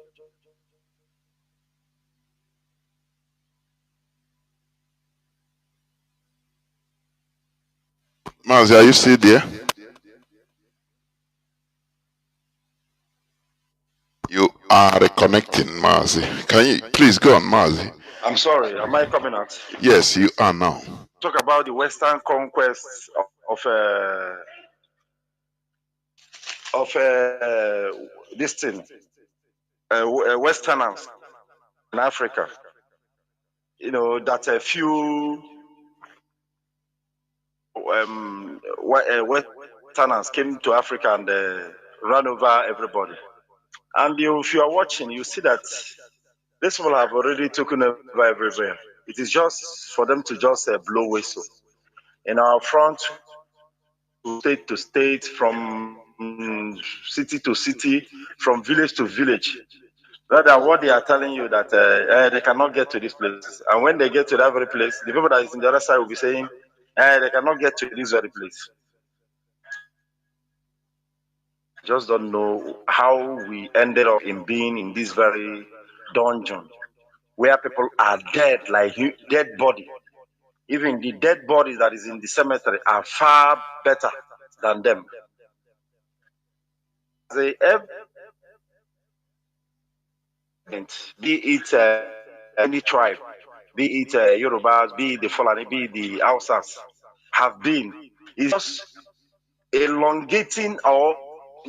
Mazi, are you still there? You are reconnecting, Mazi. Can you please go on, Mazi? I'm sorry, am I coming out? Yes, you are now. Talk about the Western conquest of this thing, Westerners in Africa. That a few Westerners came to Africa and ran over everybody. And if you are watching, you see that these people have already taken over everywhere. It is just for them to just blow whistle. In our front, state to state, from city to city, from village to village. Rather, what they are telling you that they cannot get to this place. And when they get to that very place, the people that is in the other side will be saying, they cannot get to this very place. Just don't know how we ended up in being in this very dungeon where people are dead, like dead body. Even the dead bodies that is in the cemetery are far better than them. Be it any tribe, be it Yorubas, be it the Fulani, be it the Hausas, have been, is just elongating or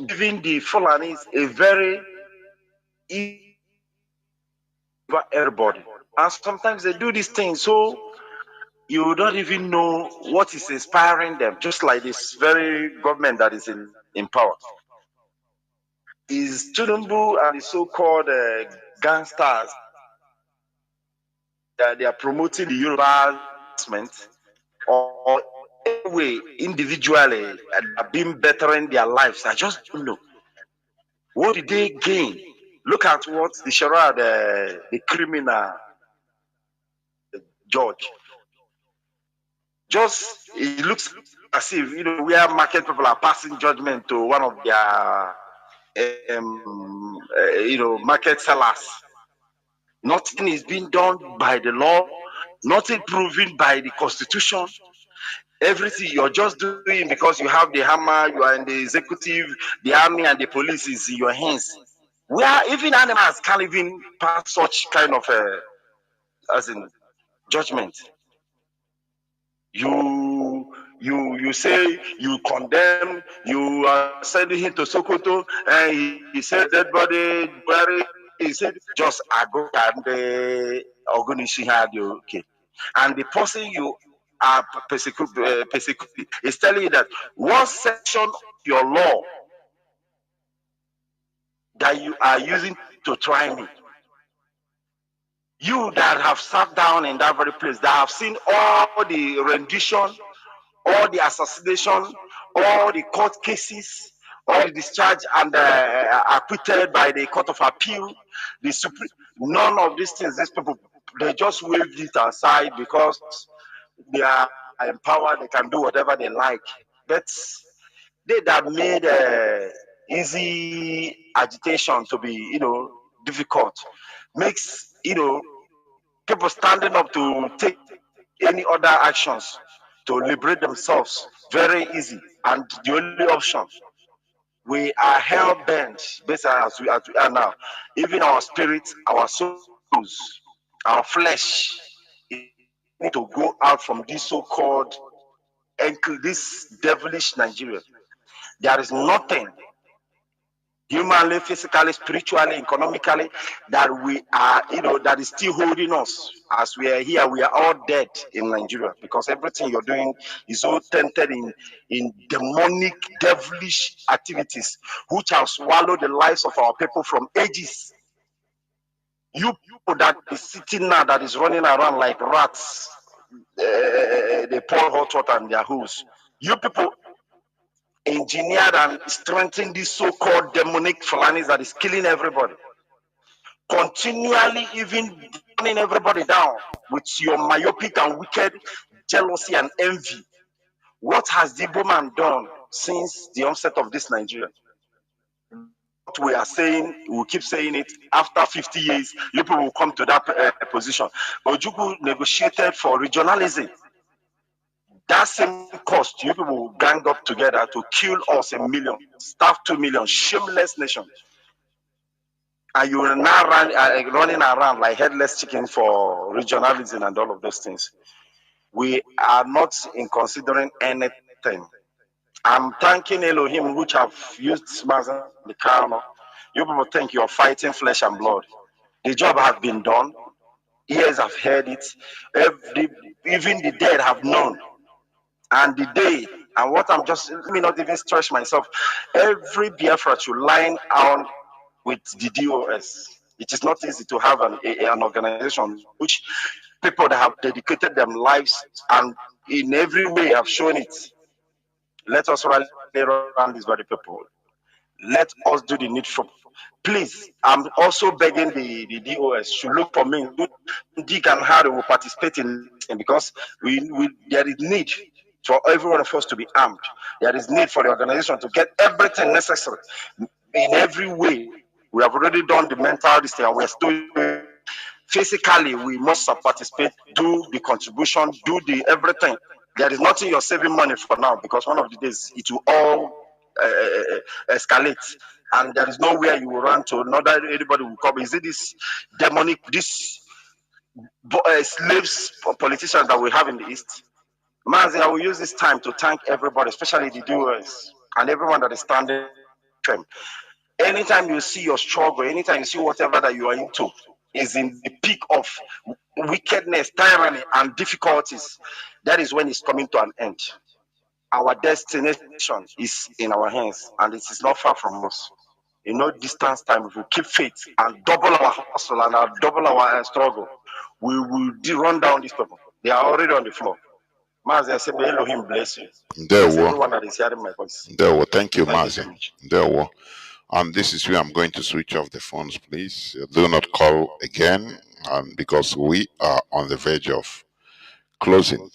giving the Fulanis a very easy for everybody. And sometimes they do these things so you don't even know what is inspiring them, just like this very government that is in power. Is Chinedu and the so-called gangsters that they are promoting the Yoruba investment, or anyway individually are being bettering their lives? I just don't know. What did they gain? Look at what the Sharia, the criminal judge. Just it looks as if where market people are passing judgment to one of their market sellers. Nothing is being done by the law, nothing proven by the constitution. Everything you're just doing because you have the hammer, you are in the executive, the army and the police is in your hands. Where even animals can't even pass such kind of as in judgment. You say you condemn, you are sending him to Sokoto, and he said that body, he said just ago and organization had you okay, and the person you are persecuted is telling you that one section of your law that you are using to try me. You that have sat down in that very place, that have seen all the rendition, all the assassination, all the court cases, all the discharge and acquitted by the Court of Appeal, the Supreme, none of these things, these people, they just waved it aside because they are empowered, they can do whatever they like. But they that made easy agitation to be, difficult, makes, people standing up to take any other actions to liberate themselves very easy. And the only option, we are hell bent, based as we are now. Even our spirits, our souls, our flesh, need to go out from this so-called this devilish Nigeria. There is nothing humanly, physically, spiritually, economically, that we are, that is still holding us. As we are here, we are all dead in Nigeria because everything you're doing is all tainted in demonic, devilish activities, which have swallowed the lives of our people from ages. You people that is sitting now, that is running around like rats, they pour hot water in their holes. You people engineered and strengthened this so-called demonic Fulanis that is killing everybody. Continually even turning everybody down with your myopic and wicked jealousy and envy. What has the Igbo man done since the onset of this Nigeria? What we are saying, we will keep saying it, after 50 years, you people will come to that position. Ojukwu negotiated for regionalism. That same cost, you people will gang up together to kill us 1 million, starve 2 million, shameless nation. And you are now running around like headless chicken for regionalism and all of those things. We are not in considering anything. I'm thanking Elohim, which have used Mazi the Kanu. You people think you're fighting flesh and blood. The job has been done. Ears have heard it. Even the dead have known. And the day, and what I'm just, let me not even stretch myself, every Biafra should line on with the DOS. It is not easy to have an organization which people that have dedicated their lives and in every way have shown it. Let us rally around these very people. Let us do the needful. Please, I'm also begging the DOS to look for me, dig and how they will participate in this, because there is need for every one of us to be armed. There is need for the organization to get everything necessary in every way. We have already done the mental this thing, and we're still physically. We must participate, do the contribution, do the everything. There is nothing you're saving money for now, because one of the days it will all escalate, and there is nowhere you will run to. Not that anybody will come. Is it this demonic, this slaves politicians that we have in the East? Mazi, I will use this time to thank everybody, especially the doers and everyone that is standing. Anytime you see your struggle, anytime you see whatever that you are into is in the peak of wickedness, tyranny, and difficulties, that is when it's coming to an end. Our destination is in our hands, and it is not far from us. In no distance time, if we keep faith and double our hustle and double our struggle, we will run down these people. They are already on the floor. Mazi, I say, may Elohim bless you. Bless everyone that is hearing my voice. Thank you, Mazi. And this is where I'm going to switch off the phones, please. Do not call again, and because we are on the verge of closing.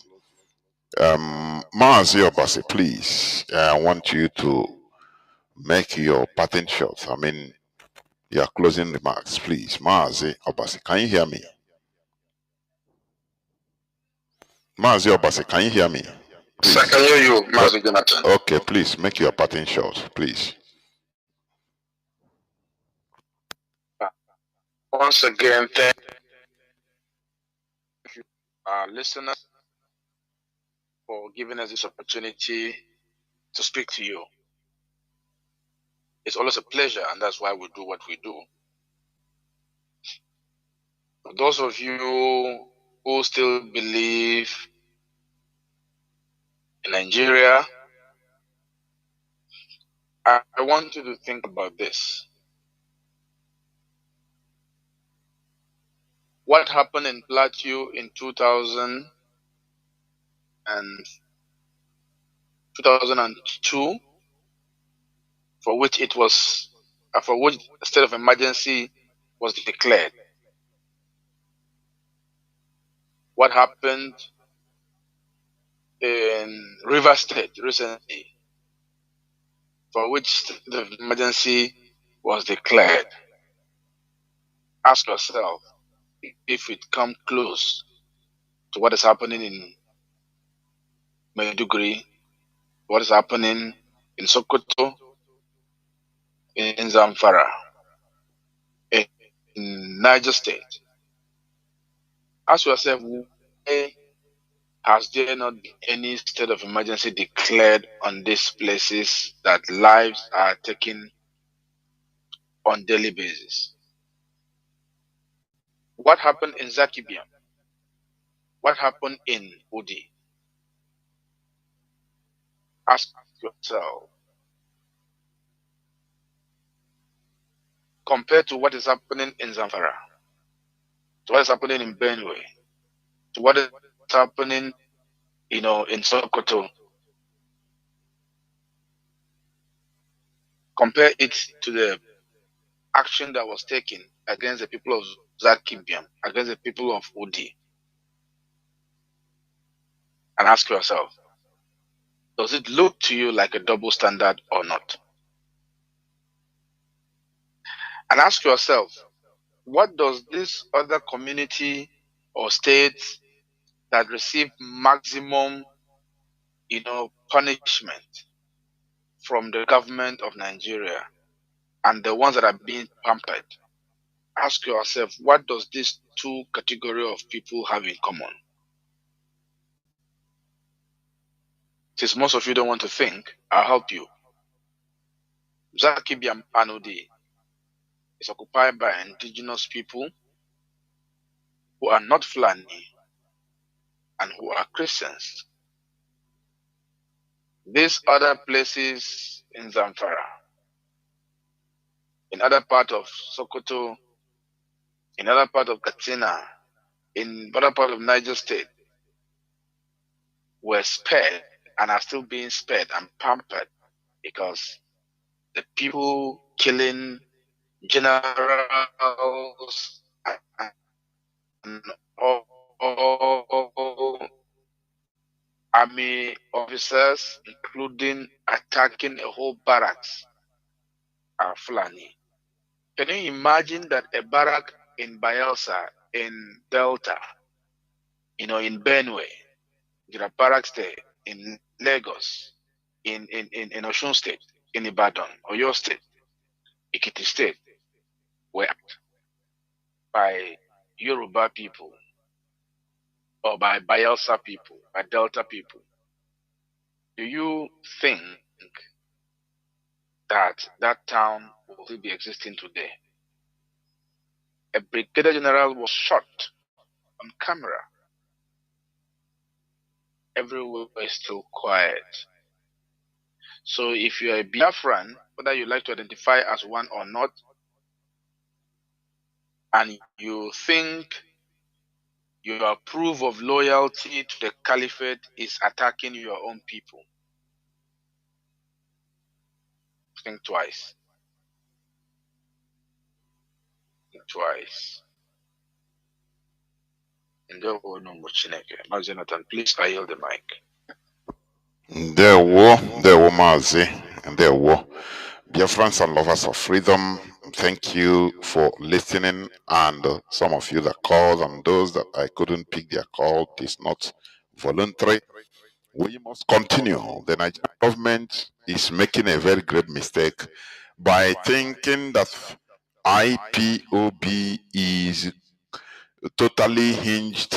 Mazi Obasi, please, I want you to make your patent shot. I mean, your closing remarks, please. Mazi Obasi, can you hear me? Mazi Obasi, can you hear me? Please. I can hear you, Mazi Jonathan. Okay, please, make your patent shot, please. Once again, thank you, listeners, for giving us this opportunity to speak to you. It's always a pleasure, and that's why we do what we do. For those of you who still believe in Nigeria, I want you to think about this. What happened in Plateau in 2002, for which a state of emergency was declared? What happened in River State recently, for which state of emergency was declared? Ask yourself if it comes close to what is happening in Maiduguri, what is happening in Sokoto, in Zamfara, in Niger State. Ask yourself, why has there not been any state of emergency declared on these places that lives are taken on daily basis? What happened in Zakibiam? What happened in Udi? Ask yourself. Compared to what is happening in Zamfara, to what is happening in Benue, to what is happening, in Sokoto, compare it to the action that was taken against the people of Zakibiam, against the people of Udi, and ask yourself, does it look to you like a double standard or not? And ask yourself, what does this other community or states that receive maximum, punishment from the government of Nigeria and the ones that are being pampered, ask yourself, what does these two categories of people have in common? Since most of you don't want to think, I'll help you. Zakibiam Anodi is occupied by indigenous people who are not Fulani and who are Christians. These other places in Zamfara, in other part of Sokoto, in other part of Katsina, in other part of Niger State, were spared and are still being spared and pampered because the people killing generals and all army officers, including attacking a whole barracks, are Fulani. Can you imagine that a barrack in Bayelsa, in Delta, in Benue, there are barracks there, in Lagos, in Osun State, in Ibadan, Oyo State, Ekiti State, were by Yoruba people, or by Bayelsa people, by Delta people. Do you think that that town will still be existing today? A brigadier general was shot on camera. Everywhere is still quiet. So if you're a Biafran, whether you like to identify as one or not, and you think your proof of loyalty to the caliphate is attacking your own people, think twice. Think twice. And there will no more Chineke. Mazi Jonathan, please, I yield the mic. There were Mazi, and there were Biafrans and lovers of freedom. Thank you for listening, and some of you that called and those that I couldn't pick their call, it is not voluntary. We must continue. The Nigerian government is making a very great mistake by thinking that IPOB is totally hinged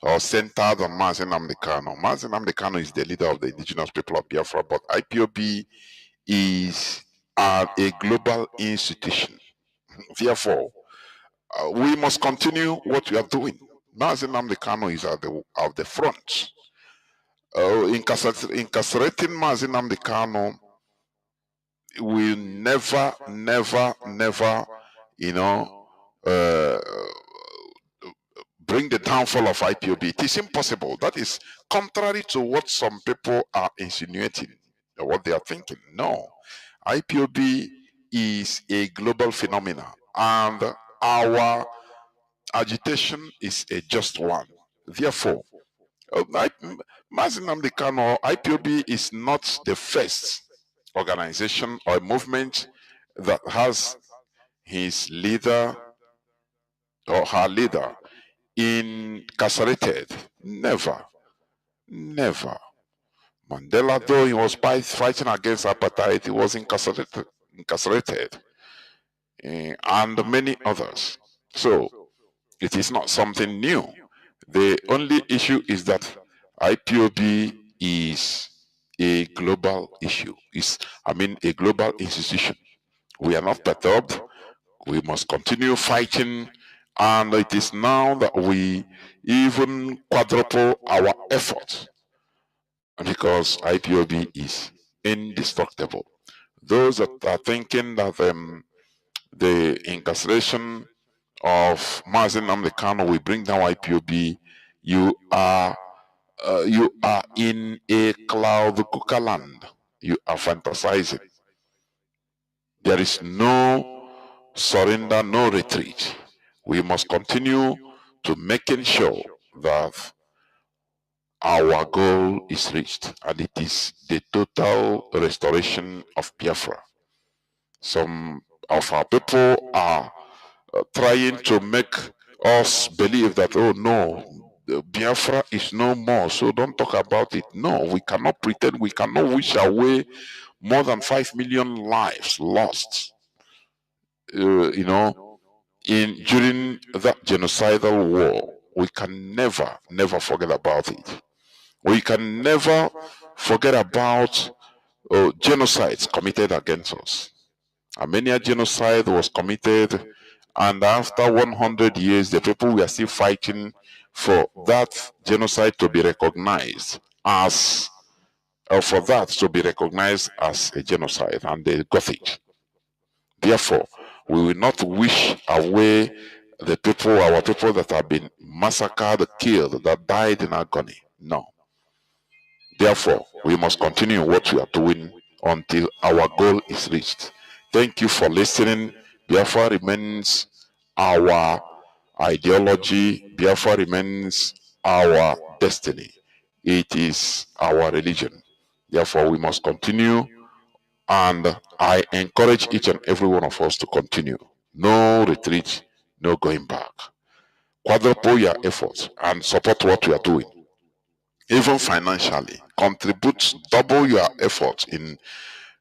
or centered on Mazi Nnamdi Kanu. Mazi Nnamdi Kanu is the leader of the indigenous people of Biafra, but IPOB is a global institution. Therefore, we must continue what we are doing. Mazi Nnamdi Kanu is at the front. Incarcerating Mazi Nnamdi Kanu will never, bring the downfall of IPOB. It is impossible. That is contrary to what some people are insinuating, or what they are thinking. No, IPOB is a global phenomenon, and our agitation is a just one. Therefore, Mazi Nnamdi Kanu, IPOB is not the first organization or movement that has his leader or her leader incarcerated. Never. Mandela, though he was fighting against apartheid, he was incarcerated, and many others. So it is not something new. The only issue is that IPOB is a global issue. A global institution. We are not perturbed. We must continue fighting, and it is now that we even quadruple our efforts, because IPOB is indestructible. Those that are thinking that the incarceration of Mazi Nnamdi Kanu will bring down IPOB, you are in a cloud cuckoo land. You are fantasizing. There is no surrender, no retreat. We must continue to making sure that our goal is reached, and it is the total restoration of Biafra. Some of our people are trying to make us believe that, oh no, Biafra is no more, so don't talk about it. No, we cannot pretend. We cannot wish away more than 5 million lives lost, during that genocidal war. We can never forget about it. We can never forget about genocides committed against us. Armenia genocide was committed, and after 100 years, the people were still fighting for that genocide to be recognized as, a genocide, and they got it. Therefore, We will not wish away the people, our people that have been massacred, killed, that died in agony. No. Therefore, we must continue what we are doing until our goal is reached. Thank you for listening. Biafra remains our ideology. Biafra remains our destiny. It is our religion. Therefore, we must continue, and I encourage each and every one of us to continue. No retreat, no going back. Quadruple your efforts and support what we are doing. Even financially, contribute, double your efforts in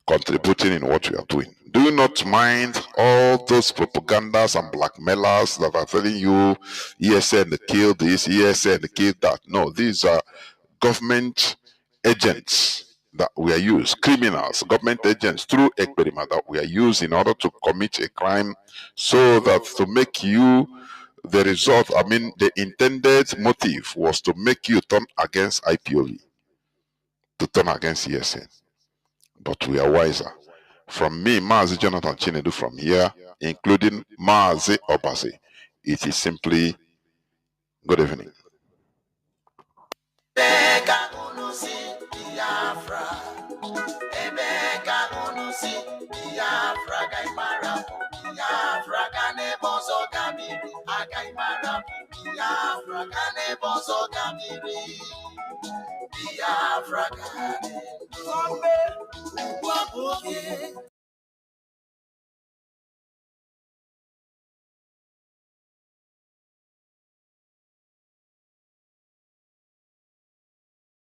contributing in what we are doing. Do not mind all those propagandas and blackmailers that are telling you ESN killed this, ESN killed that. No, these are government agents that we are used, criminals, government agents through Ekperima that we are used in order to commit a crime, so that to make you the result, I mean, the intended motive was to make you turn against IPOV, to turn against ESN. But we are wiser. From me, Mazi Jonathan Chinedu, from here, including Mazi Obasi, it is simply good evening. Biafra,